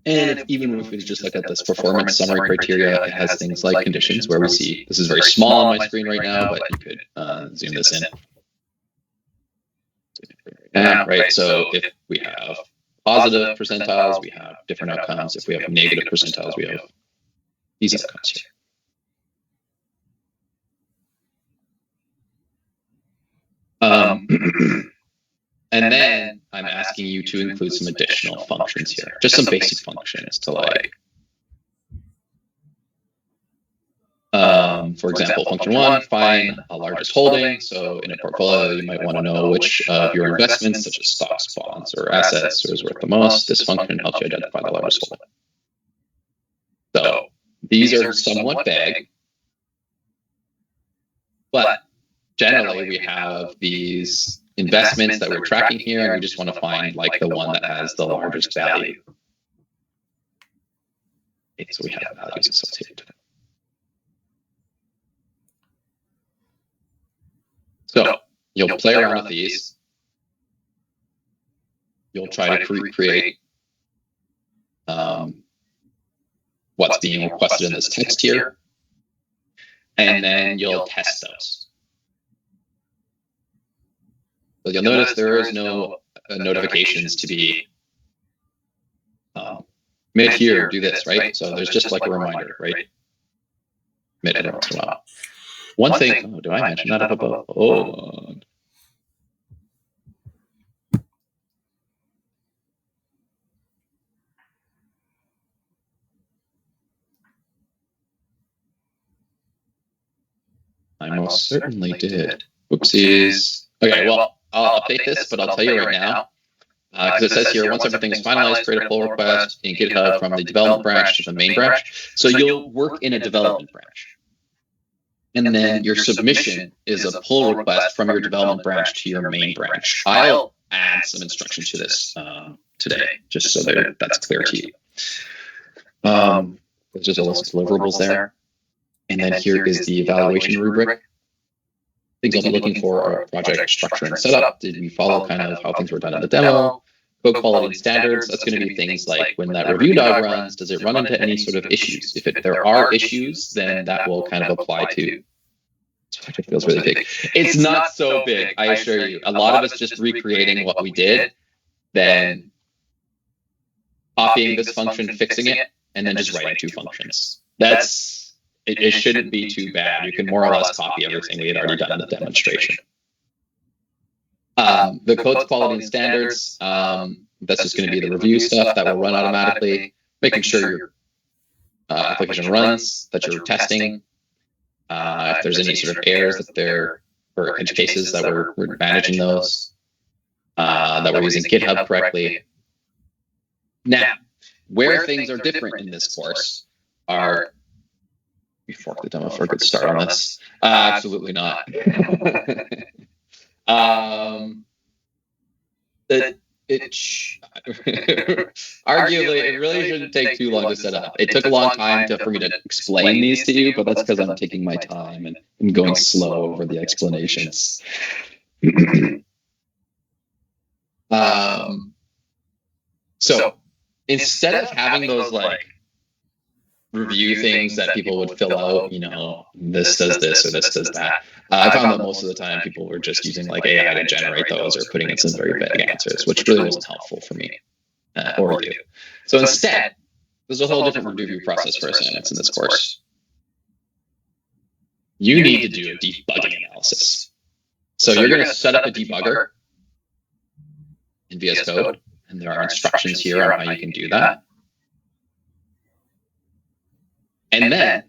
And even if we just look at this performance summary criteria, it has things like conditions where we see, this is very small on my screen right now, but you could zoom this in. Right, so if we have positive percentiles, we have different outcomes. If we have negative percentiles, we have these outcomes here. And then I'm asking you to include some additional functions here, just some basic functions to like, for example, function 1, find a largest holding. So in a portfolio, you might want to know which of your investments, such as stocks, bonds, or assets, is worth the most. This function helps you identify the largest holding. So these are somewhat vague, but generally we have these investments that we're tracking here, and we just want to find like the one that has the largest value. Okay, so we have values associated. So you'll play around with these. You'll try to recreate what's being requested in this text here, and then you'll test those. So you'll notice there is no notifications to be mid here, do this, right? So there's just like a reminder, right? Mid every once in a while. One thing, oh, do I mention that up above? Oh, I most certainly did. Oopsies. Okay, well, I'll update this, but I'll tell you right now, because it says here, once everything is finalized, create a pull request in GitHub from the development branch to the main branch. So you'll work in a development branch. And then your submission is a pull request from your development branch to your main branch. I'll add some instruction to this today, just so that that's clear to you. There's just a list of deliverables there. And then here is the evaluation rubric. Things I'll be looking for are project structure and setup. Did we follow kind of how things were done in the demo? Code quality and standards. That's going to be things like when that review dog runs, does it run into any sort of issues? If there are issues, then that will kind of apply to. This project feels really big. It's not so big, I assure you. A lot of it's just recreating what we did, then copying this function, fixing it, and then just writing two functions. It shouldn't be too bad. You can more or less copy everything we had already done in the demonstration. The code's quality and standards, that's just going to be the review stuff that will run automatically, making sure your application runs, that you're testing. If there's any sort of errors that there, or edge cases that we're managing those, that we're using GitHub correctly. Now, where things are different in this course are, we fork the demo for a good start on this. Absolutely not. Arguably, it really shouldn't take too long to set up. It took a long time for me to explain these to you, but that's because I'm taking my time and going slow over the explanations. So instead of having those like review things that people would fill out, this does this or this does that, I found that most of the time people were just using like AI to generate those or putting in some very vague answers, which really wasn't helpful for me or you. So instead, there's a whole different review process for assignments in this course. You need to do a debugging analysis. So you're going to set up a debugger in VS Code, and there are instructions here on how you can do that. And then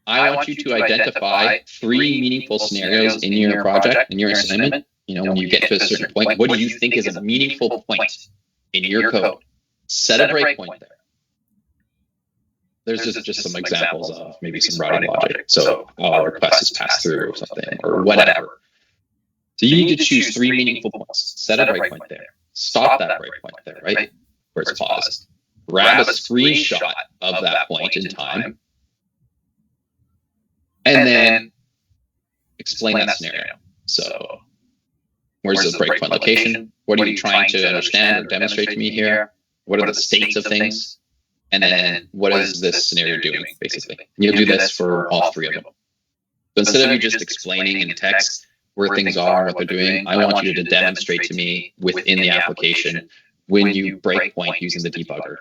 I want you to identify 3 meaningful scenarios in your project, in your assignment. When you get to a certain point, what do you think is a meaningful point in your code? Set a breakpoint there. There's just some examples of maybe some routing logic. So a request is passed through or something or whatever. So you need to choose 3 meaningful points. Set a breakpoint there. Stop that breakpoint there, right? Where it's paused. Grab a screenshot of that point in time. And then explain that scenario. So where's the breakpoint location? What are you trying to understand or demonstrate to me here? What are the states of things? And then what is this scenario doing, basically? And you'll do this for all 3 of them. So instead of you just explaining in text where things are and what they're doing, I want you to demonstrate to me within the application when you breakpoint using the debugger.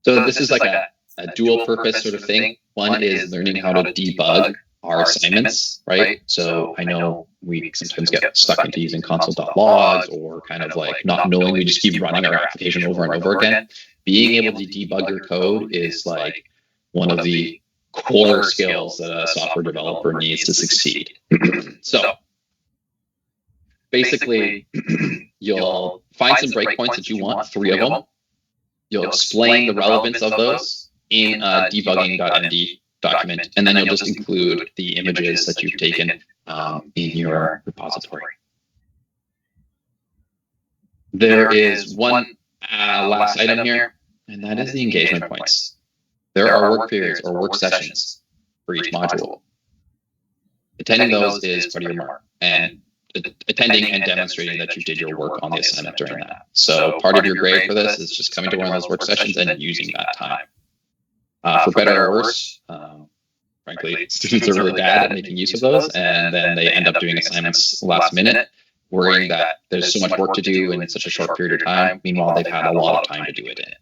So this is like a dual purpose sort of thing. One is learning how to debug our assignments, right? So I know we sometimes get stuck into using console.logs or kind of like not knowing, we just keep running our application over and over again. Being able to debug your code is like one of the core skills that a software developer needs to succeed. So basically, you'll find some breakpoints that you want, 3 of them. You'll explain the relevance of those in a debugging.md document, and then you'll just include the images that you've taken in your repository. There is one last item here, and that is the engagement points. There are work periods or work sessions for each module. Attending those is part of your mark, and attending and demonstrating that you did your work on the assignment during that. So part of your grade for this is just coming to one of those work sessions and using that time. For better or worse, frankly, students are really bad at making use of those, and then they end up doing assignments last minute, worrying that there's so much work to do in such a short period of time. Meanwhile, they've had a lot of time to do it in.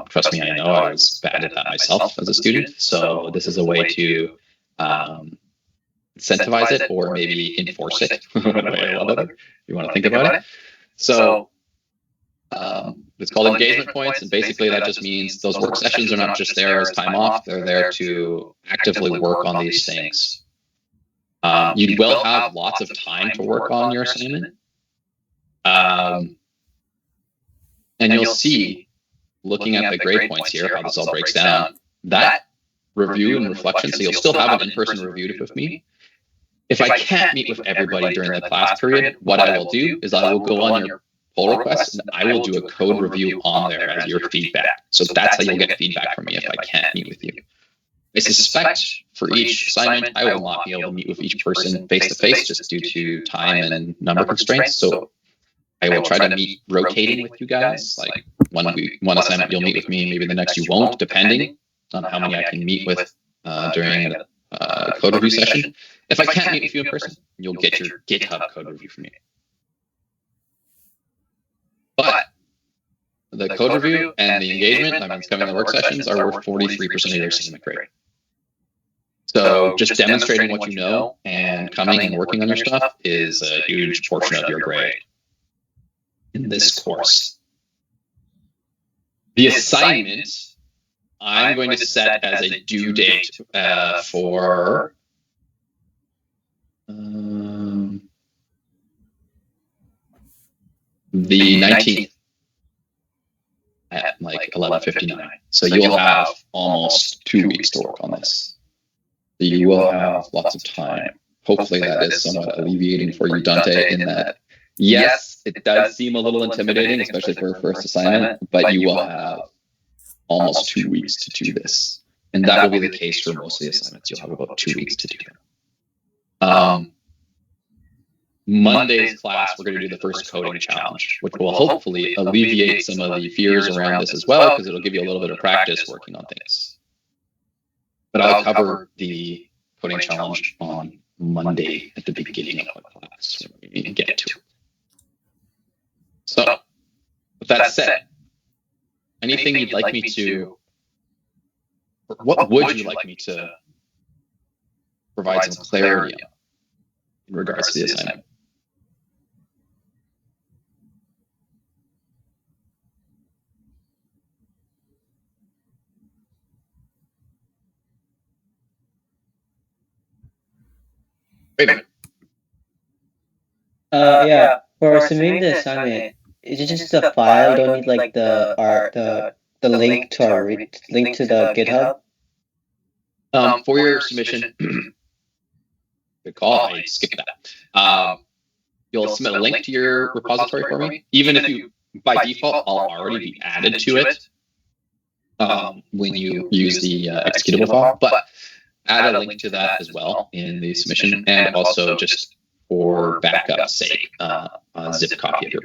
Trust me, I know I was bad at that myself as a student. So this is a way to incentivize it or maybe enforce it. If you want to think about it. So it's called engagement points, and basically that just means those work sessions are not just there as time off, they're there to actively work on these things. You will have lots of time to work on your assignment. And you'll see, looking at the grade points here, how this all breaks down, that review and reflection, so you'll still have an in-person review with me. If I can't meet with everybody during the class period, what I will do is I will go on your pull request and I will do a code review on there as your feedback. So that's how you'll get feedback from me if I can't meet with you. I suspect for each assignment, I will not be able to meet with each person face to face just due to time and number constraints. So I will try to meet rotating with you guys. Like one assignment you'll meet with me, maybe the next you won't, depending on how many I can meet with during a code review session. If I can't meet with you in person, you'll get your GitHub code review from me. But the code review and the engagement, that means coming to work sessions, are worth 43% of your assignment grade. So just demonstrating what you know and coming and working on your stuff is a huge portion of your grade in this course. The assignment I'm going to set as a due date for the 19th at like 11:59. So you'll have almost 2 weeks to work on this. You will have lots of time. Hopefully that is somewhat alleviating for you, Dante, in that, yes, it does seem a little intimidating, especially for a first assignment, but you will have almost 2 weeks to do this. And that will be the case for most of the assignments. You'll have about 2 weeks to do them. Monday's class, we're going to do the first coding challenge, which will hopefully alleviate some of the fears around this as well, because it'll give you a little bit of practice working on things. But I'll cover the coding challenge on Monday at the beginning of the class when we need to get to it. So, with that said, anything you'd like me to, what would you like me to provide some clarity on in regards to the assignment? Wait a minute. Yeah. For submitting the assignment, is it just the file? Don't need like the link to our link to the GitHub. For your submission, good call. I skipped that. You'll submit a link to your repository for me, even if you, by default, I'll already be added to it when you use the executable file. But add a link to that as well in the submission, and also just for backup's sake, a zip copy of your